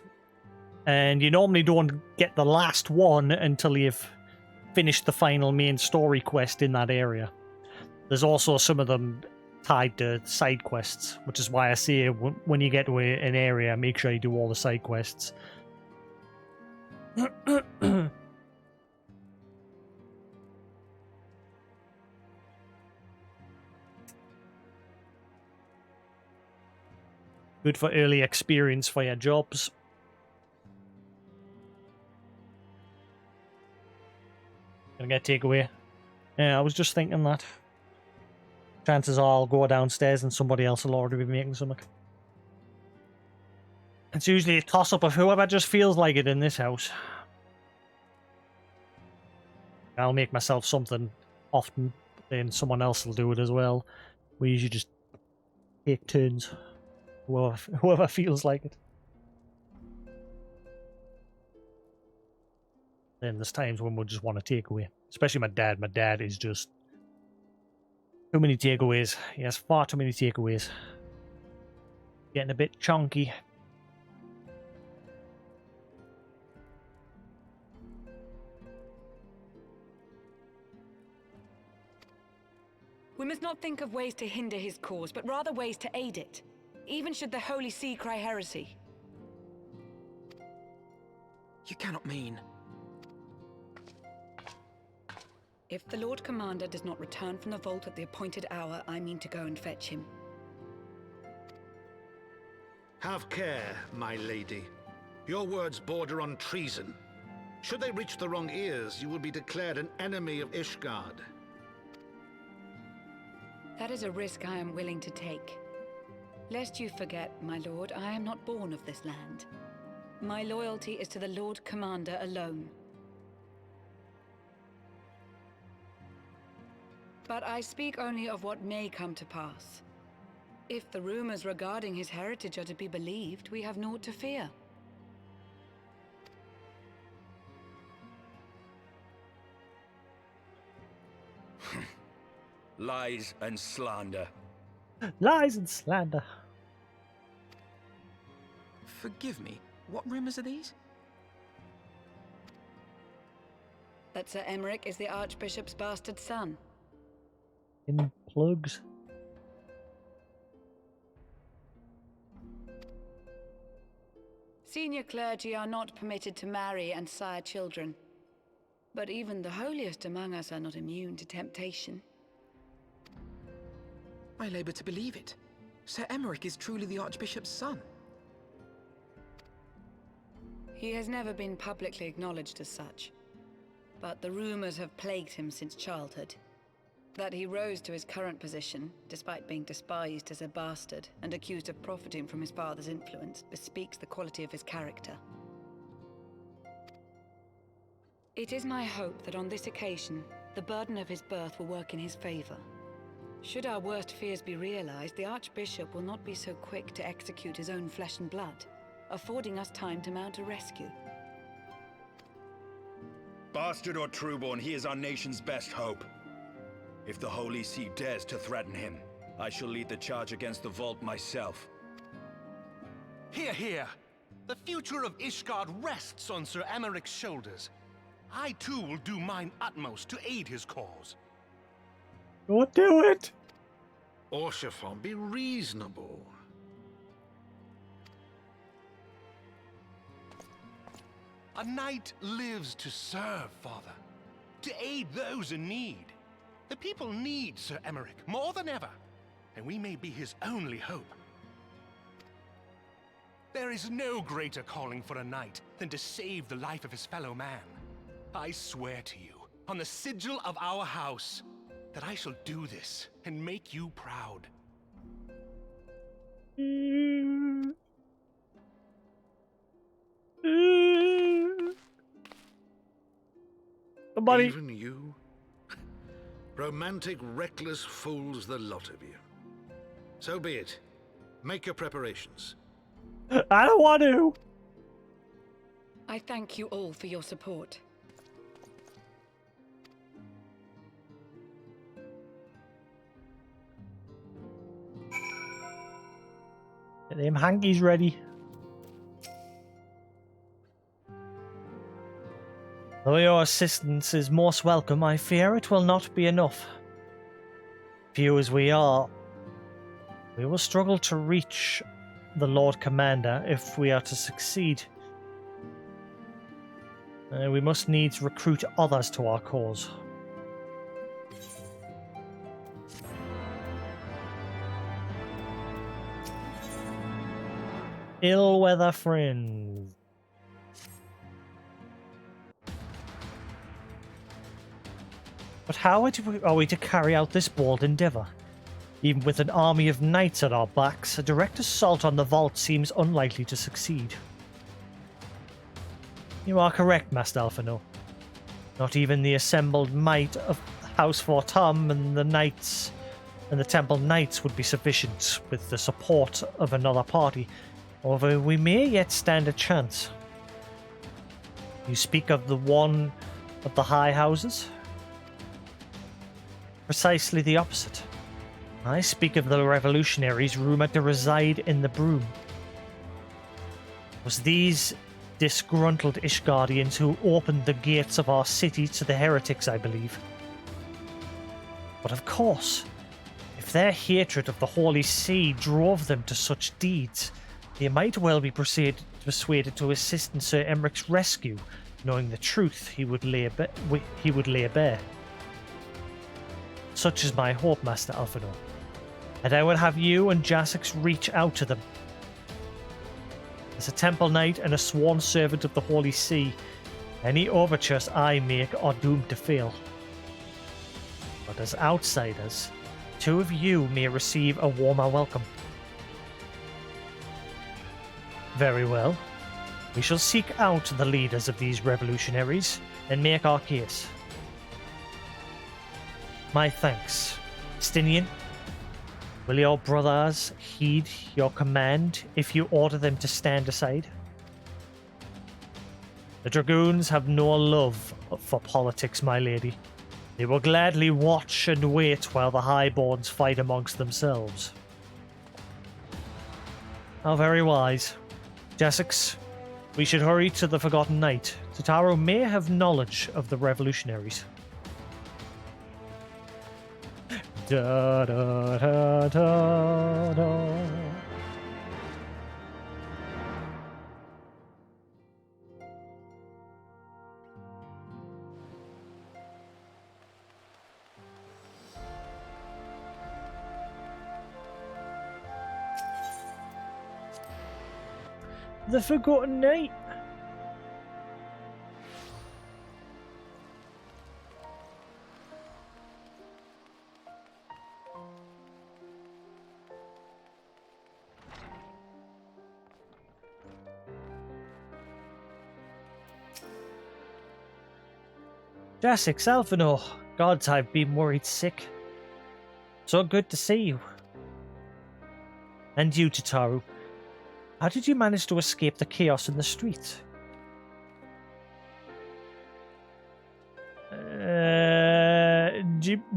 Speaker 1: and you normally don't get the last one until you've finished the final main story quest in that area. There's also some of them tied to side quests, which is why I say when you get to an area, make sure you do all the side quests. Good for early experience for your jobs. Gonna get takeaway. Yeah, I was just thinking that. Chances are I'll go downstairs and somebody else will already be making something. It's usually a toss-up of whoever just feels like it in this house. I'll make myself something often, then someone else will do it as well. We usually just take turns. Whoever feels like it. Then there's times when we'll just want to take away. Especially my dad. My dad is just too many takeaways. He has far too many takeaways. Getting a bit chunky.
Speaker 11: We must not think of ways to hinder his cause, but rather ways to aid it. Even should the Holy See cry heresy.
Speaker 3: You cannot mean...
Speaker 11: If the Lord Commander does not return from the vault at the appointed hour, I mean to go and fetch him.
Speaker 19: Have care, my lady. Your words border on treason. Should they reach the wrong ears, you will be declared an enemy of Ishgard.
Speaker 11: That is a risk I am willing to take. Lest you forget, my lord, I am not born of this land. My loyalty is to the Lord Commander alone. But I speak only of what may come to pass. If the rumors regarding his heritage are to be believed, we have naught to fear.
Speaker 2: Lies and slander.
Speaker 1: Lies and slander.
Speaker 3: Forgive me, what rumors are these?
Speaker 11: That Sir Emmerich is the Archbishop's bastard son.
Speaker 1: In plugs.
Speaker 11: Senior clergy are not permitted to marry and sire children. But even the holiest among us are not immune to temptation.
Speaker 3: I labor to believe it. Sir Emmerich is truly the Archbishop's son.
Speaker 11: He has never been publicly acknowledged as such. But the rumors have plagued him since childhood. That he rose to his current position, despite being despised as a bastard and accused of profiting from his father's influence, bespeaks the quality of his character. It is my hope that on this occasion, the burden of his birth will work in his favor. Should our worst fears be realized, the Archbishop will not be so quick to execute his own flesh and blood, affording us time to mount a rescue.
Speaker 2: Bastard or trueborn, he is our nation's best hope. If the Holy See dares to threaten him, I shall lead the charge against the Vault myself.
Speaker 18: Hear, hear! The future of Ishgard rests on Sir Emmerich's shoulders. I too will do mine utmost to aid his cause.
Speaker 1: Don't do it!
Speaker 19: Orshafon, be reasonable.
Speaker 18: A knight lives to serve, Father. To aid those in need. The people need Sir Emmerich more than ever, and we may be his only hope. There is no greater calling for a knight than to save the life of his fellow man. I swear to you, on the sigil of our house, that I shall do this and make you proud.
Speaker 1: Somebody.
Speaker 19: Even you? Romantic, reckless fools, the lot of you. So be it. Make your preparations.
Speaker 1: I don't want to.
Speaker 11: I thank you all for your support.
Speaker 1: Get them hankies ready. Though your assistance is most welcome, I fear it will not be enough. Few as we are, we will struggle to reach the Lord Commander if we are to succeed. We must needs recruit others to our cause. Ill-weather friends. But how are we to carry out this bold endeavour? Even with an army of knights at our backs, a direct assault on the vault seems unlikely to succeed. You are correct, Master Alphino. Not even the assembled might of House Fortum and the knights and the Temple Knights would be sufficient with the support of another party, although we may yet stand a chance. You speak of the one of the high houses? Precisely the opposite. I speak of the revolutionaries rumoured to reside in the Broom. It was these disgruntled Ishgardians who opened the gates of our city to the heretics, I believe. But of course, if their hatred of the Holy See drove them to such deeds, they might well be persuaded to assist in Sir Emmerich's rescue, knowing the truth he would lay bare. Such is my hope, Master Alphino, and I will have you and Jasix reach out to them. As a Temple Knight and a sworn servant of the Holy See, any overtures I make are doomed to fail. But as outsiders, two of you may receive a warmer welcome. Very well. We shall seek out the leaders of these revolutionaries and make our case. My thanks. Stinian, will your brothers heed your command if you order them to stand aside? The Dragoons have no love for politics, my lady. They will gladly watch and wait while the Highborns fight amongst themselves. How very wise. Jasix, we should hurry to the Forgotten Knight. Tataru may have knowledge of the revolutionaries. Da da da da da. The Forgotten Knight. Jasix, Alphino, gods, I've been worried sick. So good to see you. And you, Tataru. How did you manage to escape the chaos in the streets?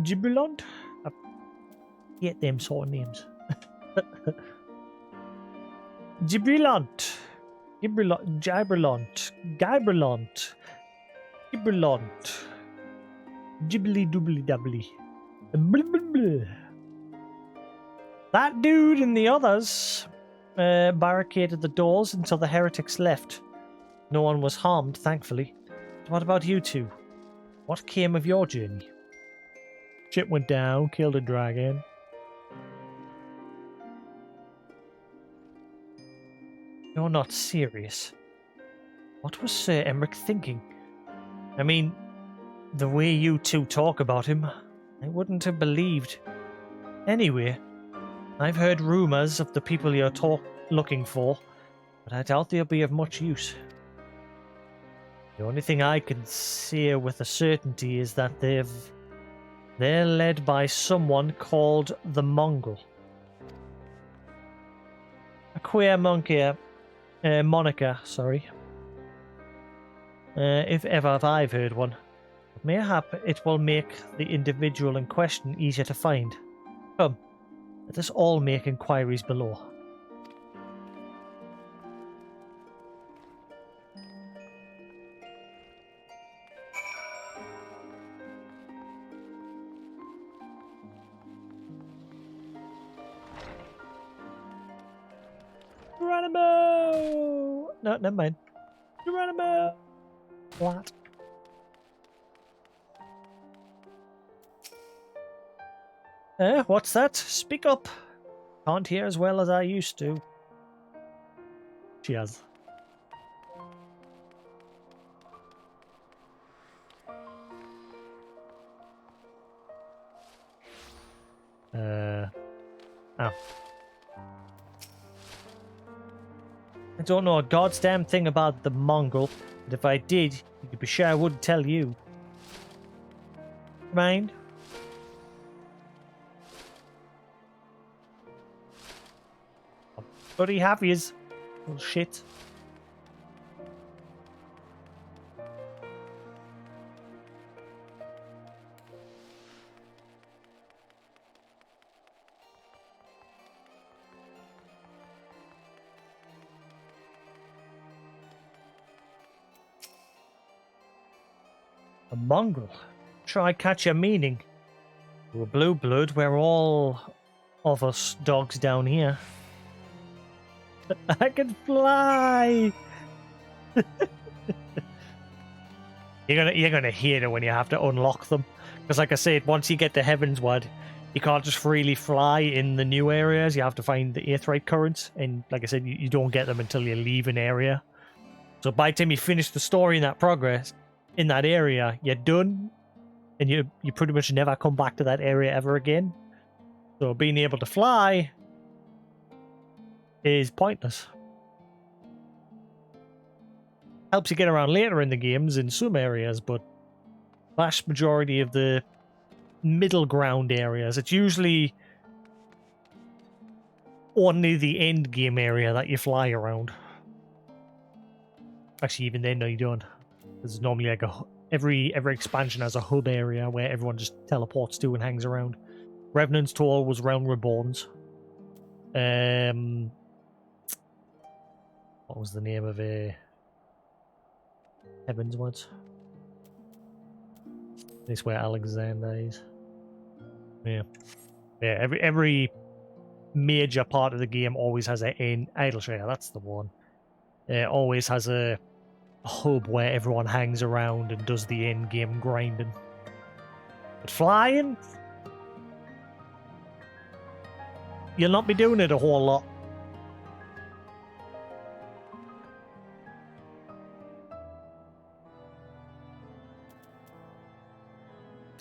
Speaker 1: Gibulant? I hate them sort of names. Gibulant. Giberlant. Jibbly doobly doubly. That dude and the others barricaded the doors until the heretics left. No one was harmed, thankfully. What about you two? What came of your journey? Ship went down, killed a dragon. You're not serious. What was Sir Emmerich thinking? I mean, the way you two talk about him, I wouldn't have believed. Anyway, I've heard rumours of the people you're looking for, but I doubt they'll be of much use. The only thing I can say with a certainty is that they're led by someone called the Mongol. A queer moniker, sorry. If ever I've heard one. Mayhap it will make the individual in question easier to find. Come, let us all make inquiries below. Geronimo! No, never mind. Geronimo! Flat. What's that? Speak up. Can't hear as well as I used to. Cheers. Oh. I don't know a god's damn thing about the Mongol, but if I did, you could be sure I wouldn't tell you. Mind? Bloody have yous. Little shit. A mongrel? Try catch your meaning. We're blue blood, we're all of us dogs down here. I can fly! You're gonna hate it when you have to unlock them. Because like I said, once you get to Heavensward, you can't just freely fly in the new areas. You have to find the Aetheryte currents. And like I said, you don't get them until you leave an area. So by the time you finish the story in that progress, in that area, you're done. And you pretty much never come back to that area ever again. So being able to fly is pointless. Helps you get around later in the games in some areas, but vast majority of the middle ground areas, it's usually only the end game area that you fly around. Actually, even then, no, you don't. There's normally like every expansion has a hub area where everyone just teleports to and hangs around. Revenant's Tour was Realm Reborn's. What was the name of Heavensward? This where Alexander is. Yeah. Every major part of the game always has an Idleshire. That's the one. Always has a hub where everyone hangs around and does the end game grinding. But flying, you'll not be doing it a whole lot.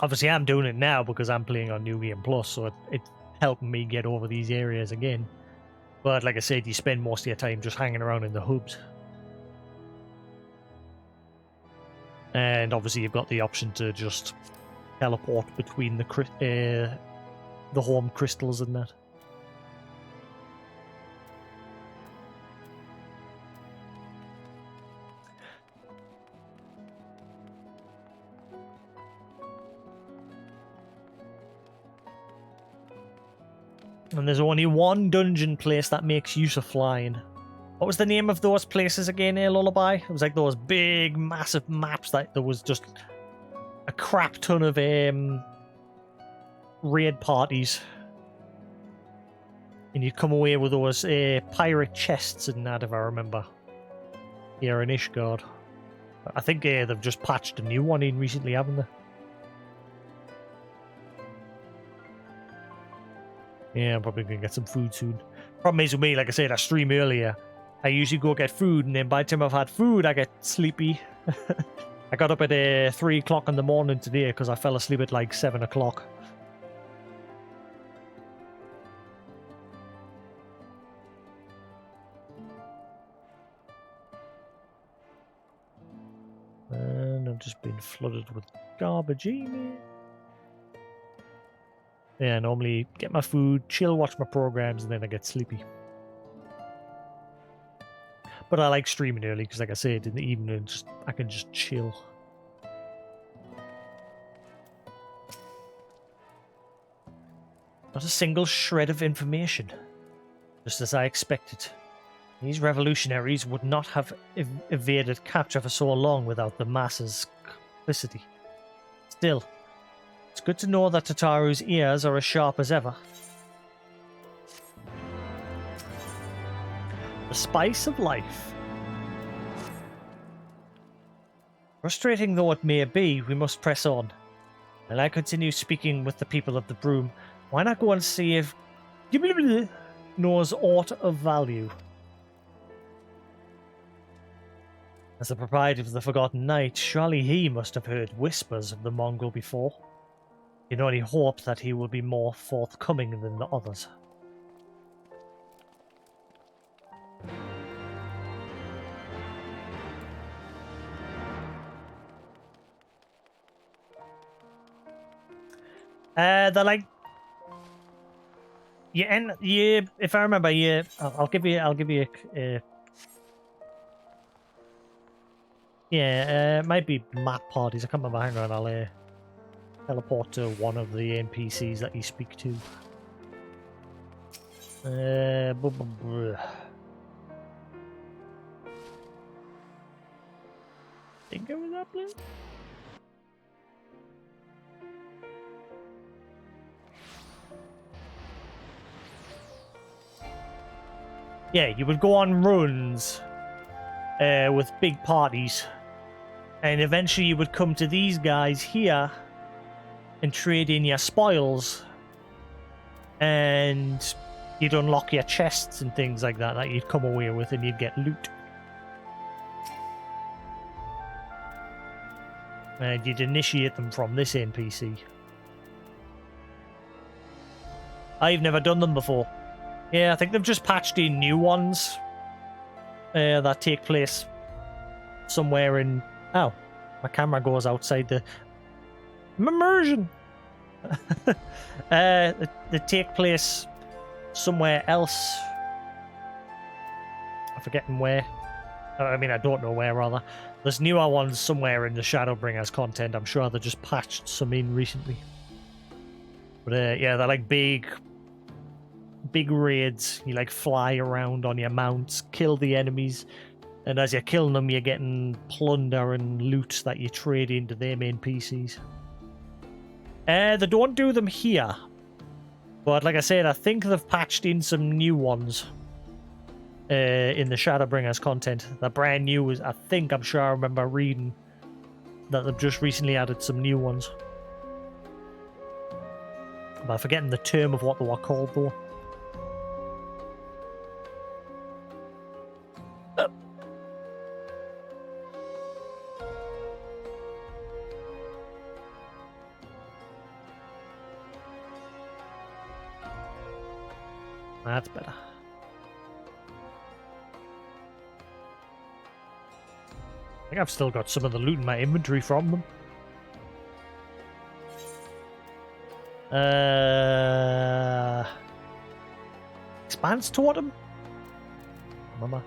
Speaker 1: Obviously, I'm doing it now because I'm playing on New Game Plus, so it's helping me get over these areas again. But like I said, you spend most of your time just hanging around in the hubs. And obviously, you've got the option to just teleport between the home crystals and that. And there's only one dungeon place that makes use of flying. What was the name of those places again, Lullaby? It was like those big, massive maps that there was just a crap ton of raid parties. And you'd come away with those pirate chests and that, if I remember. Here in Ishgard. I think they've just patched a new one in recently, haven't they? Yeah, I'm probably going to get some food soon. Problem is with me, like I said, I stream earlier. I usually go get food, and then by the time I've had food, I get sleepy. I got up at 3 o'clock in the morning today because I fell asleep at like 7 o'clock. And I've just been flooded with garbage email. Yeah, I normally get my food, chill, watch my programs, and then I get sleepy. But I like streaming early because, like I said, in the evening, I can just chill. Not a single shred of information. Just as I expected. These revolutionaries would not have evaded capture for so long without the masses' complicity. Still, it's good to know that Tataru's ears are as sharp as ever. The the spice of life. Frustrating though it may be, we must press on. And I continue speaking with the people of the Broom. Why not go and see if knows aught of value? As the proprietor of the Forgotten Knight, surely he must have heard whispers of the Mongol before. You can only hope that he will be more forthcoming than the others. They're like you. If I remember, I'll give you a. It might be map parties. I can't remember. Hang on, I'll teleport to one of the NPCs that you speak to. Think it was up there? Yeah, you would go on runs with big parties, and eventually you would come to these guys here and trade in your spoils, and you'd unlock your chests and things like that that you'd come away with, and you'd get loot. And you'd initiate them from this NPC. I've never done them before. Yeah, I think they've just patched in new ones that take place somewhere in... Oh, my camera goes outside the... Immersion! They take place somewhere else. I'm forgetting where. I mean, I don't know where, rather. There's newer ones somewhere in the Shadowbringers content. I'm sure they just patched some in recently. But yeah, they're like big raids. You like fly around on your mounts, kill the enemies, and as you're killing them, you're getting plunder and loot that you trade into them NPCs. They don't do them here, but like I said, I think they've patched in some new ones in the Shadowbringers content. They're brand new. I'm sure I remember reading that they've just recently added some new ones. But I'm forgetting the term of what they were called though. That's better. I think I've still got some of the loot in my inventory from them. Expanse Totem? Come on.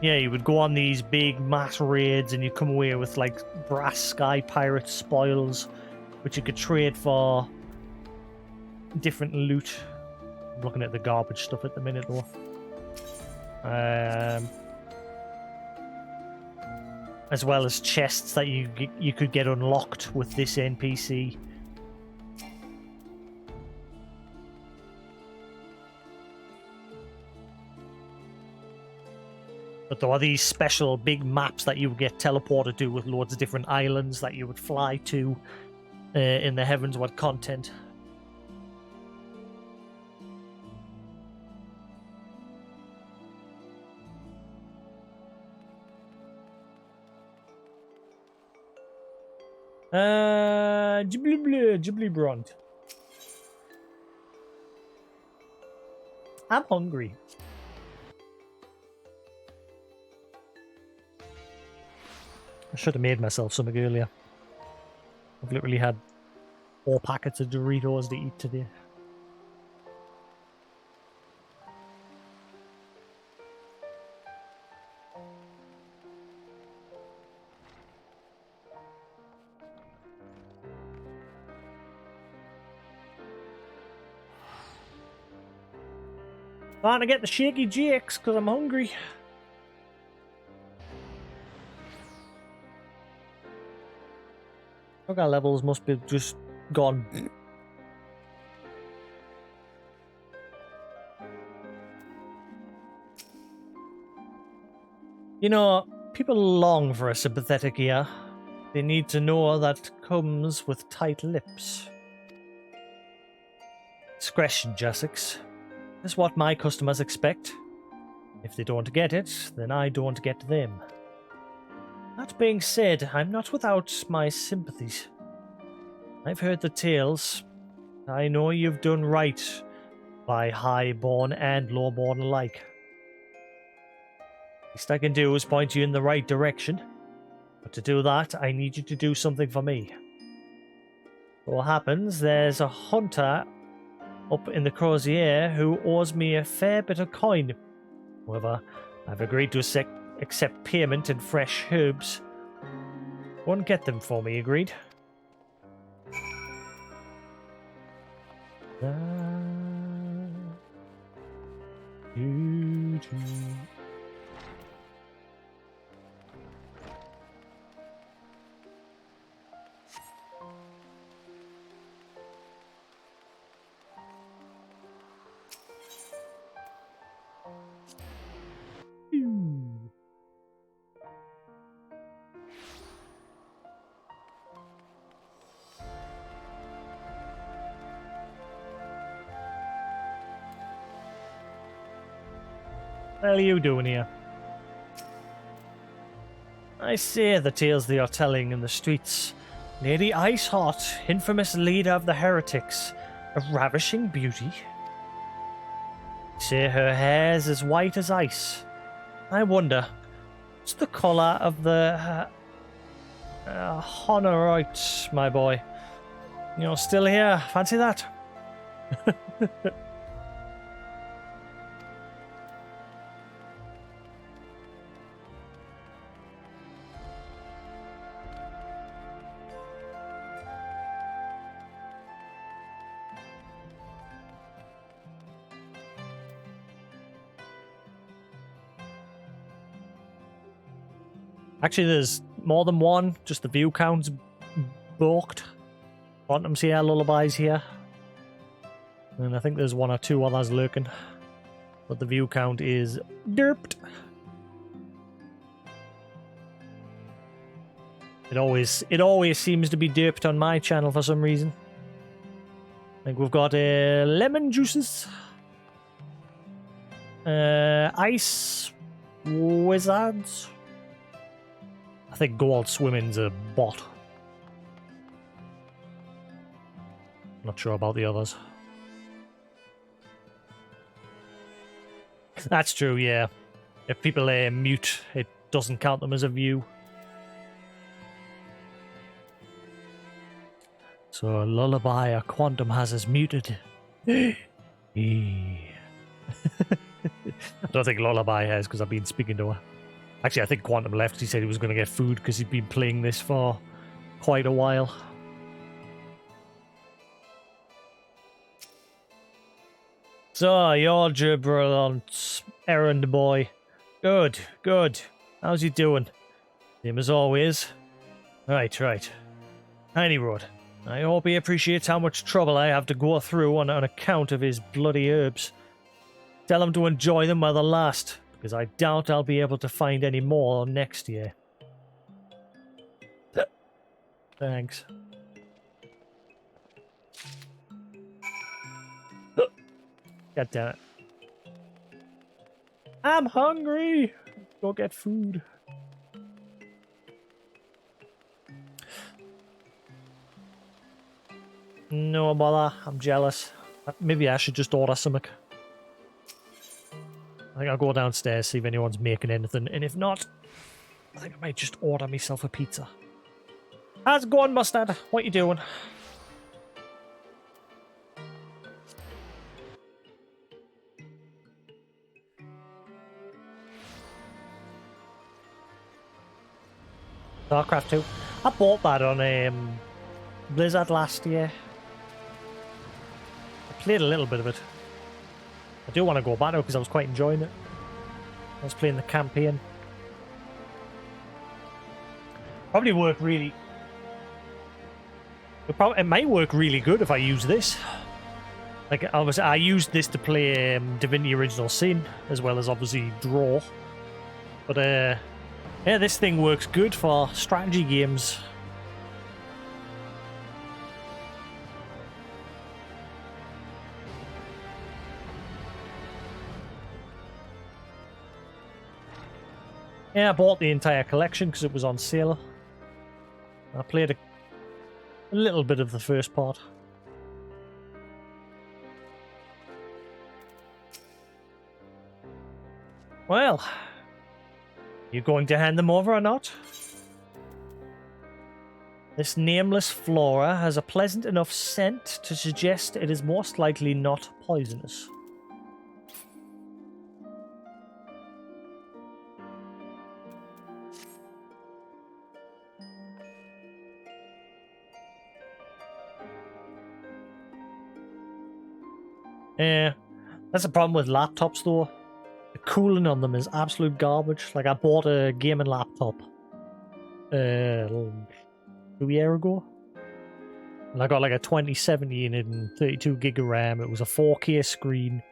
Speaker 1: Yeah, you would go on these big mass raids and you come away with like brass sky pirate spoils, which you could trade for different loot. I'm looking at the garbage stuff at the minute though. As well as chests that you could get unlocked with this NPC. But there are these special big maps that you would get teleported to with loads of different islands that you would fly to in the Heavensward content. Ghibli Brunt. I'm hungry. I should have made myself something earlier. I've literally had 4 packets of Doritos to eat today. Trying to get the shaky jakes because I'm hungry. Sugar levels must be just gone. You know, people long for a sympathetic ear. They need to know that comes with tight lips. Discretion, Jasix. Is what my customers expect. If they don't get it, then I don't get them. That being said, I'm not without my sympathies. I've heard the tales. I know you've done right by highborn and lowborn alike. Least I can do is point you in the right direction. But to do that, I need you to do something for me. What happens, there's a hunter up in the Crozier who owes me a fair bit of coin. However, I've agreed to accept payment in fresh herbs. Go and get them for me, agreed? What are you doing here? I say the tales they are telling in the streets. Lady Iceheart, infamous leader of the heretics, a ravishing beauty. Say her hair's as white as ice. I wonder, what's the colour of the Honorite, my boy? You're still here. Fancy that? Actually, there's more than one. Just the view count's balked. Quantum's here, Lullaby's here. And I think there's one or two others lurking. But the view count is derped. It always seems to be derped on my channel for some reason. I think we've got lemon juices. Ice wizards. I think Gold Swimming's a bot. Not sure about the others. That's true, yeah. If people mute, it doesn't count them as a view. So Lullaby or Quantum has us muted. I don't think Lullaby has because I've been speaking to her. Actually, I think Quantum left. He said he was going to get food because he'd been playing this for quite a while. So, you're Gibberlant, errand boy. Good, good. How's he doing? Same as always. Right. Tiny Road. I hope he appreciates how much trouble I have to go through on account of his bloody herbs. Tell him to enjoy them while they last, because I doubt I'll be able to find any more next year. Thanks. God damn it. I'm hungry! Go get food. No bother, I'm jealous. Maybe I should just order something. I think I'll go downstairs, see if anyone's making anything, and if not, I think I might just order myself a pizza. How's it going, Mustard? What you doing? StarCraft 2. I bought that on Blizzard last year. I played a little bit of it. I do want to go back now because I was quite enjoying it. I was playing the campaign. Probably work really... It might work really good if I use this. Like, obviously, I used this to play Divinity Original Sin, as well as, obviously, Draw. But, yeah, this thing works good for strategy games. Yeah, I bought the entire collection because it was on sale. I played a little bit of the first part. Well, you going to hand them over or not? This nameless flora has a pleasant enough scent to suggest it is most likely not poisonous. Yeah, that's the problem with laptops though. The cooling on them is absolute garbage. Like, I bought a gaming laptop 2 years ago, and I got like a 2070 in it and 32 gig of RAM. It was a 4K screen,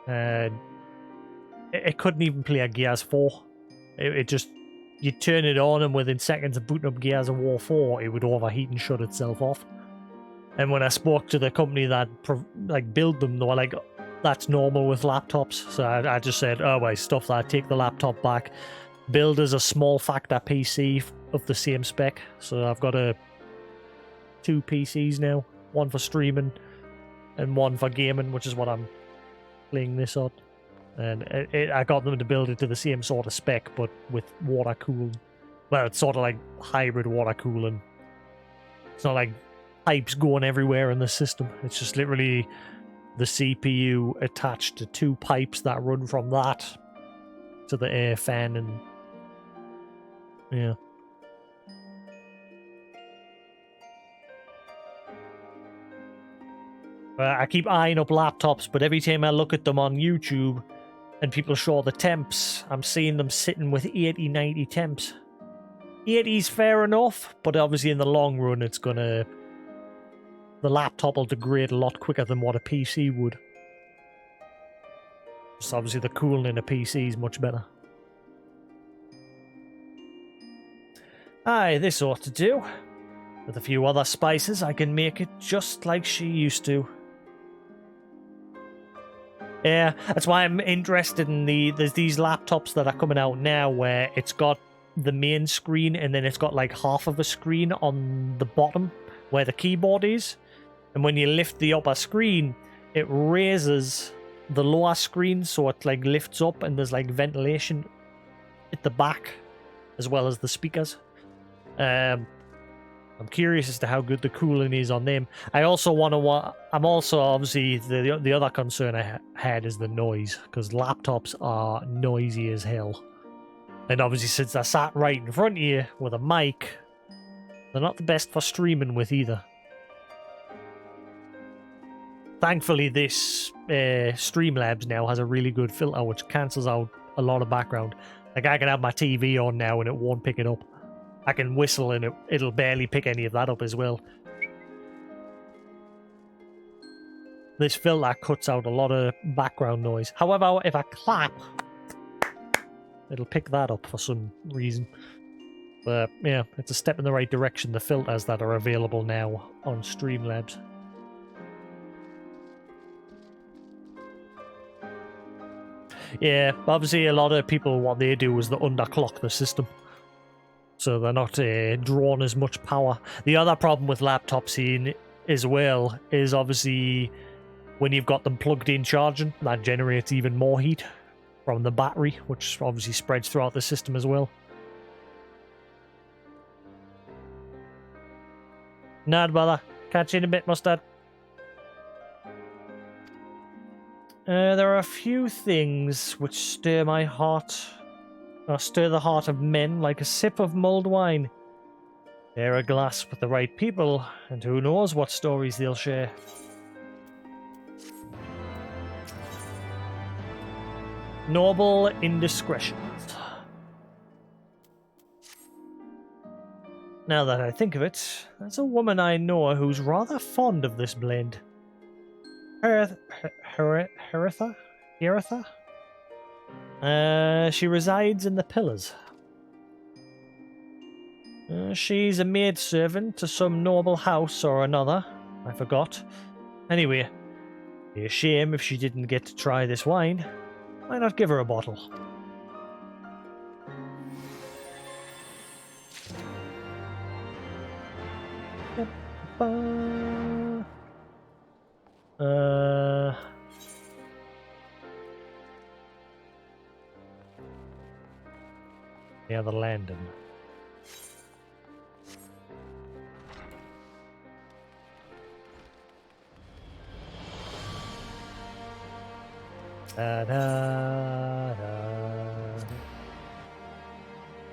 Speaker 1: and it couldn't even play a Gears 4. It just, you turn it on and within seconds of booting up Gears of War 4, it would overheat and shut itself off. And when I spoke to the company that build them, they were like, that's normal with laptops. So I just said, oh, well, stuff that, take the laptop back. Build as a small factor PC of the same spec. So I've got 2 PCs now. One for streaming and one for gaming, which is what I'm playing this on. And I got them to build it to the same sort of spec, but with water cooled. Well, it's sort of like hybrid water cooling. It's not like pipes going everywhere in the system. It's just literally the CPU attached to 2 pipes that run from that to the air fan, and yeah. I keep eyeing up laptops, but every time I look at them on YouTube and people show the temps, I'm seeing them sitting with 80, 90 temps. 80's fair enough, but obviously in the long run it's gonna... the laptop will degrade a lot quicker than what a PC would. So obviously the cooling in a PC is much better. Aye, this ought to do. With a few other spices, I can make it just like she used to. Yeah, that's why I'm interested in there's these laptops that are coming out now where it's got the main screen and then it's got like half of a screen on the bottom where the keyboard is. And when you lift the upper screen, it raises the lower screen so it like lifts up and there's like ventilation at the back as well as the speakers. I'm curious as to how good the cooling is on them. I also want to... I'm also obviously... The other concern I had is the noise, because laptops are noisy as hell. And obviously since they're sat right in front of you with a mic, they're not the best for streaming with either. Thankfully this Streamlabs now has a really good filter which cancels out a lot of background. Like, I can have my TV on now and it won't pick it up. I can whistle and it'll barely pick any of that up as well. This filter cuts out a lot of background noise. However, if I clap, it'll pick that up for some reason. But yeah, it's a step in the right direction, the filters that are available now on Streamlabs. Yeah, obviously a lot of people, what they do is they underclock the system. So they're not drawing as much power. The other problem with laptops in as well is obviously when you've got them plugged in charging, that generates even more heat from the battery, which obviously spreads throughout the system as well. Not bother. Catch you in a bit, Mustard. There are a few things which stir my heart... or stir the heart of men like a sip of mulled wine. Share a glass with the right people, and who knows what stories they'll share. Noble indiscretions. Now that I think of it, there's a woman I know who's rather fond of this blend. Heritha? She resides in the Pillars. She's a maidservant to some noble house or another. I forgot. Anyway, it'd be a shame if she didn't get to try this wine. Why not give her a bottle? Yeah, the Landon. Da, da, da.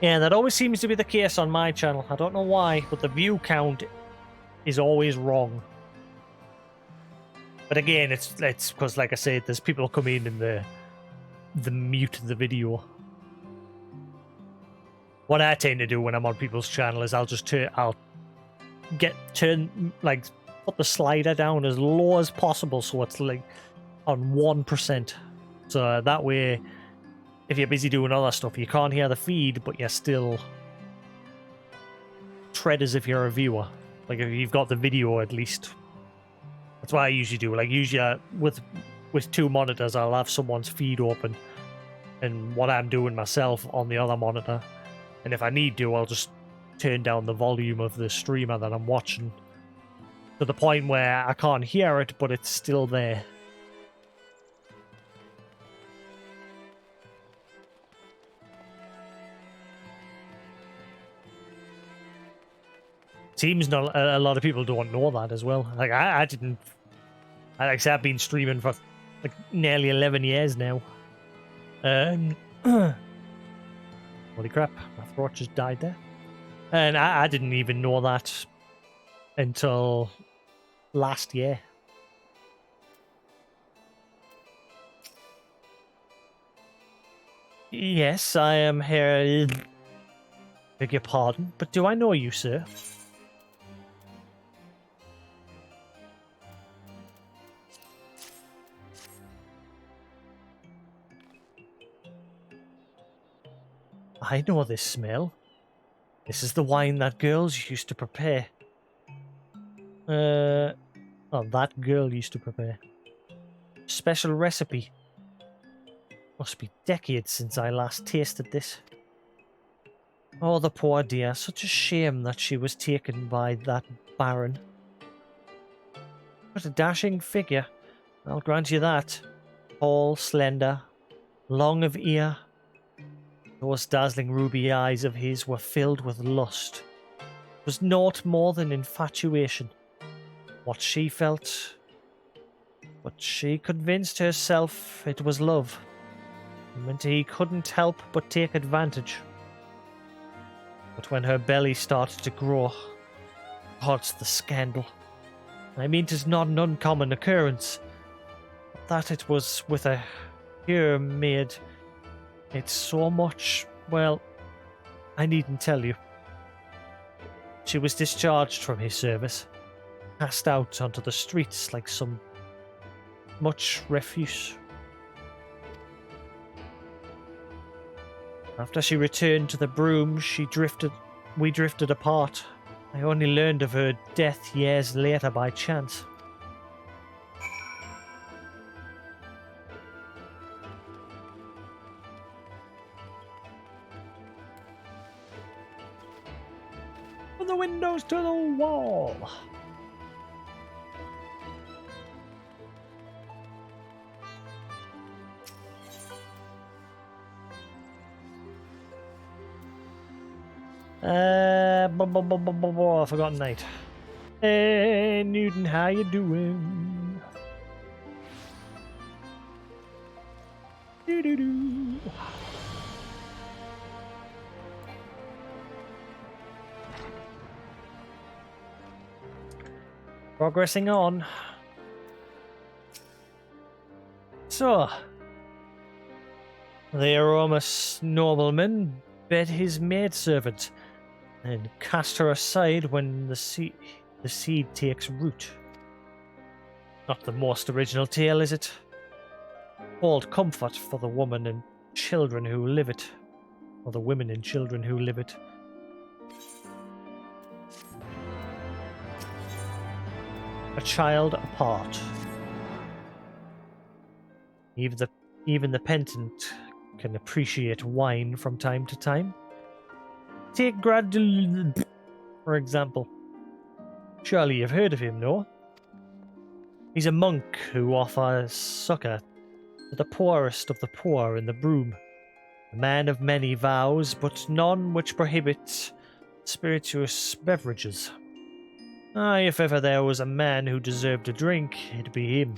Speaker 1: Yeah, that always seems to be the case on my channel. I don't know why, but the view count is always wrong. But again, it's because, like I said, there's people coming in the mute the video. What I tend to do when I'm on people's channel is I'll put the slider down as low as possible so it's like on 1%. So that way, if you're busy doing other stuff, you can't hear the feed, but you're still tread as if you're a viewer. Like if you've got the video at least. That's what I usually do. Like usually with 2 monitors, I'll have someone's feed open and what I'm doing myself on the other monitor. And if I need to, I'll just turn down the volume of the streamer that I'm watching to the point where I can't hear it, but it's still there. Seems not a lot of people don't know that as well. Like I didn't. Like I said, I've been streaming for like nearly 11 years now. Holy crap! My throat just died there, and I didn't even know that until last year. Yes, I am here. Beg your pardon, but do I know you, sir? I know this smell. This is the wine that girls used to prepare. Oh, that girl used to prepare. Special recipe. Must be decades since I last tasted this. Oh, the poor dear. Such a shame that she was taken by that baron. What a dashing figure. I'll grant you that. Tall, slender, long of ear. Those dazzling ruby eyes of his were filled with lust. It was naught more than infatuation. What she felt, but she convinced herself it was love. And he couldn't help but take advantage. But when her belly started to grow, God's the scandal. I mean, 'tis not an uncommon occurrence. But that it was with a pure maid. It's so much, well, I needn't tell you. She was discharged from his service, cast out onto the streets like some much refuse. After she returned to the broom, we drifted apart. I only learned of her death years later by chance. From the windows to the wall. I forgot night. Hey, Newton, how you doing? Doo-doo-doo. Progressing on. So, the Aromas nobleman bed his maidservant and cast her aside when the seed takes root. Not the most original tale, is it? Called comfort for the woman and children who live it, or the women and children who live it. A child apart. Even the penitent can appreciate wine from time to time. Take Gradul, for example. Surely you've heard of him, no? He's a monk who offers succor to the poorest of the poor in the Broom. A man of many vows, but none which prohibits spirituous beverages. Aye, if ever there was a man who deserved a drink, it'd be him.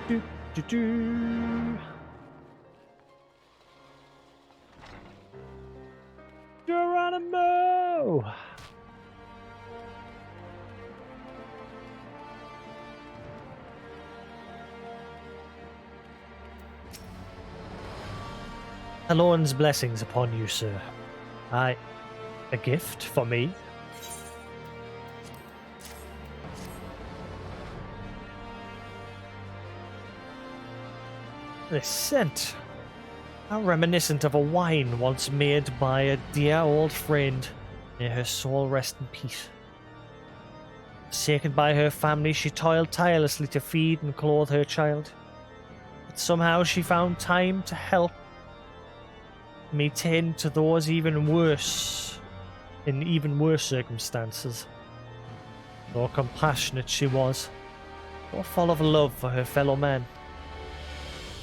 Speaker 1: Do, do, do. Geronimo! Alorn's blessings upon you, sir. A gift for me? This scent. How reminiscent of a wine once made by a dear old friend. May her soul rest in peace. Forsaken by her family, she toiled tirelessly to feed and clothe her child. But somehow she found time to help me tend to those in even worse circumstances. Though compassionate she was, so full of love for her fellow man.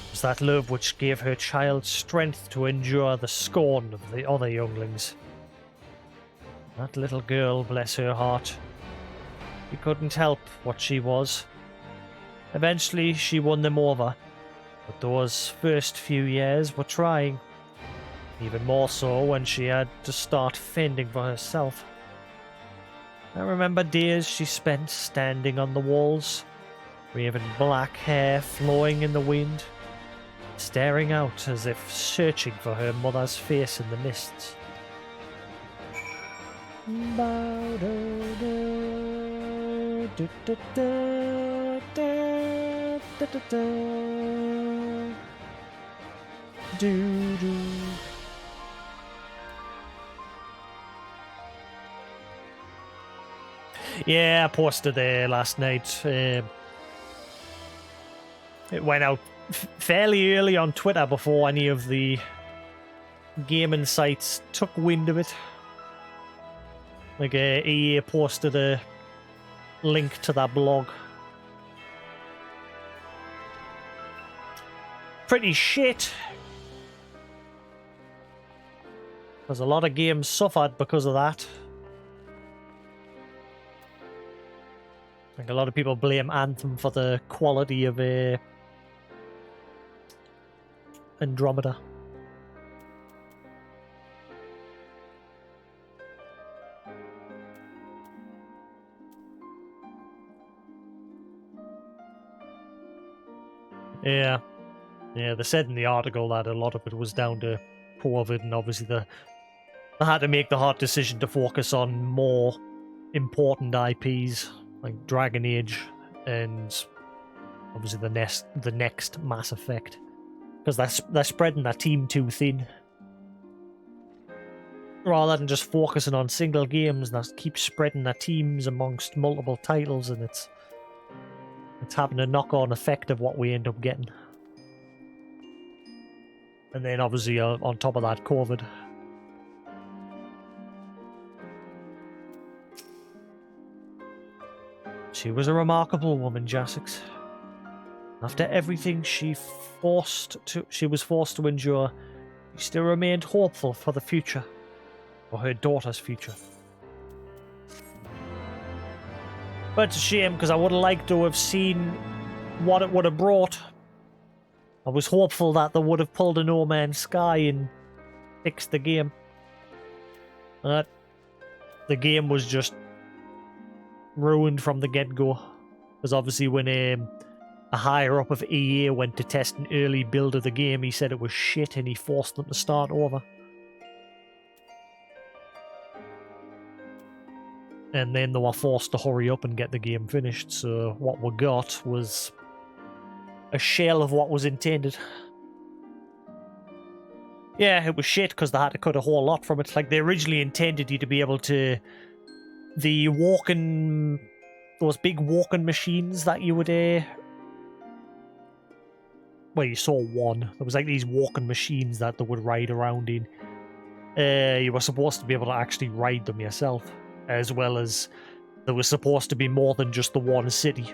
Speaker 1: It was that love which gave her child strength to endure the scorn of the other younglings. That little girl, bless her heart, she couldn't help what she was. Eventually she won them over, but those first few years were trying. Even more so when she had to start fending for herself. I remember days she spent standing on the walls, raven black hair flowing in the wind, staring out as if searching for her mother's face in the mists. Yeah, I posted there last night. It went out fairly early on Twitter before any of the gaming sites took wind of it. Like EA posted a link to that blog. Pretty shit. Because a lot of games suffered because of that. Like a lot of people blame Anthem for the quality of Andromeda. Yeah, they said in the article that a lot of it was down to COVID, and obviously they had to make the hard decision to focus on more important IPs like Dragon Age and obviously the next Mass Effect, because they're spreading their team too thin. Rather than just focusing on single games, they keep spreading their teams amongst multiple titles, and it's having a knock-on effect of what we end up getting. And then obviously on top of that, COVID. She was a remarkable woman, Jasix. After everything she was forced to endure, she still remained hopeful for the future, for her daughter's future. But it's a shame, because I would have liked to have seen what it would have brought. I was hopeful that they would have pulled a No Man's Sky and fixed the game. But the game was just ruined from the get-go. Because obviously when a higher up of EA went to test an early build of the game. He said it was shit and he forced them to start over. And then they were forced to hurry up and get the game finished. So what we got was a shell of what was intended. Yeah, it was shit because they had to cut a whole lot from it. Like, they originally intended you to be able to... The walking... Those big walking machines that you would... Well, you saw one. There was like these walking machines that they would ride around in. You were supposed to be able to actually ride them yourself. As well as there was supposed to be more than just the one city.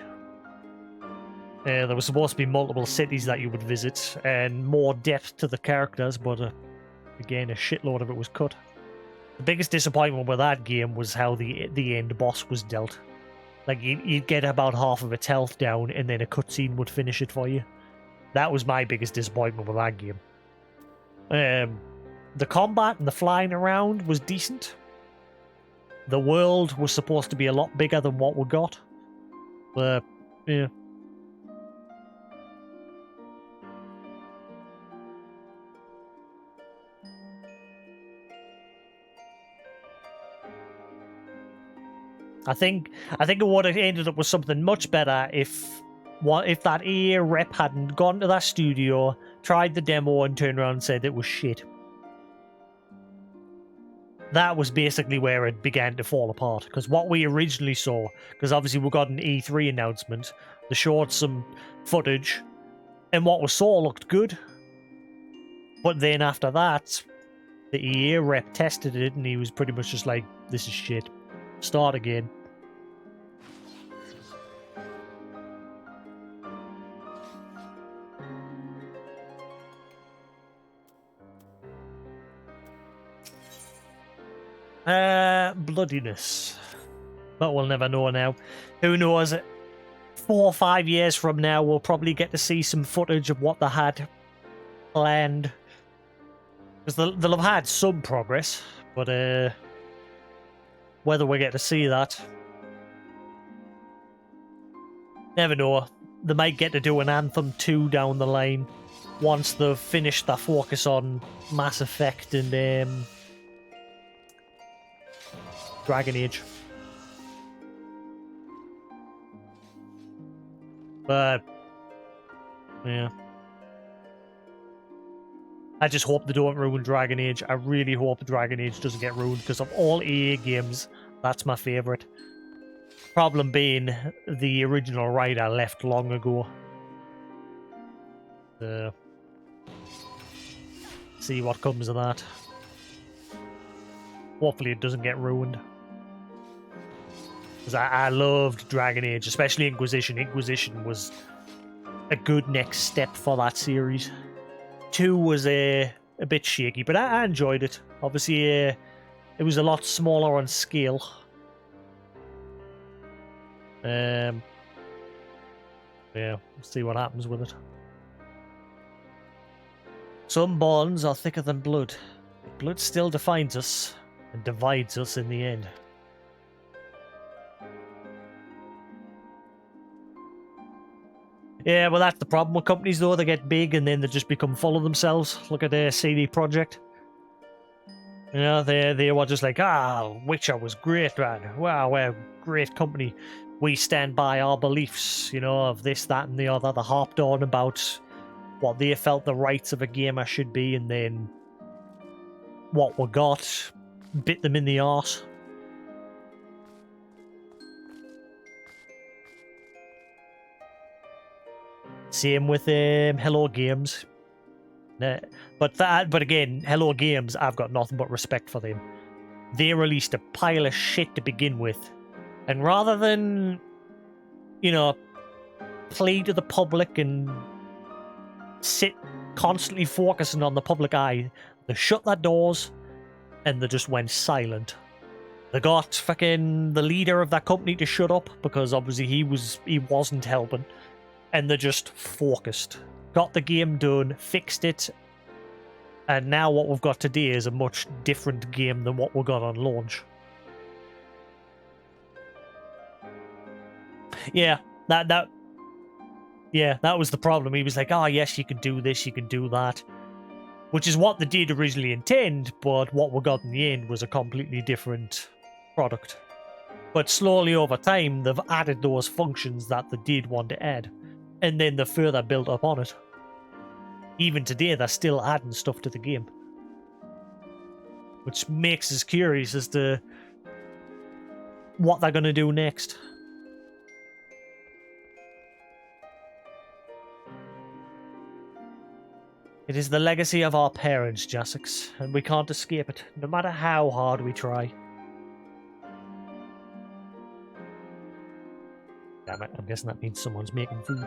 Speaker 1: There was supposed to be multiple cities that you would visit and more depth to the characters, but again, a shitload of it was cut. The biggest disappointment with that game was how the end boss was dealt. Like, you'd get about half of its health down and then a cutscene would finish it for you. That was my biggest disappointment with that game. The combat and the flying around was decent. The world was supposed to be a lot bigger than what we got. But, yeah. I think it would have ended up with something much better if that EA rep hadn't gone to that studio, tried the demo, and turned around and said it was shit. That was basically where it began to fall apart. Because what we originally saw, because obviously we got an E3 announcement, they showed some footage, and what we saw looked good. But then after that, the EA rep tested it, and he was pretty much just like, this is shit. Start again. Bloodiness. But we'll never know now. Who knows? 4 or 5 years from now, we'll probably get to see some footage of what they had planned. Because they'll have had some progress, but whether we get to see that, never know. They might get to do an Anthem 2 down the line once they've finished their focus on Mass Effect and Dragon Age. But yeah, I just hope they don't ruin Dragon Age. I really hope Dragon Age doesn't get ruined, because of all EA games, that's my favourite. Problem being, the original writer left long ago. See what comes of that. Hopefully it doesn't get ruined. Because I loved Dragon Age, especially Inquisition. Inquisition was a good next step for that series. 2 was a bit shaky, but I enjoyed it. Obviously, it was a lot smaller on scale. Yeah, we'll see what happens with it. Some bonds are thicker than blood. Blood still defines us and divides us in the end. Yeah, well, that's the problem with companies, though. They get big and then they just become full of themselves. Look at their CD Projekt. You know, they were just like, Witcher was great, man. Wow, we're a great company. We stand by our beliefs, you know, of this, that, and the other. They harped on about what they felt the rights of a gamer should be, and then what we got bit them in the arse. Same with Hello Games. But again, Hello Games, I've got nothing but respect for them. They released a pile of shit to begin with, and rather than, you know, play to the public and sit constantly focusing on the public eye, they shut their doors and they just went silent. They got fucking the leader of that company to shut up, because obviously he wasn't helping. And they just focused. Got the game done, fixed it, and now what we've got today is a much different game than what we got on launch. Yeah, that Yeah, that was the problem. He was like, oh, yes, you can do this, you can do that. Which is what they did originally intend, but what we got in the end was a completely different product. But slowly over time, they've added those functions that they did want to add. And then they further built up on it. Even today, they're still adding stuff to the game. Which makes us curious as to what they're going to do next. It is the legacy of our parents, Jasix, and we can't escape it, no matter how hard we try. Damn it, I'm guessing that means someone's making food.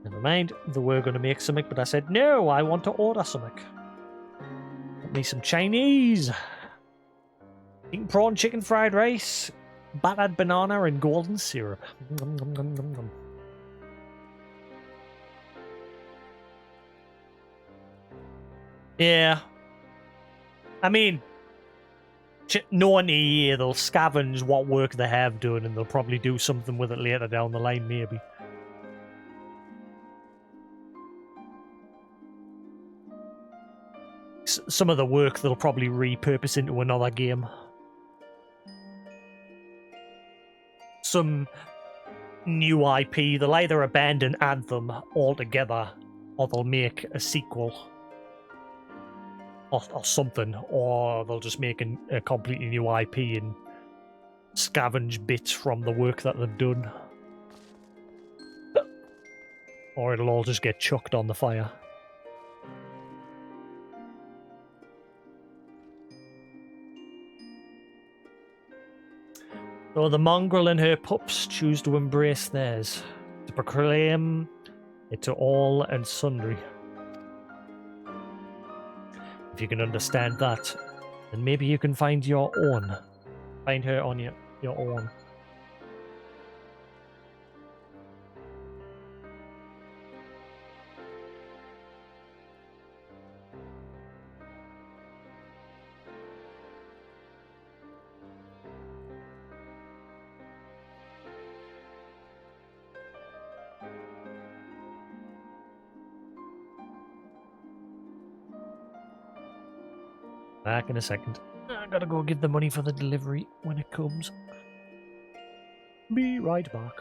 Speaker 1: Never mind, they were going to make something, but I said, no, I want to order something. Get me some Chinese. Eating prawn chicken fried rice, battered banana and golden syrup. Nom, nom, nom, nom, nom. Yeah. I mean, knowing EA, they'll scavenge what work they have done and they'll probably do something with it later down the line, maybe. Some of the work they'll probably repurpose into another game. Some new IP, they'll either abandon Anthem altogether or they'll make a sequel or something, or they'll just make a completely new IP and scavenge bits from the work that they've done. Or it'll all just get chucked on the fire. So the mongrel and her pups choose to embrace theirs, to proclaim it to all and sundry. If you can understand that, then maybe you can find your own. Find her on your own. Back in a second. I gotta go give the money for the delivery when it comes. Be right back.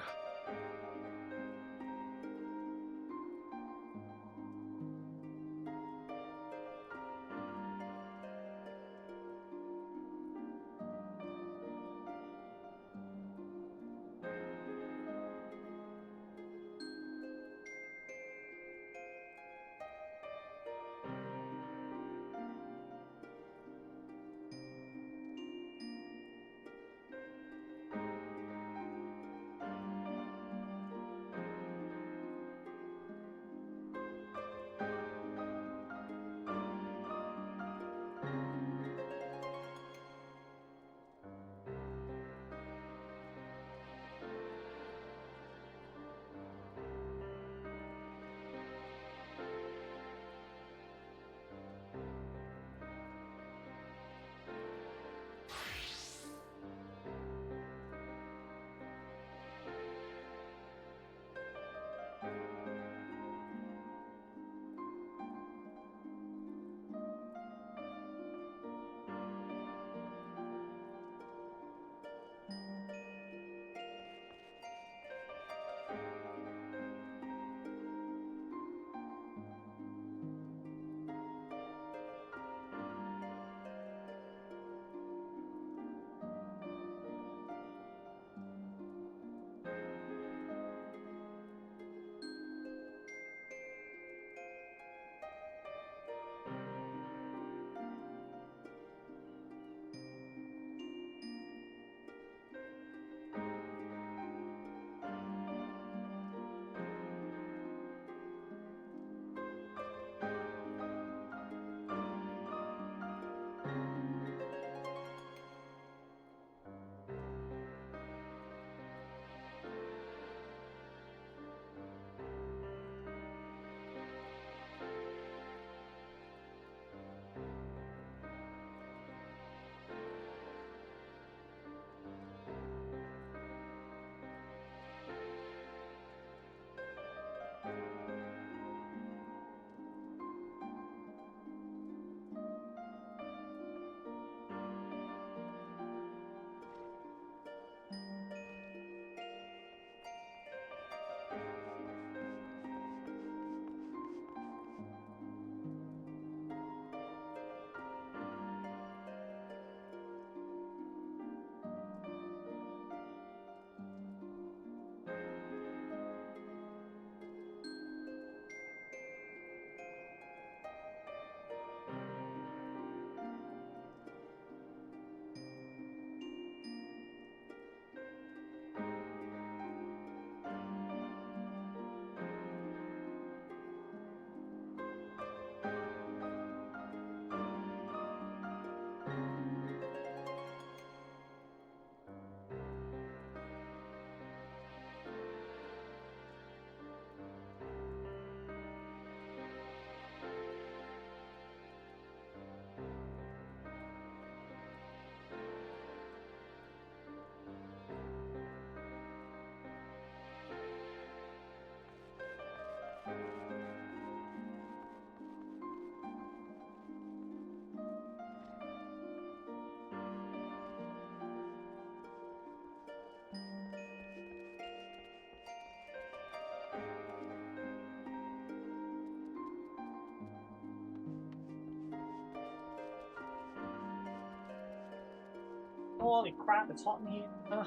Speaker 1: Holy crap, it's hot in here. Ugh.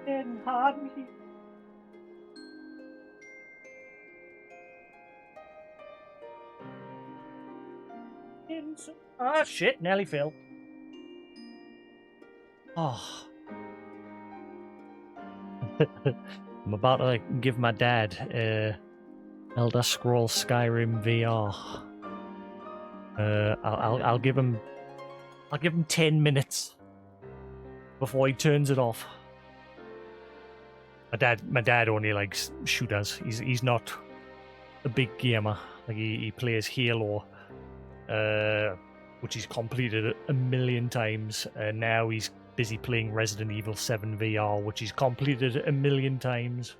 Speaker 1: It's hot in here. Oh shit, nearly fell. Oh. I'm about to give my dad Elder Scrolls Skyrim VR. I'll give him 10 minutes before he turns it off. My dad only likes shooters. He's not a big gamer. Like he plays Halo, which he's completed a million times, and now he's busy playing Resident Evil 7 VR, which he's completed a million times.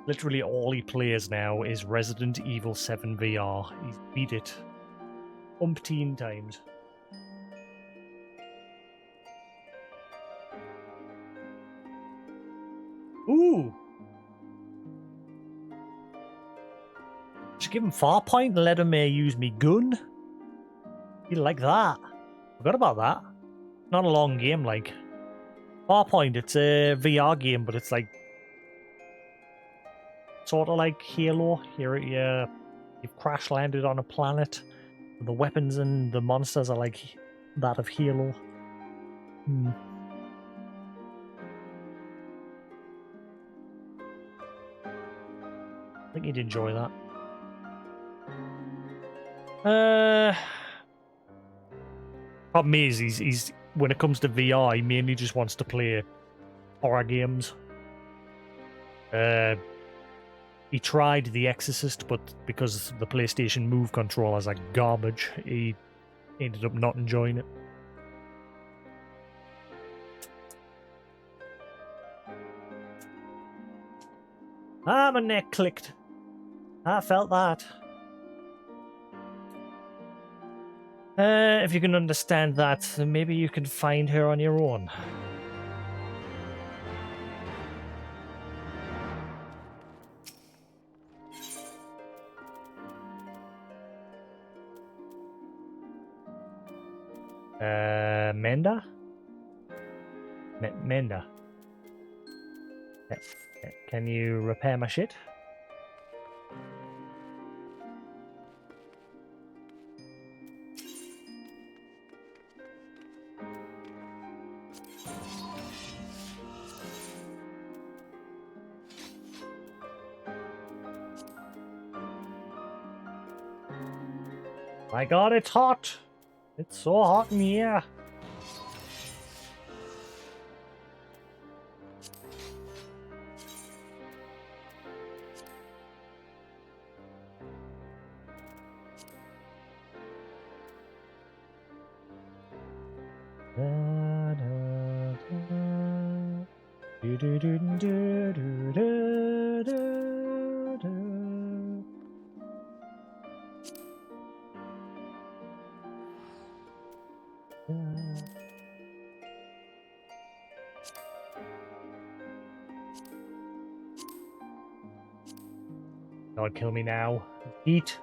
Speaker 1: Literally all he plays now is Resident Evil 7 VR. He's beat it umpteen times. Ooh! Just give him Farpoint and let him use me gun. You like that? Forgot about that. Not a long game, like. Farpoint, it's a VR game, but it's like sort of like Halo. You've crash landed on a planet. The weapons and the monsters are like that of Halo. I think you'd enjoy that. Problem is, he's when it comes to VR, he mainly just wants to play horror games. He tried The Exorcist, but because the PlayStation Move controllers are garbage, he ended up not enjoying it. Ah, my neck clicked. I felt that. If you can understand that, then maybe you can find her on your own. Menda? Menda. Can you repair my shit? My god, it's hot! It's so hot in here! God, kill me now. Eat.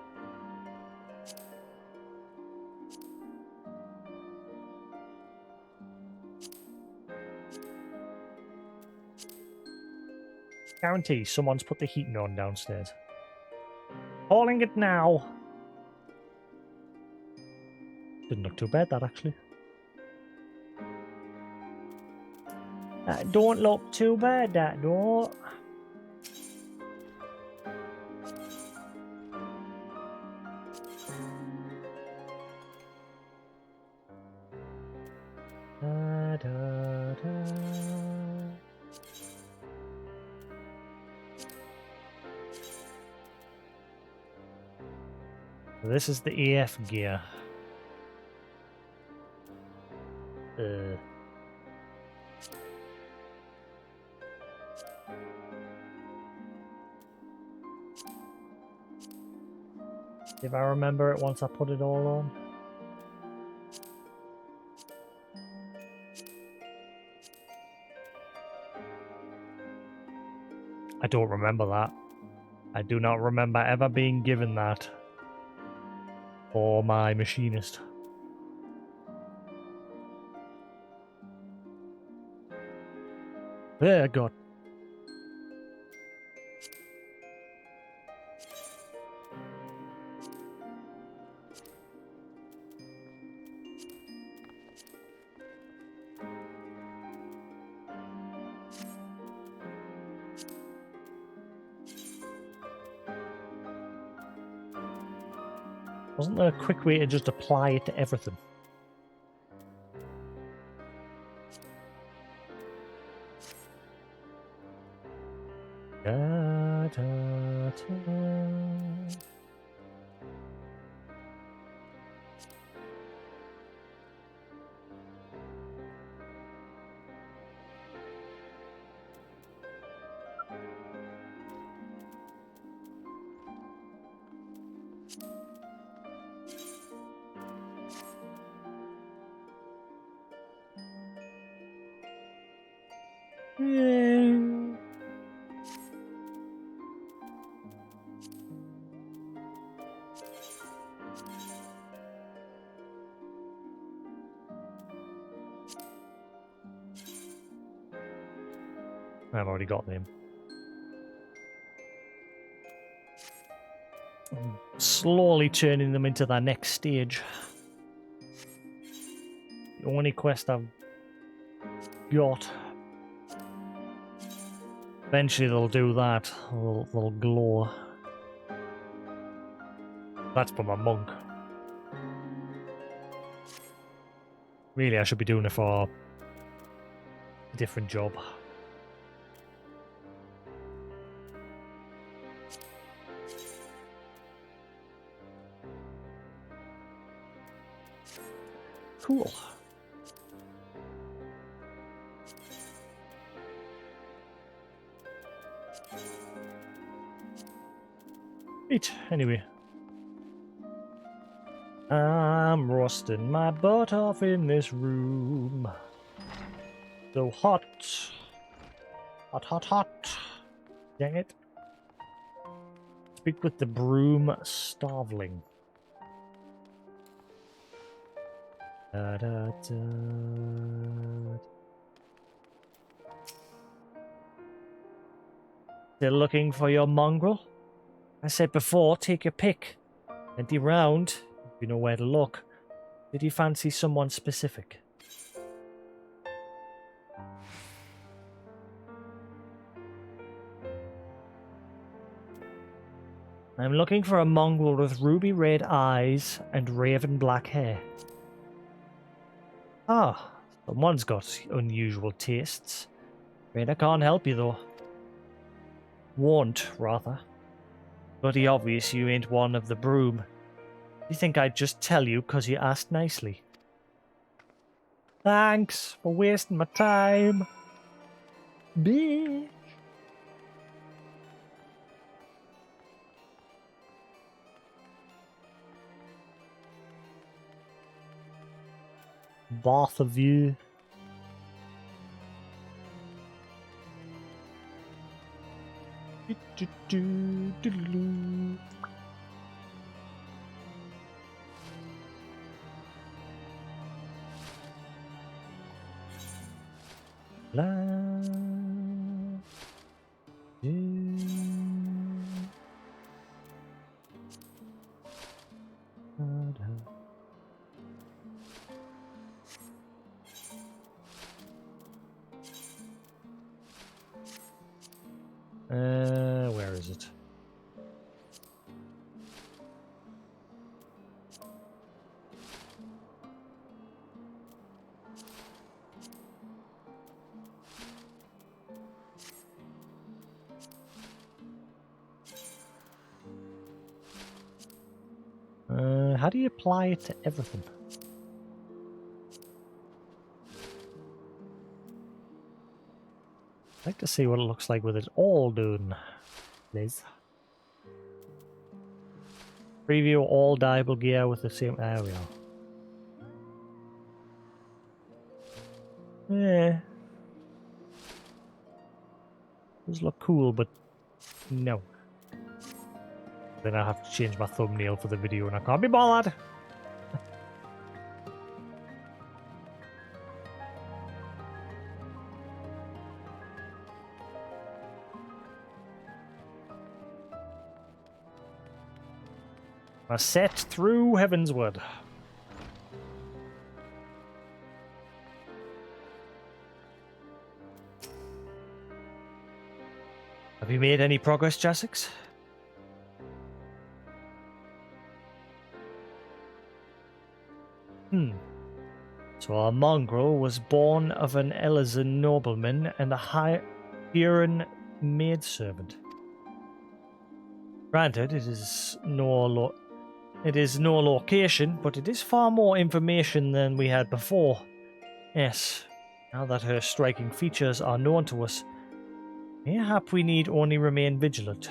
Speaker 1: Guarantee someone's put the heating on downstairs. Calling it now. Didn't look too bad, that actually. That don't look too bad, that don't. This is the AF gear. If I remember it once I put it all on. I don't remember that. I do not remember ever being given that. for my machinist. There, God. Wasn't there a quick way to just apply it to everything? Da, da, da. I've already got them. I'm slowly turning them into their next stage. The only quest I've got. Eventually they'll do that. They'll glow. That's for my monk. Really, I should be doing it for a different job. Cool. Right, anyway. I'm roasting my butt off in this room. So hot. Hot, hot, hot. Dang it. Speak with the broom starveling. Da, da, da. Still looking for your mongrel? I said before, take your pick. Empty round, you know where to look. Did you fancy someone specific? I'm looking for a mongrel with ruby red eyes and raven black hair. Ah, someone's got unusual tastes. Afraid I can't help you though. Won't, rather. Bloody obvious you ain't one of the broom. You think I'd just tell you 'cause you asked nicely? Thanks for wasting my time. Bitch. Both of you. La. Where is it? How do you apply it to everything? I'd like to see what it looks like with it all done, please. Preview all diable gear with the same area. Yeah. Does look cool, but no. Then I have to change my thumbnail for the video and I can't be bothered. I set through Heavensward. Have you made any progress, Jasix? So our mongrel was born of an Elizan nobleman and a Huron maidservant. Granted, it is no location, but it is far more information than we had before. Yes, now that her striking features are known to us, mayhap we need only remain vigilant.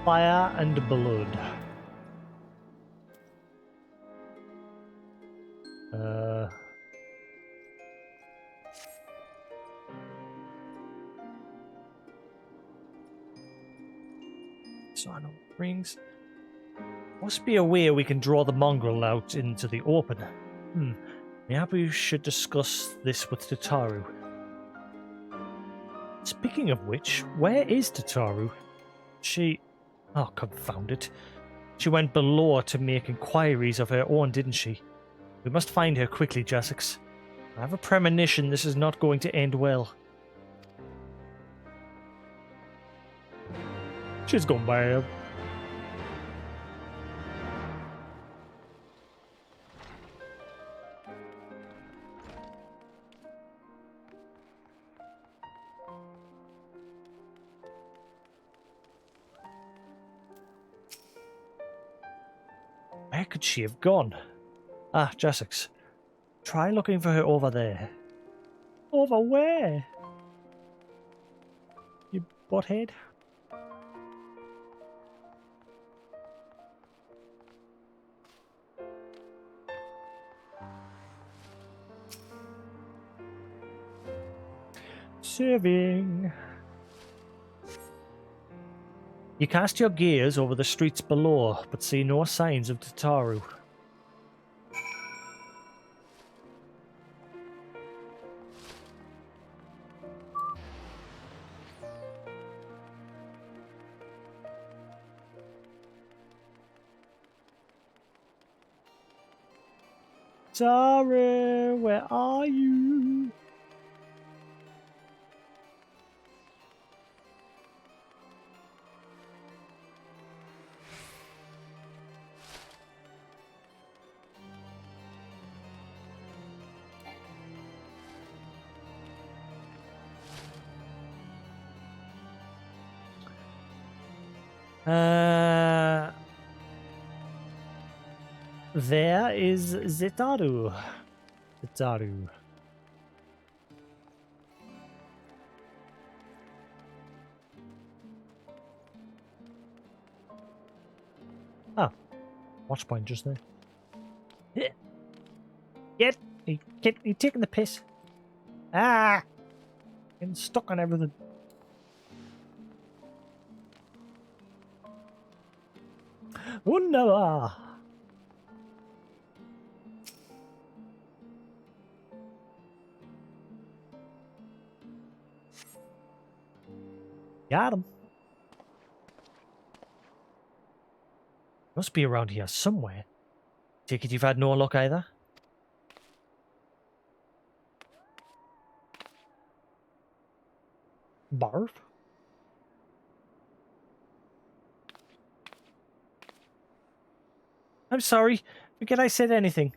Speaker 1: Fire and blood. So I know rings. Must be a way we can draw the mongrel out into the open. Maybe we should discuss this with Tataru. Speaking of which, where is Tataru? She... Oh, confound it. She went below to make inquiries of her own, didn't she? We must find her quickly, Jasix. I have a premonition this is not going to end well. She's gone bad. Where could she have gone? Ah, Jasix. Try looking for her over there. Over where? You butthead? Serving. You cast your gaze over the streets below, but see no signs of Tataru. Tataru, where are you? There is Zetaru. Zetaru. Ah, watch point just there. Get, you taking the piss. Ah, getting stuck on everything. Wunderbar. Got him. Must be around here somewhere. Take it you've had no luck either? Barf? I'm sorry. Forget I said anything.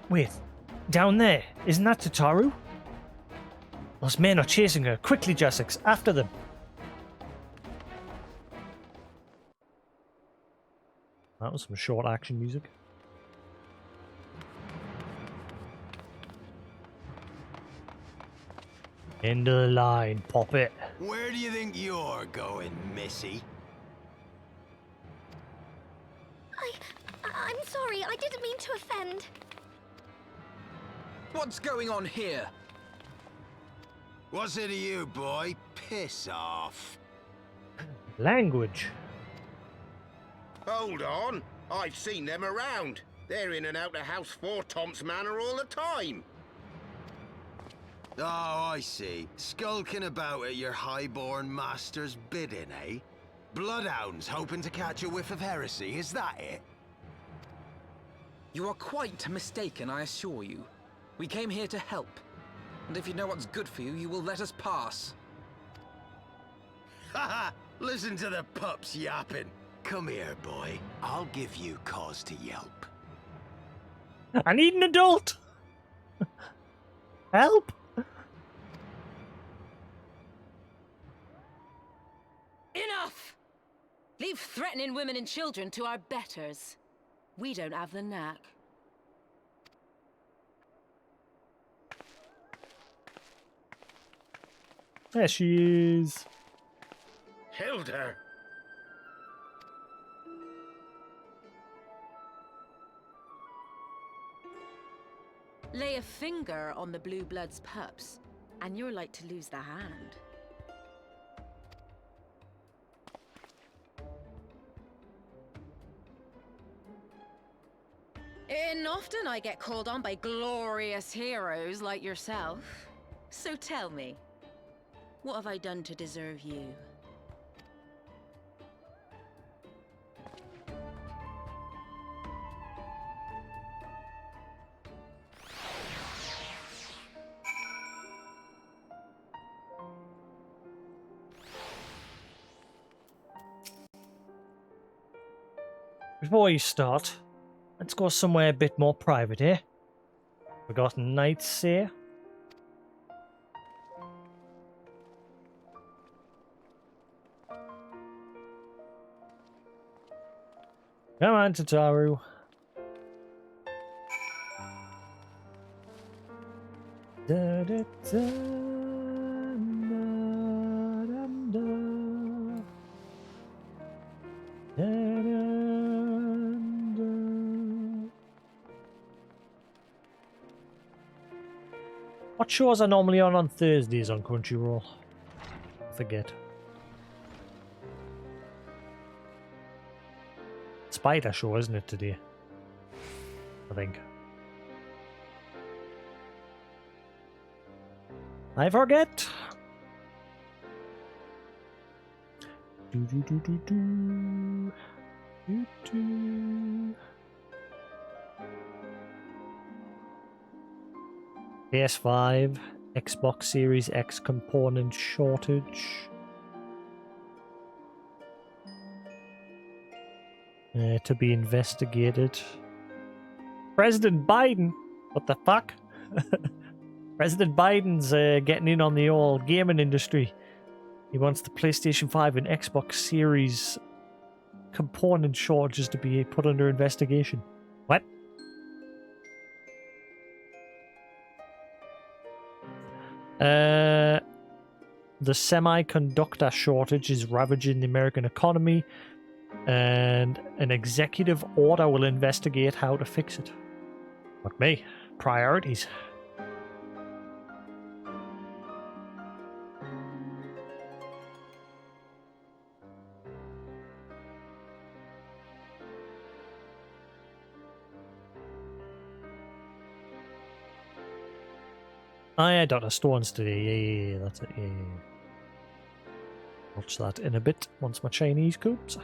Speaker 1: Wait. Down there. Isn't that Tataru? Those men are chasing her. Quickly, Jasix. After them. That was some short action music. End of the line, pop it.
Speaker 17: Where do you think you're going, Missy?
Speaker 7: I'm sorry, I didn't mean to offend.
Speaker 3: What's going on here?
Speaker 17: What's it to you, boy? Piss off.
Speaker 1: Language.
Speaker 8: Hold on. I've seen them around. They're in and out of House Fourtom's manor all the time.
Speaker 17: Oh, I see. Skulking about at your highborn master's bidding, eh? Bloodhounds hoping to catch a whiff of heresy, is that it?
Speaker 3: You are quite mistaken, I assure you. We came here to help. And if you know what's good for you, you will let us pass.
Speaker 17: Haha! Listen to the pups yapping. Come here, boy. I'll give you cause to yelp.
Speaker 1: I need an adult! Help!
Speaker 4: Enough! Leave threatening women and children to our betters. We don't have the knack.
Speaker 1: There she is.
Speaker 8: Hilda!
Speaker 4: Lay a finger on the Blue Blood's pups, and you're like to lose the hand. And often I get called on by glorious heroes like yourself. So tell me, what have I done to deserve you?
Speaker 1: Before you start, let's go somewhere a bit more private here. Forgotten Knights here. Come on, Tataru. Da, da, da, da, da, da. Da, da, da. What shows are normally on Thursdays on Crunchyroll? I forget. Spider show, isn't it, today? I think. I forget. Do do do do do. Do do. PS5, Xbox Series X component shortage. To be investigated. President Biden? What the fuck? President Biden's getting in on the old gaming industry. He wants the PlayStation 5 and Xbox Series component shortages to be put under investigation. What? The semiconductor shortage is ravaging the American economy, and an executive order will investigate how to fix it. Fuck me. Priorities. Oh yeah, Dr. Stone's today. Yeah, that's it. Yeah. Watch that in a bit once my Chinese coops.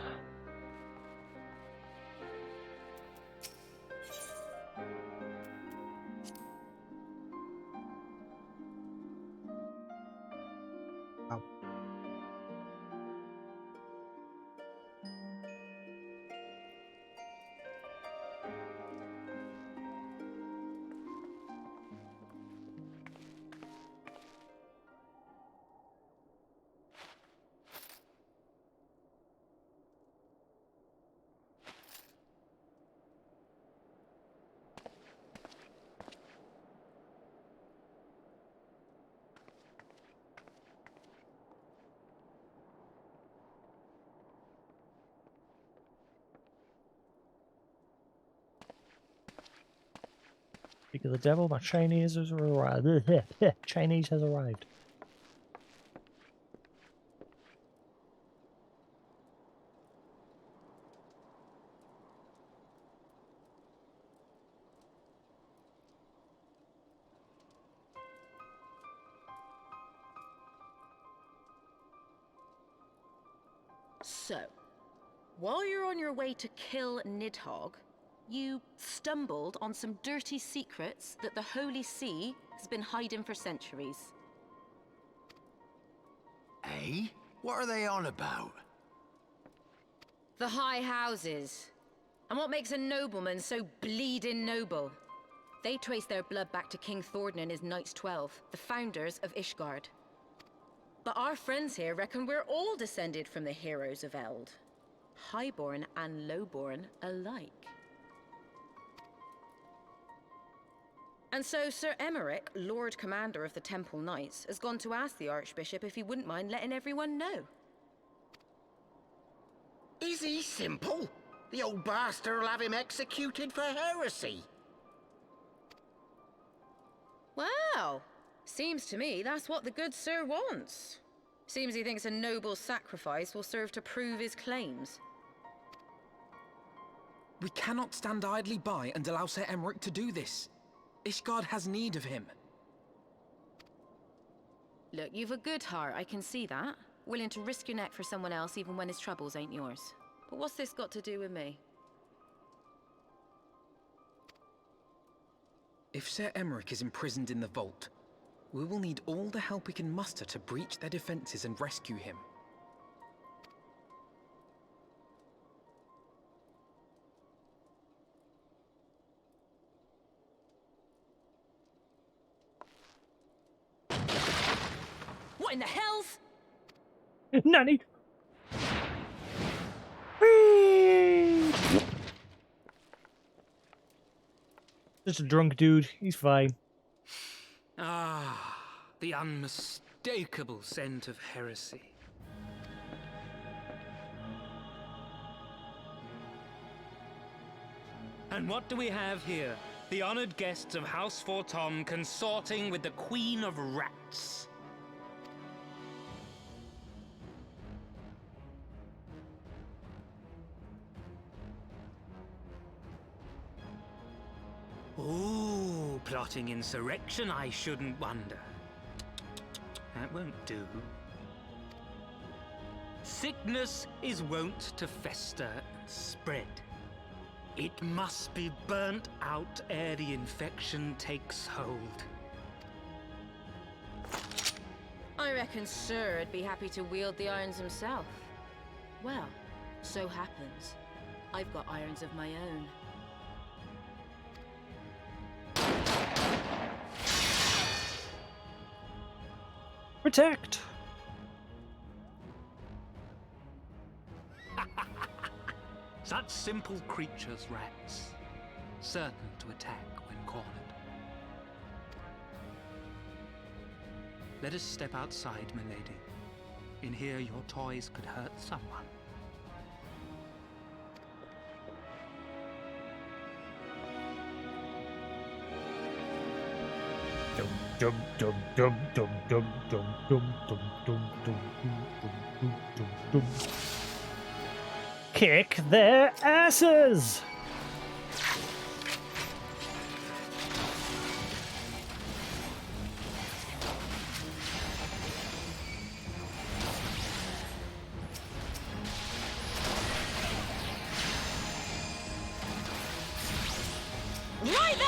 Speaker 1: Speak of the devil, my Chinese has arrived. Chinese has arrived.
Speaker 21: So, while you're on your way to kill Nidhogg, you stumbled on some dirty secrets that the Holy See has been hiding for centuries.
Speaker 17: Eh? What are they on about?
Speaker 21: The High Houses. And what makes a nobleman so bleeding noble? They trace their blood back to King Thordan and his Knights 12, the founders of Ishgard. But our friends here reckon we're all descended from the heroes of Eld. Highborn and lowborn alike. And so Sir Emmerich, Lord Commander of the Temple Knights, has gone to ask the Archbishop if he wouldn't mind letting everyone know.
Speaker 8: Is he simple? The old bastard will have him executed for heresy.
Speaker 21: Well, seems to me that's what the good sir wants. Seems he thinks a noble sacrifice will serve to prove his claims.
Speaker 3: We cannot stand idly by and allow Sir Emmerich to do this. Ishgard has need of him.
Speaker 21: Look, you've a good heart, I can see that. Willing to risk your neck for someone else even when his troubles ain't yours. But what's this got to do with me?
Speaker 3: If Sir Emmerich is imprisoned in the vault, we will need all the help we can muster to breach their defenses and rescue him.
Speaker 21: What in the hell's?
Speaker 1: Nanny! Just a drunk dude. He's fine.
Speaker 13: Ah, the unmistakable scent of heresy. And what do we have here? The honored guests of House Fortom consorting with the Queen of Rats. Ooh, plotting insurrection, I shouldn't wonder. That won't do. Sickness is wont to fester and spread. It must be burnt out ere the infection takes hold.
Speaker 21: I reckon Sir'd be happy to wield the irons himself. Well, so happens I've got irons of my own.
Speaker 1: Protect!
Speaker 13: Such simple creatures, rats. Certain to attack when cornered. Let us step outside, milady. In here your toys could hurt someone.
Speaker 1: Dum dum dum dum dum dum dum dum dum dum dum dum dum dum. Kick their asses!
Speaker 21: Right there!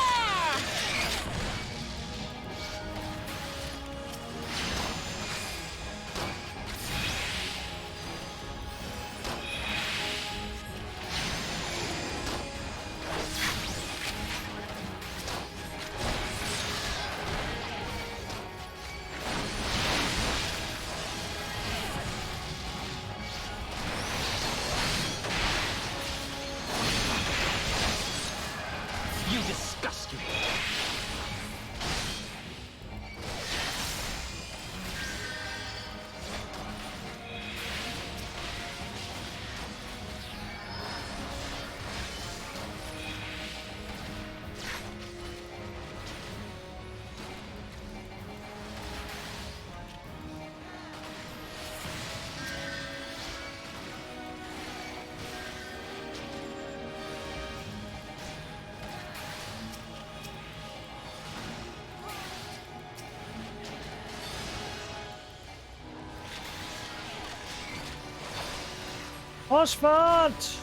Speaker 13: You disgust me.
Speaker 1: Osfant!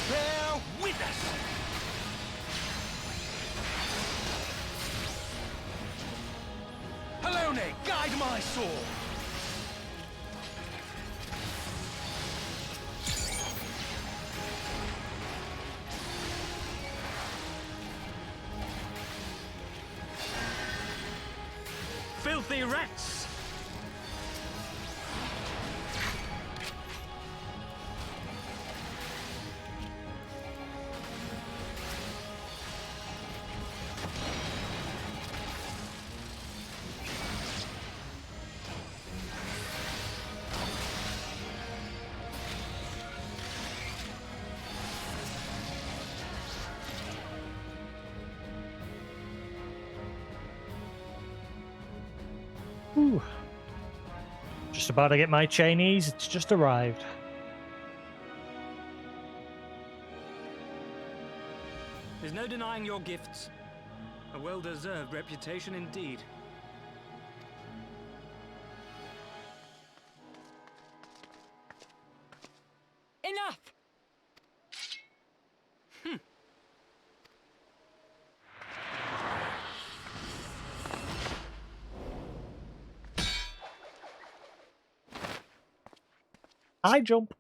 Speaker 18: Bear witness! Halone, guide my sword!
Speaker 13: Filthy rats!
Speaker 1: Whew. Just about to get my Chinese. It's just arrived.
Speaker 13: There's no denying your gifts. A well-deserved reputation indeed.
Speaker 11: Enough!
Speaker 1: I jump.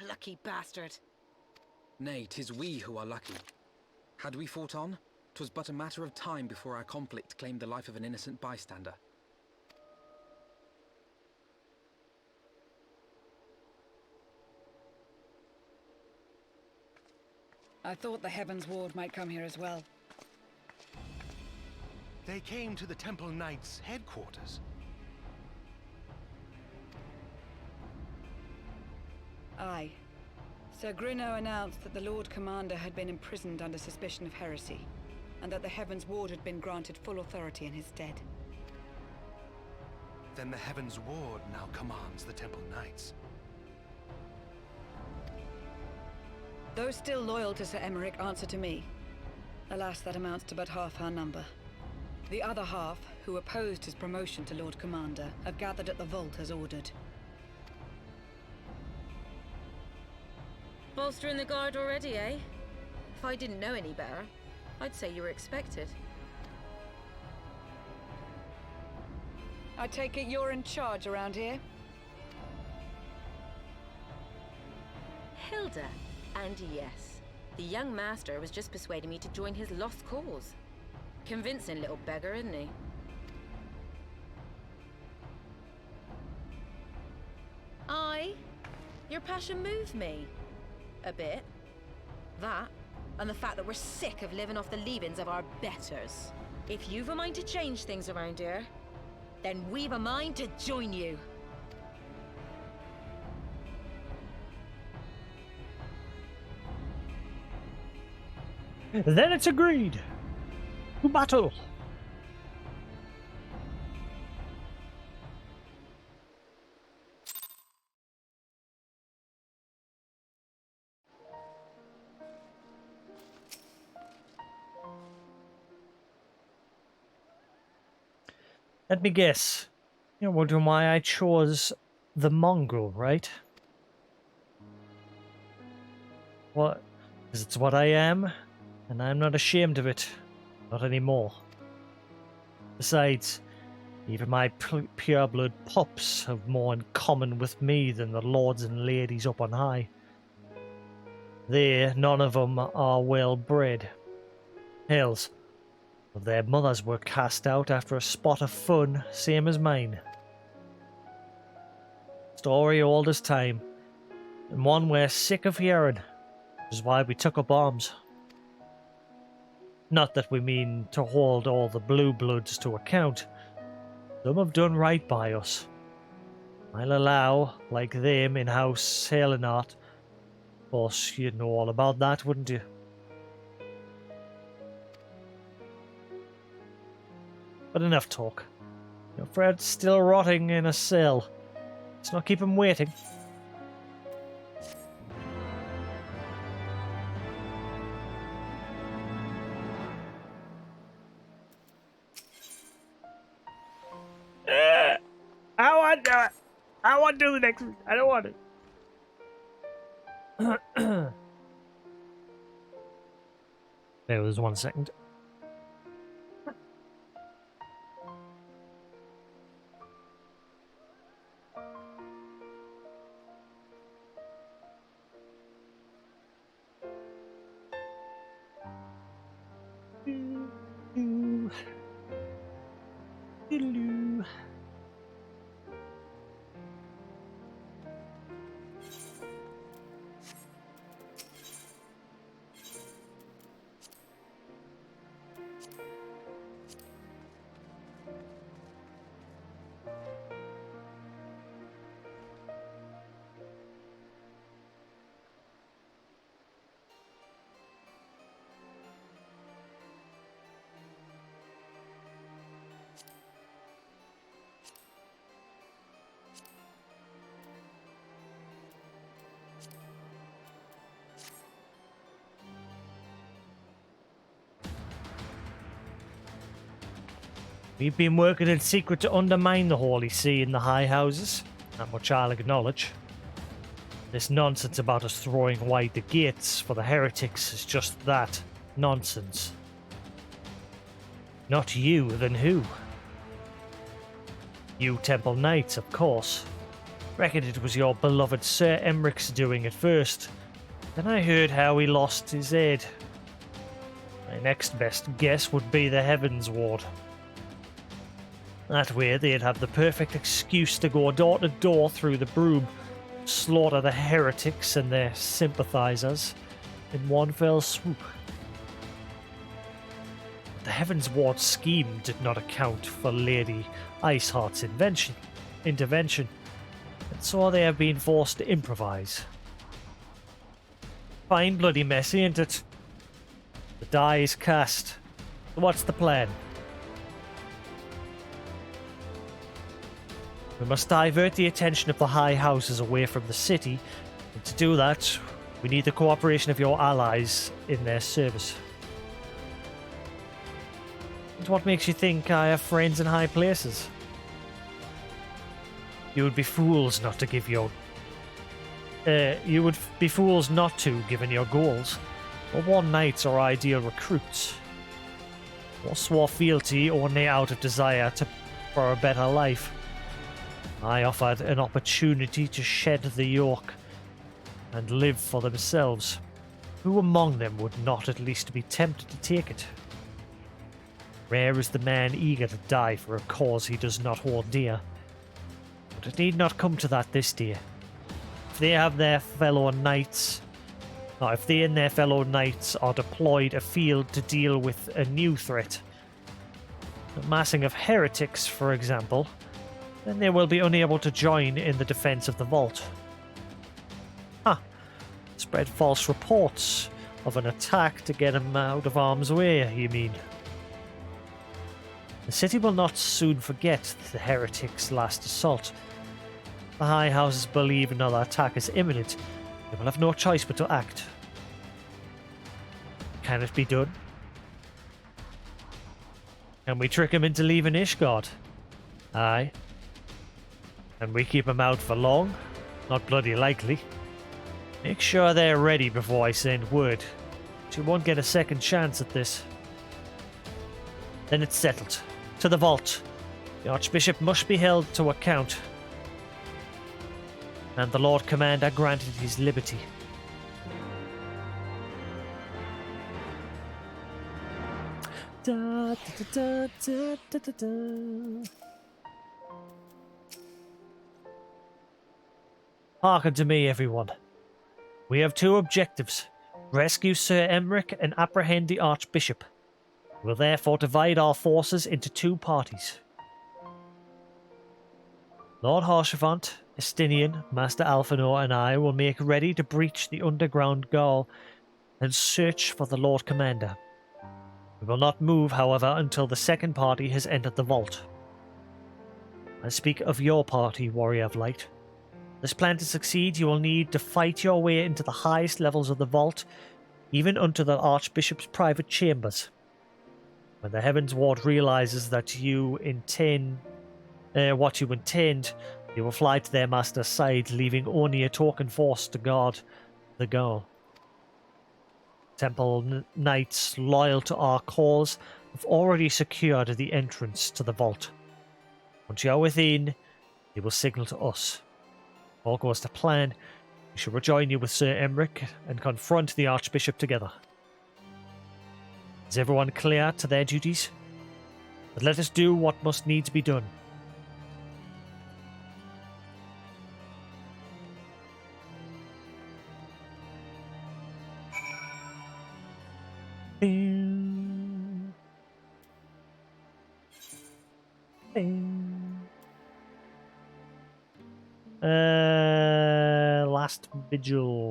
Speaker 21: Lucky bastard.
Speaker 3: Nay, 'tis we who are lucky. Had we fought on, 'twas but a matter of time before our conflict claimed the life of an innocent bystander.
Speaker 11: I thought the Heavens Ward might come here as well.
Speaker 18: They came to the Temple Knights' headquarters.
Speaker 11: Aye. Sir Grinno announced that the Lord Commander had been imprisoned under suspicion of heresy, and that the Heavens Ward had been granted full authority in his stead.
Speaker 18: Then the Heavens Ward now commands the Temple Knights.
Speaker 11: Those still loyal to Sir Emeric answer to me. Alas, that amounts to but half our number. The other half, who opposed his promotion to Lord Commander, have gathered at the vault as ordered.
Speaker 21: Bolstering the guard already, eh? If I didn't know any better, I'd say you were expected.
Speaker 11: I take it you're in charge around here?
Speaker 21: Hilda. And yes, the young master was just persuading me to join his lost cause. Convincing little beggar, isn't he? Aye. Your passion moved me. A bit. That, and the fact that we're sick of living off the leavings of our betters. If you've a mind to change things around here, then we've a mind to join you.
Speaker 1: Then it's agreed. To battle. Let me guess. You're wondering why I chose the mongrel, right? What? Because it's what I am, and I'm not ashamed of it. Not anymore. Besides, even my pure-blood pups have more in common with me than the lords and ladies up on high. They, none of them, are well-bred. Hells, their mothers were cast out after a spot of fun, same as mine. Story old as time, and one we're sick of hearing, which is why we took up arms. Not that we mean to hold all the blue bloods to account. Some have done right by us. I'll allow, like them in House Helenart. Of course, you'd know all about that, wouldn't you? But enough talk. Your friend's still rotting in a cell. Let's not keep him waiting. I want to do it. I want to do the next one. I don't want it. There was 1 second. Hello. We've been working in secret to undermine the Holy See in the High Houses, that much I'll acknowledge. This nonsense about us throwing wide the gates for the heretics is just that, nonsense. Not you, then who? You Temple Knights, of course. Reckoned it was your beloved Sir Emmeric's doing at first. Then I heard how he lost his head. My next best guess would be the Heavens Ward. That way they'd have the perfect excuse to go door to door through the broom, slaughter the heretics and their sympathizers in one fell swoop. The Heavens Ward scheme did not account for Lady Iceheart's intervention, and so they have been forced to improvise. Fine bloody messy, ain't it? The die is cast. So what's the plan? We must divert the attention of the High Houses away from the city, and to do that, we need the cooperation of your allies in their service. And what makes you think I have friends in high places? You would be fools not to give your... you would be fools not to, given your goals. But one knights are ideal recruits. Or swore fealty only out of desire for a better life. I offered an opportunity to shed the yoke and live for themselves. Who among them would not at least be tempted to take it? Rare is the man eager to die for a cause he does not hold dear. But it need not come to that this day. If they and their fellow knights are deployed afield to deal with a new threat, the massing of heretics, for example, then they will be unable to join in the defense of the vault. Spread false reports of an attack to get them out of harm's way, you mean? The city will not soon forget the heretics' last assault. The High Houses believe another attack is imminent. They will have no choice but to act. Can it be done? Can we trick him into leaving Ishgard? Aye. And we keep them out for long? Not bloody likely. Make sure they're ready before I send word. She won't get a second chance at this. Then it's settled. To the vault. The Archbishop must be held to account. And the Lord Commander granted his liberty. Da, da, da, da, da, da. Hearken to me, everyone. We have two objectives. Rescue Sir Emeric and apprehend the Archbishop. We will therefore divide our forces into two parties. Lord Haurchefant, Estinian, Master Alphonor and I will make ready to breach the underground gall and search for the Lord Commander. We will not move, however, until the second party has entered the vault. I speak of your party, Warrior of Light. This plan to succeed, you will need to fight your way into the highest levels of the vault, even unto the Archbishop's private chambers. When the Heavens Ward realizes that you intend what you intend, they will fly to their master's side, leaving only a token force to guard the goal. Temple Knights loyal to our cause have already secured the entrance to the vault. Once you are within, they will signal to us. If all goes to plan, we shall rejoin you with Sir Emric and confront the Archbishop together. Is everyone clear to their duties? But let us do what must needs be done. Bing. Bing. Last vigil.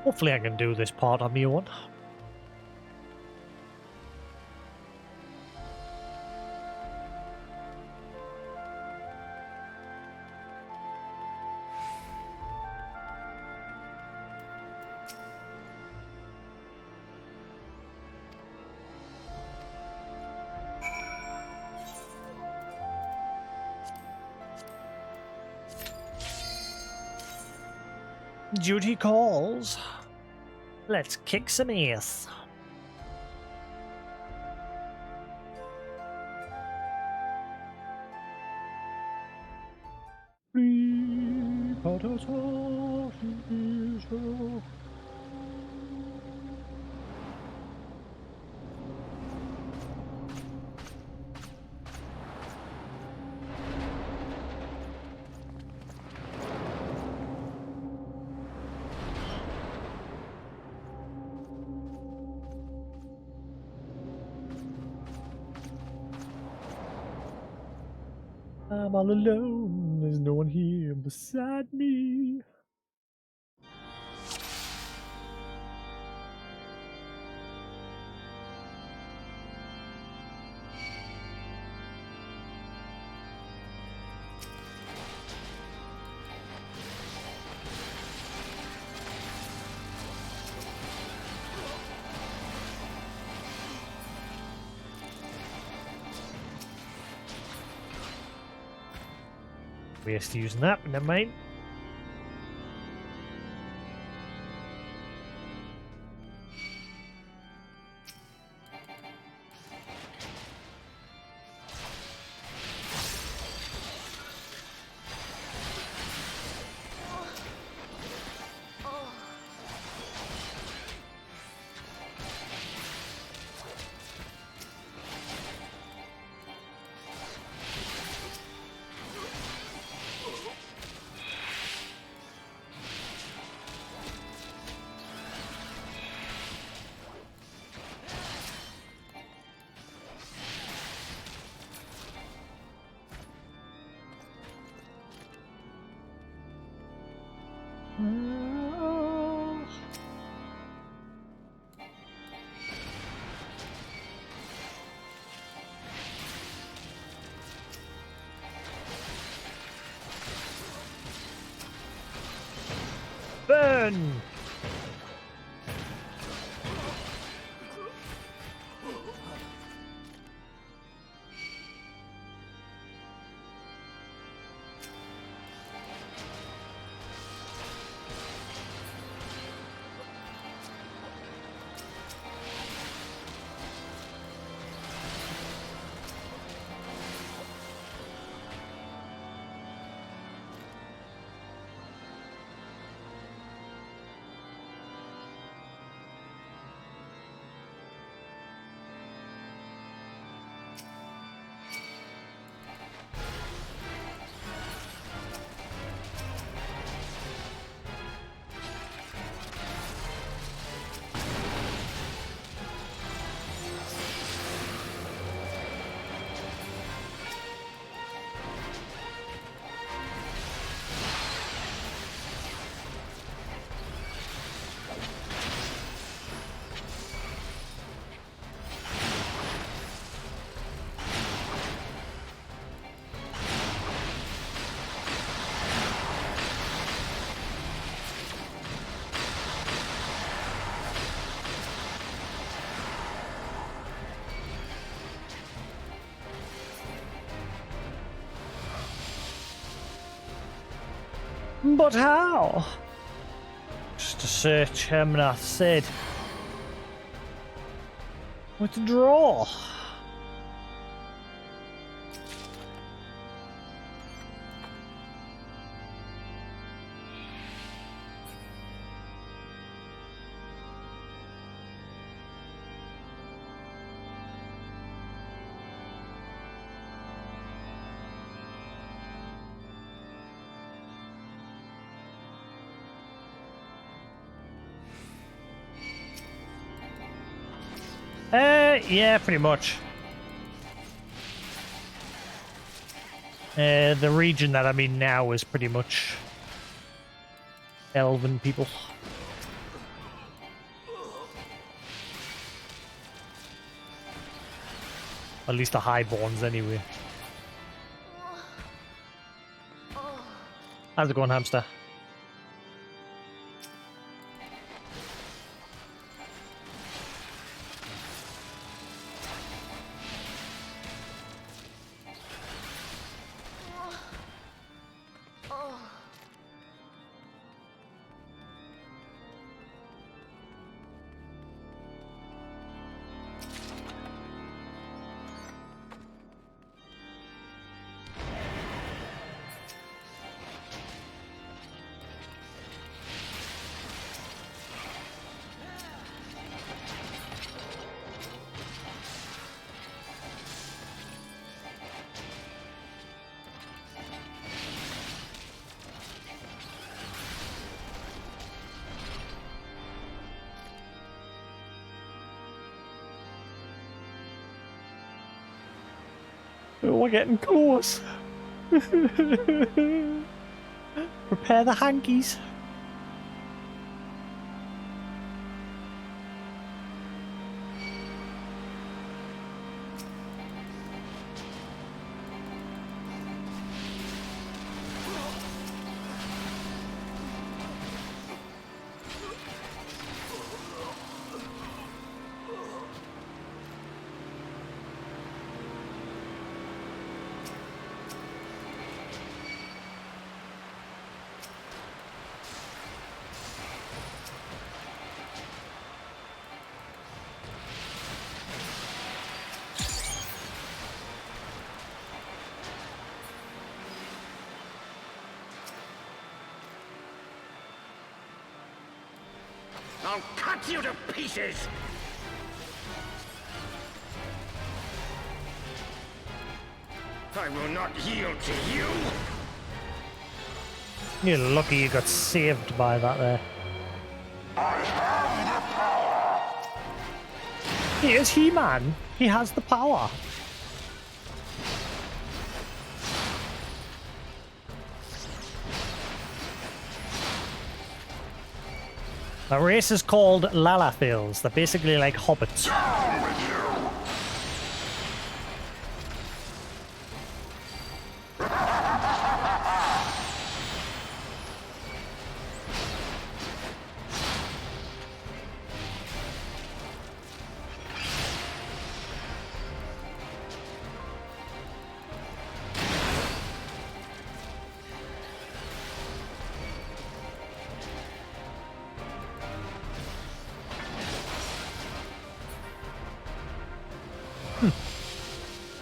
Speaker 1: Hopefully I can do this part on my own. Duty calls. Let's kick some ass. I'm all alone, there's no one here beside me. Waste using that, never mind. Burn! But how? Just to search Hermnath said. Withdraw. Yeah, pretty much. The region that I'm in now is pretty much elven people. At least the highborns, anyway. How's it going, hamster? We're getting close. Prepare the hankies.
Speaker 8: I'll cut you to pieces! I will not yield to you!
Speaker 1: You're lucky you got saved by that there. He is He-Man. He has the power. The race is called Lalathils. They're basically like hobbits.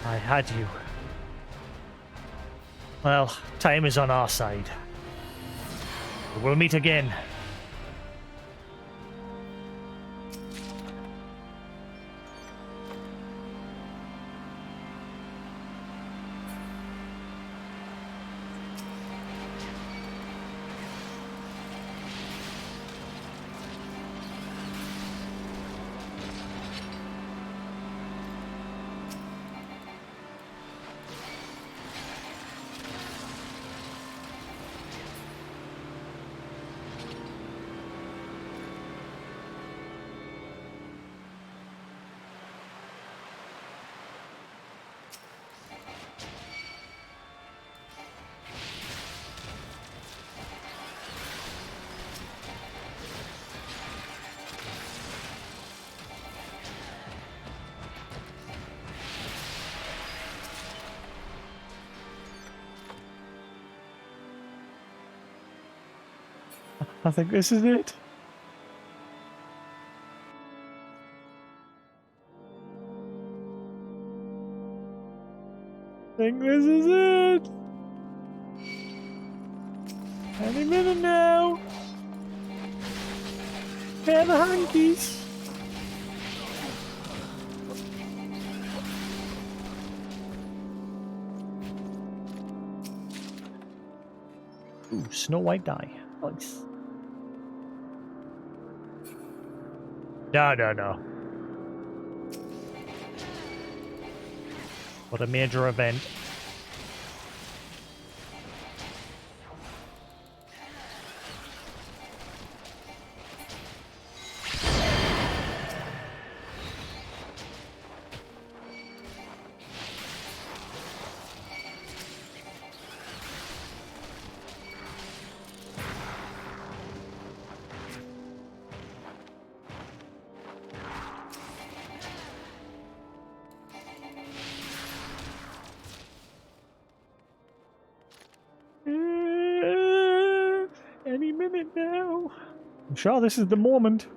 Speaker 1: I had you. Well, time is on our side. We'll meet again. I think this is it. I think this is it. Any minute now. Pair the hankies. Ooh, Snow White die. Nice. No. What a major event. Any minute now. I'm sure this is the moment.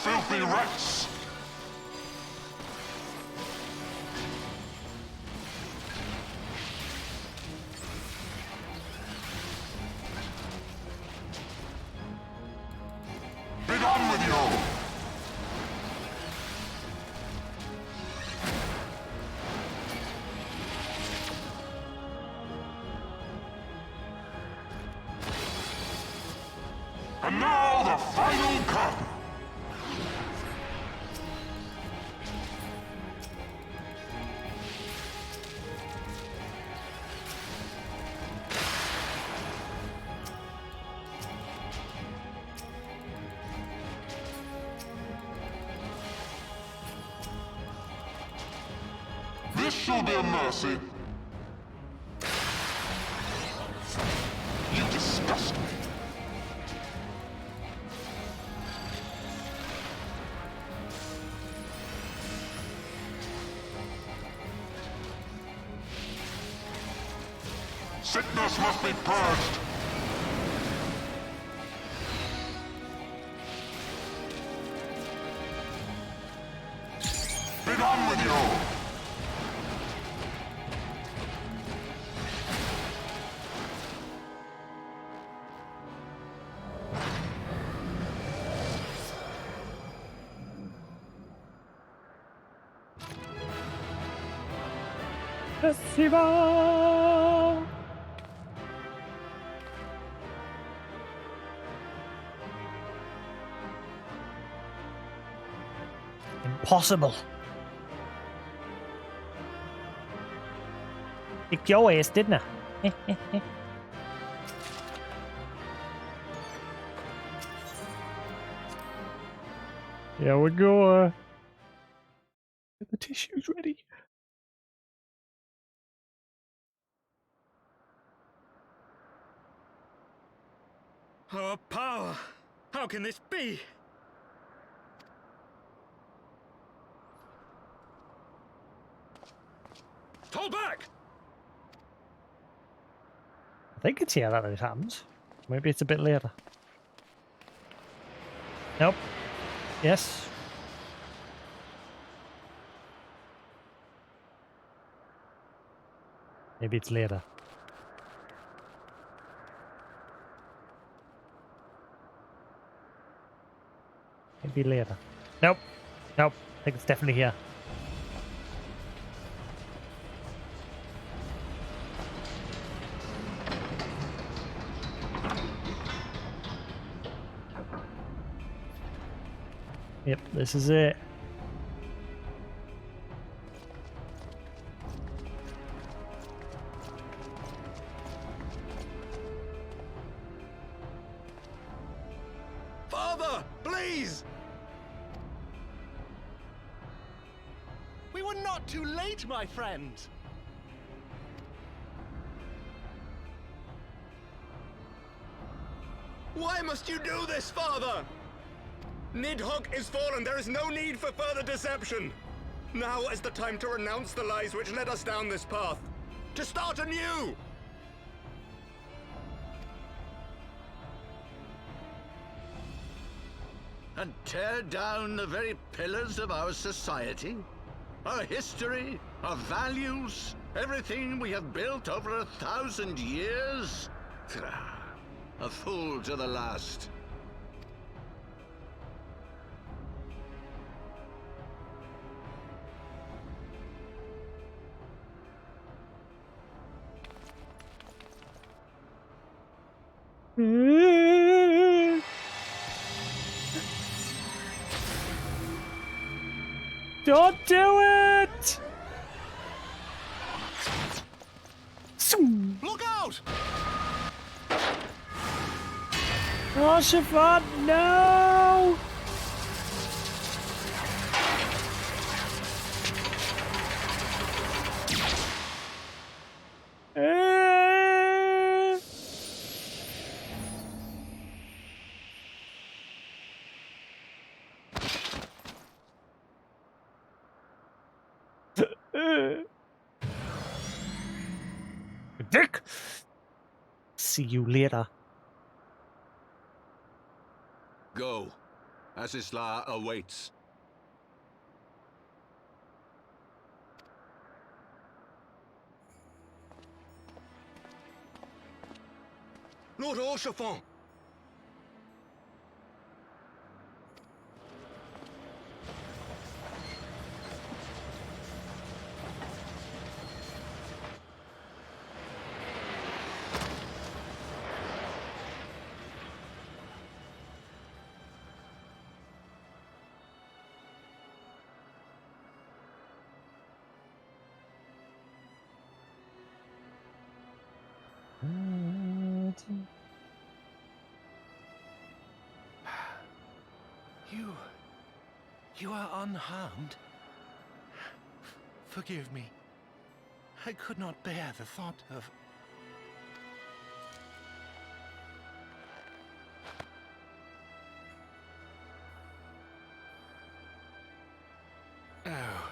Speaker 15: Filthy rats! Be done with you! And now the final cut! This shall be a mercy. You disgust me. Sickness must be purged. Be done with you.
Speaker 1: Festival! Impossible. Kicked your ass, didn't I? Here we go. Get the tissues ready.
Speaker 5: Our power! How can this be? Hold back!
Speaker 1: I think it's here that it happens. Maybe it's a bit later. Nope. Yes. Maybe it's later. Maybe later. Nope. Nope. I think it's definitely here. Yep, this is it.
Speaker 20: Father! Please!
Speaker 18: We were not too late, my friend!
Speaker 20: Why must you do this, Father? Nidhogg is fallen. There is no need for further deception. Now is the time to renounce the lies which led us down this path. To start anew!
Speaker 8: And tear down the very pillars of our society? Our history, our values, everything we have built over 1,000 years? A fool to the last.
Speaker 1: Don't do it!
Speaker 18: Look out!
Speaker 1: Oh, Siobhan, no! Dick! See you later.
Speaker 8: Go. Asisla awaits.
Speaker 20: Lord Orchefort!
Speaker 18: You are unharmed? Forgive me. I could not bear the thought of... Oh,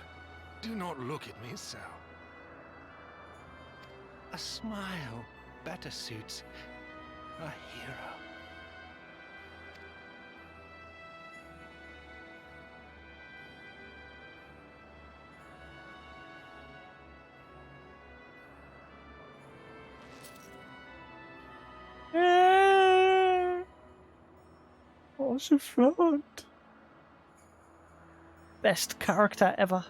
Speaker 18: do not look at me so. A smile better suits a hero.
Speaker 1: What's in front? Best character ever.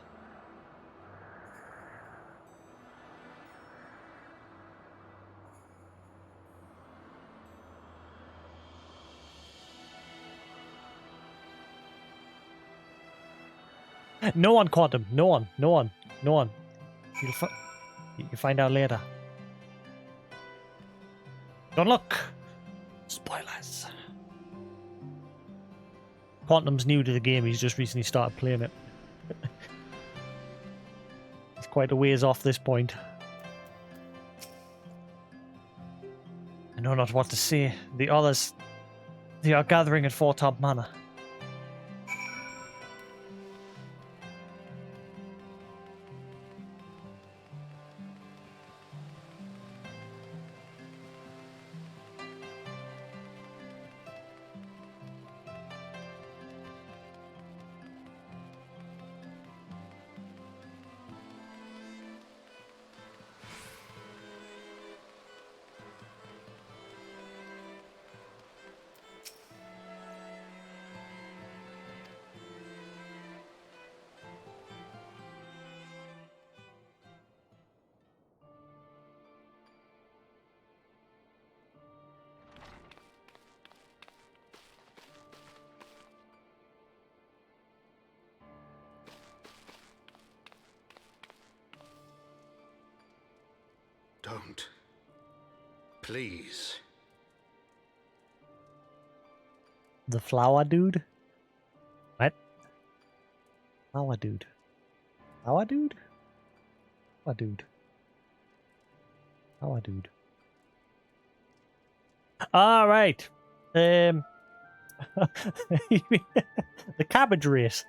Speaker 1: No one, Quantum. No one. No one. No one. You'll find out later. Don't look. Spoilers. Quantum's new to the game. He's just recently started playing it. He's quite a ways off this point. I know not what to say. The others, they are gathering at Fort Top Manor.
Speaker 19: Don't. Please.
Speaker 1: The flower dude? What? Flower dude. Flower dude? Flower dude. Flower dude. Alright. The cabbage race.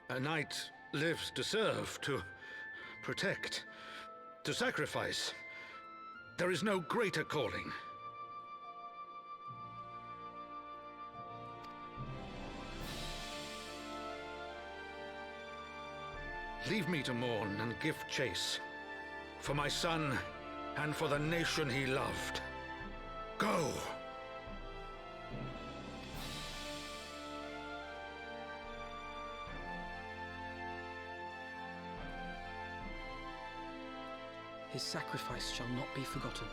Speaker 19: A knight lives to serve, to protect, to sacrifice. There is no greater calling. Leave me to mourn and give chase. For my son, and for the nation he loved. Go!
Speaker 3: His sacrifice shall not be forgotten.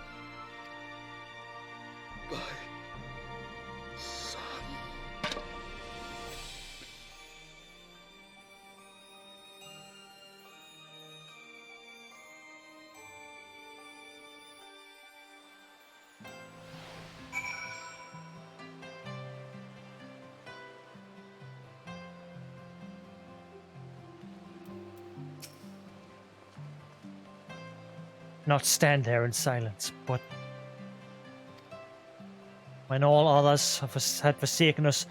Speaker 15: My son.
Speaker 1: Not stand there in silence, but when all others had forsaken us,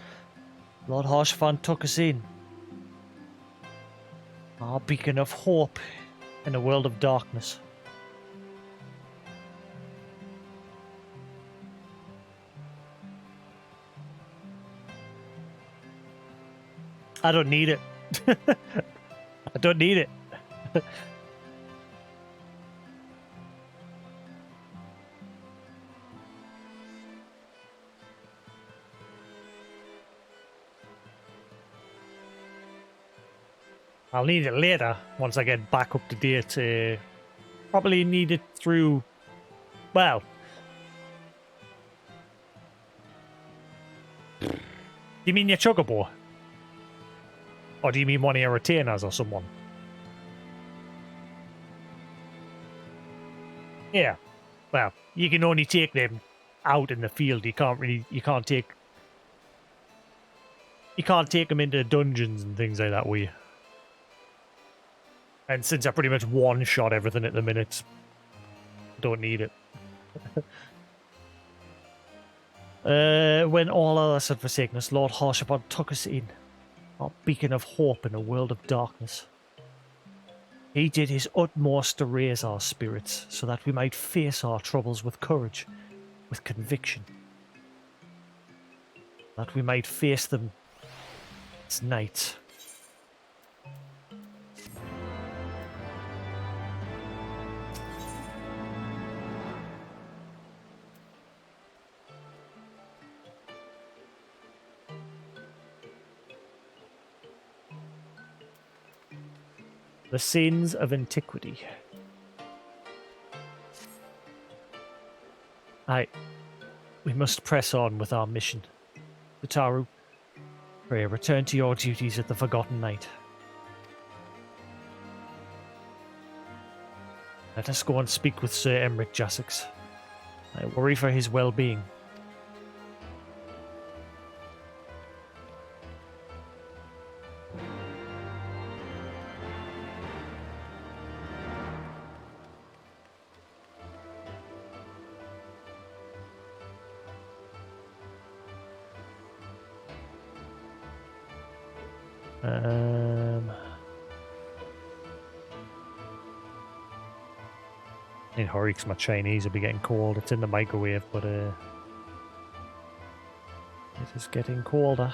Speaker 1: Lord Harshvan took us in. Our beacon of hope in a world of darkness. I don't need it. I don't need it. I'll need it later, once I get back up to date. Probably need it through... Well... Do you mean your Chocobo? Or do you mean one of your retainers or someone? Yeah. Well, you can only take them out in the field. You can't take them into dungeons and things like that, will you? And since I pretty much one-shot everything at the minute, don't need it. When all others had forsaken us, Lord Harshabad took us in, our beacon of hope in a world of darkness. He did his utmost to raise our spirits, so that we might face our troubles with courage, with conviction. That we might face them as knights. The sins of antiquity. We must press on with our mission. Utaru, pray return to your duties at the Forgotten Night. Let us go and speak with Sir Emric Jasix. I worry for his well-being. In a hurry, 'cause my Chinese will be getting cold. It's in the microwave, but it is getting colder.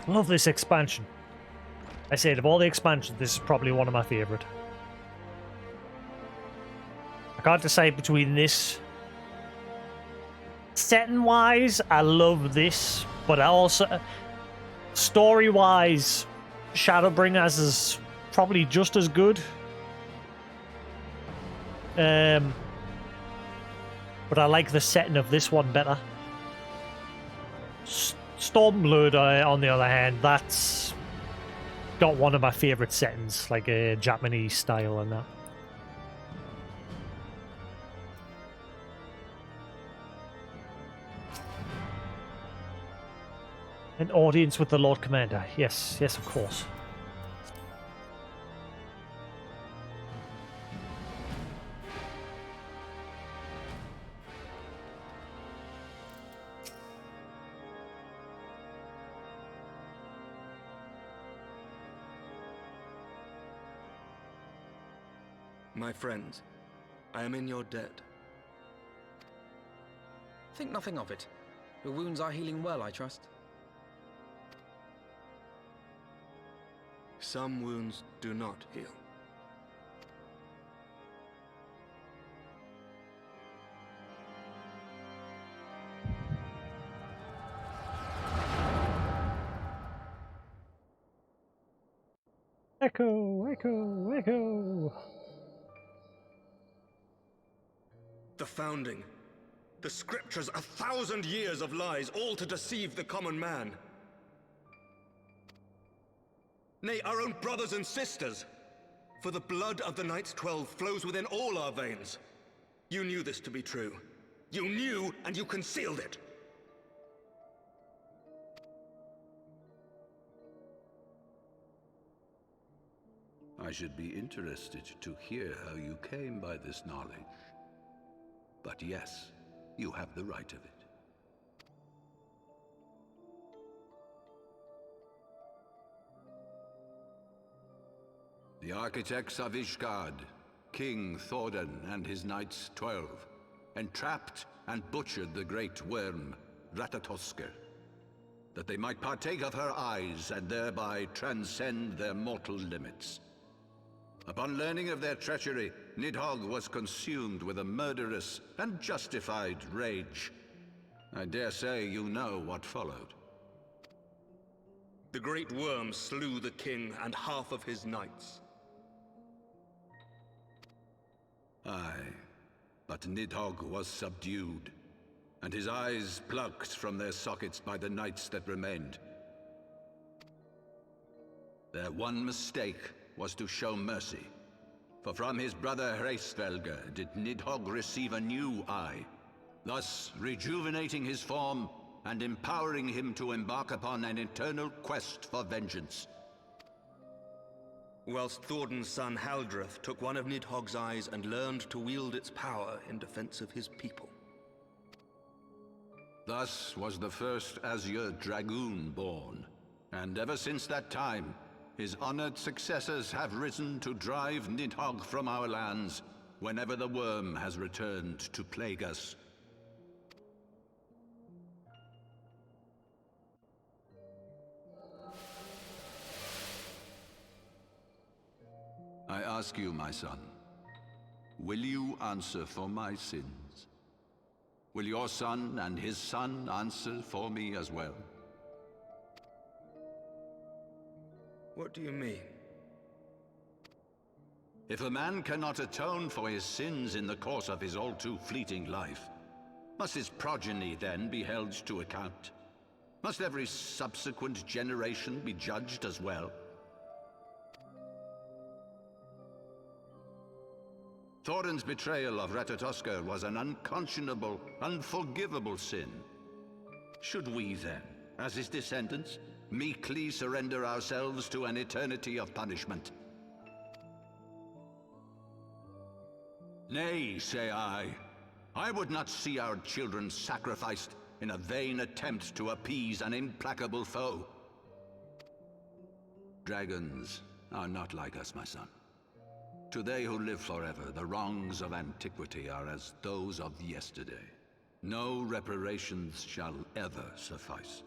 Speaker 1: Love this expansion. I said, of all the expansions, this is probably one of my favourite. I can't decide between this. Setting-wise, I love this, but I also... Story-wise, Shadowbringers is probably just as good. But I like the setting of this one better. Stormblood, on the other hand, that's got one of my favourite settings, like a Japanese style and that. An audience with the Lord Commander. Yes, yes, of course.
Speaker 20: My friends, I am in your debt.
Speaker 3: Think nothing of it. Your wounds are healing well, I trust.
Speaker 20: Some wounds do not heal.
Speaker 1: Echo, echo, echo.
Speaker 20: The founding. The scriptures, 1,000 years of lies, all to deceive the common man. Nay, our own brothers and sisters. For the blood of the Knights 12 flows within all our veins. You knew this to be true. You knew, and you concealed it.
Speaker 10: I should be interested to hear how you came by this knowledge. But yes, you have the right of it. The architects of Ishgard, King Thordan and his Knights 12, entrapped and butchered the great worm, Ratatosker, that they might partake of her eyes and thereby transcend their mortal limits. Upon learning of their treachery, Nidhogg was consumed with a murderous and justified rage. I dare say you know what followed.
Speaker 20: The great worm slew the king and half of his knights.
Speaker 10: Aye, but Nidhogg was subdued, and his eyes plucked from their sockets by the knights that remained. Their one mistake was to show mercy, for from his brother Hreisvelger did Nidhogg receive a new eye, thus rejuvenating his form and empowering him to embark upon an eternal quest for vengeance.
Speaker 20: Whilst Thordan's son Haldreth took one of Nidhogg's eyes and learned to wield its power in defense of his people.
Speaker 10: Thus was the first Azure Dragoon born, and ever since that time, his honored successors have risen to drive Nidhogg from our lands whenever the worm has returned to plague us. I ask you, my son, will you answer for my sins? Will your son and his son answer for me as well?
Speaker 20: What do you mean?
Speaker 10: If a man cannot atone for his sins in the course of his all-too fleeting life, must his progeny then be held to account? Must every subsequent generation be judged as well? Thordan's betrayal of Ratatosker was an unconscionable, unforgivable sin. Should we then, as his descendants, meekly surrender ourselves to an eternity of punishment? Nay, say I. I would not see our children sacrificed in a vain attempt to appease an implacable foe. Dragons are not like us, my son. To they who live forever, the wrongs of antiquity are as those of yesterday. No reparations shall ever suffice.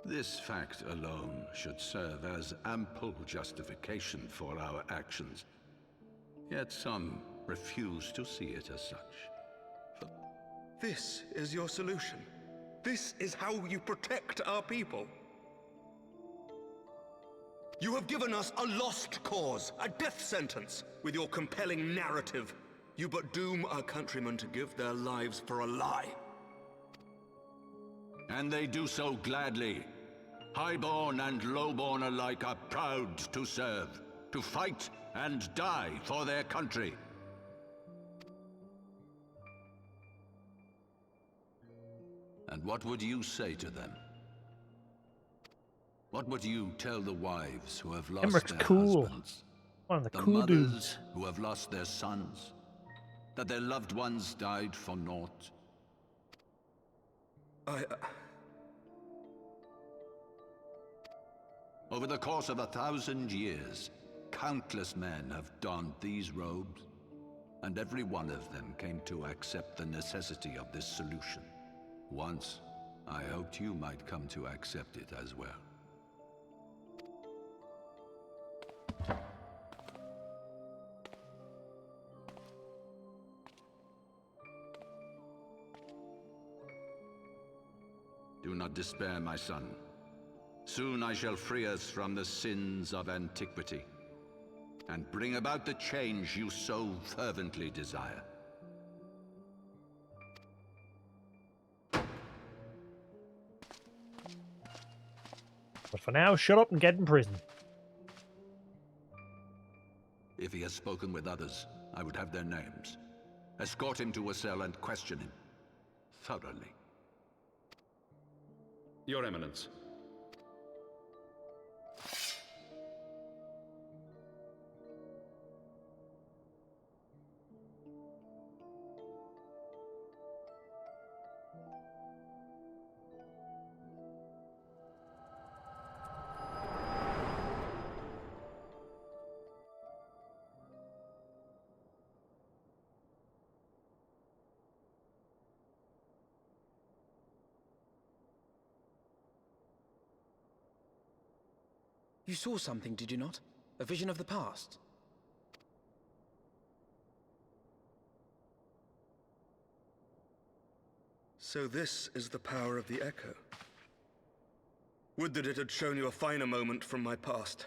Speaker 10: This fact alone should serve as ample justification for our actions. Yet some refuse to see it as such.
Speaker 20: This is your solution. This is how you protect our people. You have given us a lost cause, a death sentence. With your compelling narrative, you but doom our countrymen to give their lives for a lie.
Speaker 10: And they do so gladly. Highborn and lowborn alike are proud to serve, to fight and die for their country. And what would you say to them? What would you tell the wives who have lost
Speaker 1: Emmerich
Speaker 10: their
Speaker 1: cool.
Speaker 10: husbands?
Speaker 1: One of the
Speaker 10: The
Speaker 1: cool
Speaker 10: mothers
Speaker 1: dudes.
Speaker 10: who have lost their sons? That their loved ones died for naught? Over the course of 1,000 years, countless men have donned these robes, and every one of them came to accept the necessity of this solution. Once, I hoped you might come to accept it as well. Do not despair, my son. Soon I shall free us from the sins of antiquity, and bring about the change you so fervently desire.
Speaker 1: But for now, shut up and get in prison.
Speaker 10: If he has spoken with others, I would have their names. Escort him to a cell and question him thoroughly.
Speaker 16: Your Eminence.
Speaker 3: You saw something, did you not? A vision of the past?
Speaker 20: So this is the power of the Echo. Would that it had shown you a finer moment from my past.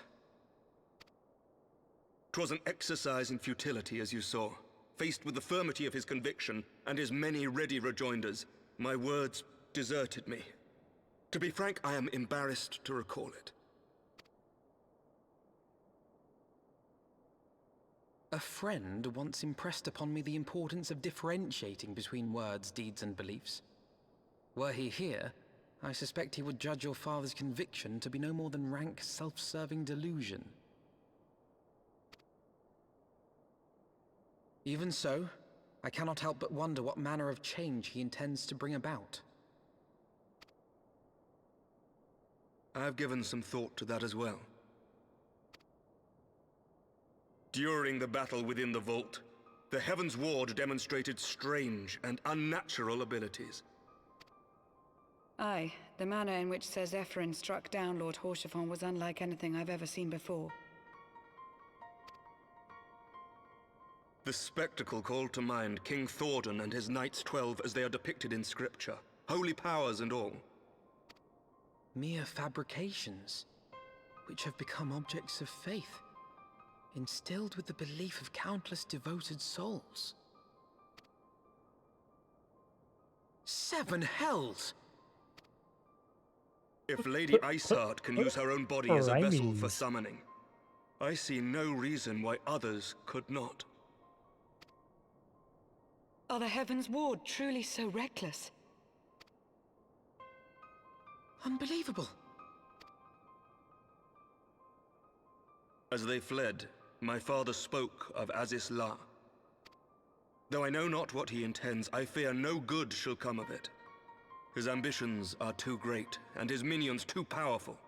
Speaker 20: 'Twas an exercise in futility, as you saw. Faced with the firmity of his conviction and his many ready rejoinders, my words deserted me. To be frank, I am embarrassed to recall it.
Speaker 3: A friend once impressed upon me the importance of differentiating between words, deeds, and beliefs. Were he here, I suspect he would judge your father's conviction to be no more than rank, self-serving delusion. Even so, I cannot help but wonder what manner of change he intends to bring about.
Speaker 20: I've given some thought to that as well. During the battle within the vault, the Heaven's Ward demonstrated strange and unnatural abilities.
Speaker 11: Aye, the manner in which Sir Zephyrin struck down Lord Horchefon was unlike anything I've ever seen before.
Speaker 20: The spectacle called to mind King Thordan and his Knights 12 as they are depicted in scripture, holy powers and all.
Speaker 3: Mere fabrications, which have become objects of faith, instilled with the belief of countless devoted souls. 7 hells!
Speaker 20: If Lady Iceheart can use her own body as a vessel for summoning, I see no reason why others could not.
Speaker 11: Are the Heaven's Ward truly so reckless?
Speaker 3: Unbelievable.
Speaker 20: As they fled, my father spoke of Aziz La. Though I know not what he intends, I fear no good shall come of it. His ambitions are too great, and his minions too powerful.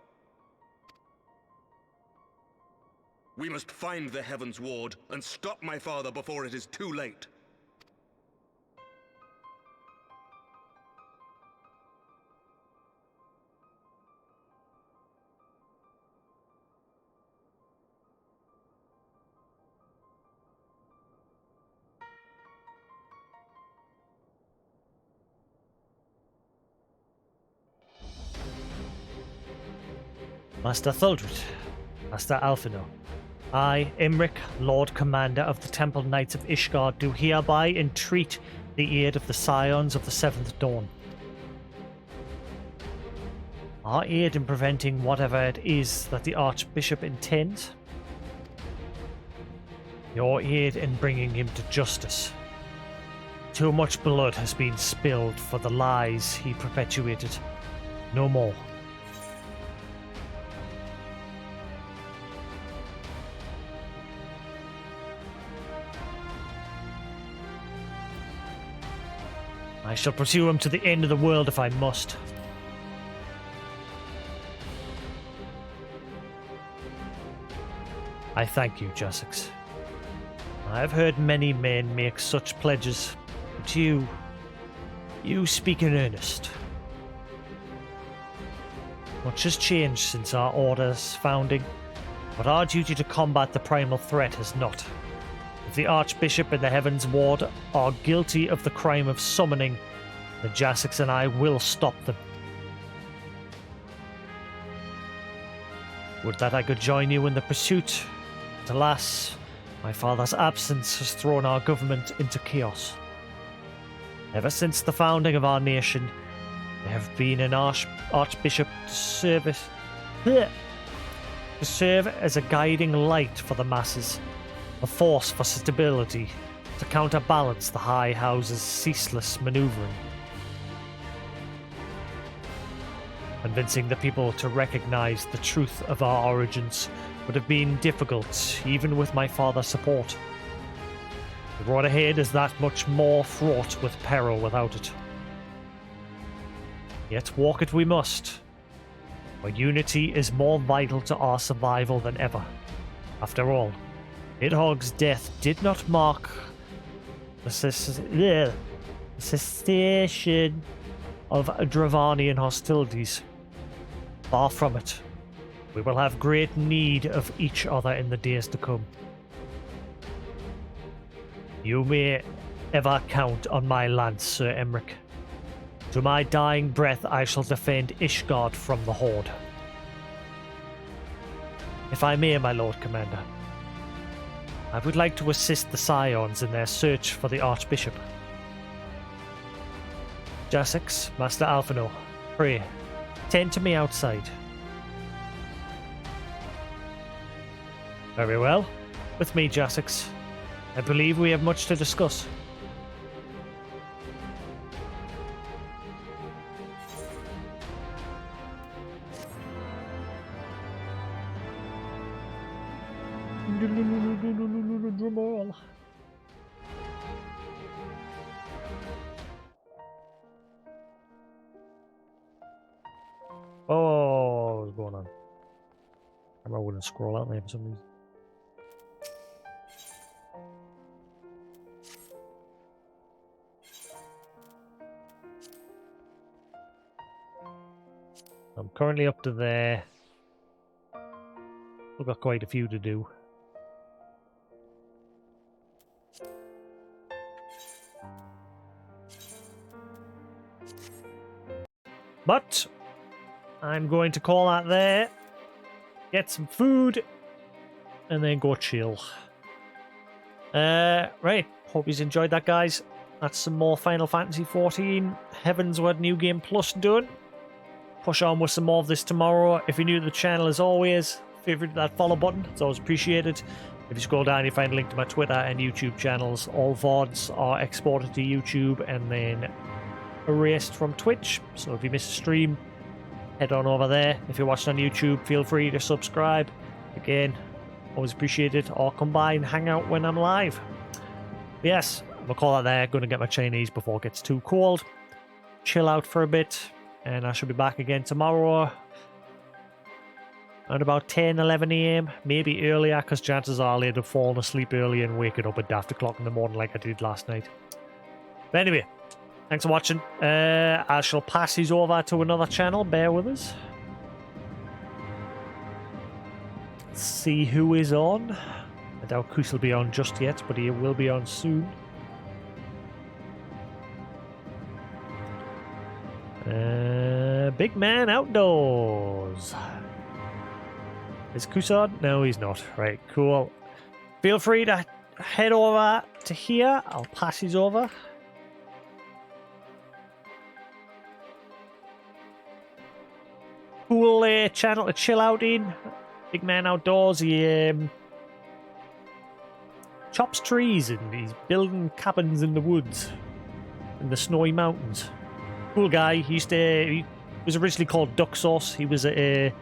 Speaker 20: We must find the Heaven's Ward and stop my father before it is too late.
Speaker 1: Master Thuldred, Master Alphino, I, Imric, Lord Commander of the Temple Knights of Ishgard, do hereby entreat the aid of the Scions of the Seventh Dawn. Our aid in preventing whatever it is that the Archbishop intends. Your aid in bringing him to justice. Too much blood has been spilled for the lies he perpetuated. No more. I shall pursue him to the end of the world if I must. I thank you, Jasix. I have heard many men make such pledges, but you speak in earnest. Much has changed since our order's founding, but our duty to combat the primal threat has not. If the Archbishop and the Heavens Ward are guilty of the crime of summoning, the Jasix and I will stop them. Would that I could join you in the pursuit, but alas, my father's absence has thrown our government into chaos. Ever since the founding of our nation, there have been an Archbishop to serve as a guiding light for the masses, a force for stability, to counterbalance the High House's ceaseless maneuvering. Convincing the people to recognize the truth of our origins would have been difficult, even with my father's support. The road ahead is that much more fraught with peril without it. Yet walk it we must, for unity is more vital to our survival than ever. After all, Nidhogg's death did not mark the cessation of Dravanian hostilities. Far from it. We will have great need of each other in the days to come. You may ever count on my lance, Sir Emric. To my dying breath I shall defend Ishgard from the Horde. If I may, my Lord Commander, I would like to assist the Scions in their search for the Archbishop. Jasix, Master Alphino, pray, tend to me outside. Very well. With me, Jasix. I believe we have much to discuss. Oh, what's going on? I wouldn't scroll out there for some reason. I'm currently up to there. We've got quite a few to do. But I'm going to call out there, get some food, and then go chill. Right. Hope you enjoyed that, guys. That's some more Final Fantasy XIV Heavensward New Game Plus done. Push on with some more of this tomorrow. If you're new to the channel, as always, feel free to hit that follow button. It's always appreciated. If you scroll down, you find a link to my Twitter and YouTube channels. All VODs are exported to YouTube and then erased from Twitch. So if you miss a stream, head on over there. If you're watching on YouTube, feel free to subscribe. Again, always appreciated. Or come by and hang out when I'm live. But yes, I'll call that there. Going to get my Chinese before it gets too cold. Chill out for a bit. And I should be back again tomorrow at about 10, 11 a.m. Maybe earlier, because chances are I'll end up falling asleep early and waking up at daft o'clock in the morning like I did last night. But anyway, thanks for watching. I shall pass these over to another channel. Bear with us. Let's see who is on. I doubt Chris will be on just yet, but he will be on soon. Big Man Outdoors. Is Kusan? No, he's not. Right, cool. Feel free to head over to here. I'll pass these over. Cool channel to chill out in. Big man outdoors. He chops trees and he's building cabins in the woods, in the snowy mountains. Cool guy. He was originally called Duck Sauce. He was a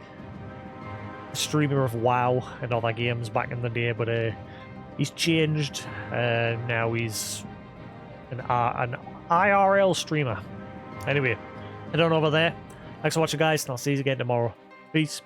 Speaker 1: streamer of WoW and other games back in the day, but he's changed. Now he's an IRL streamer. Anyway, head on over there. Thanks for watching, guys, and I'll see you again tomorrow. Peace.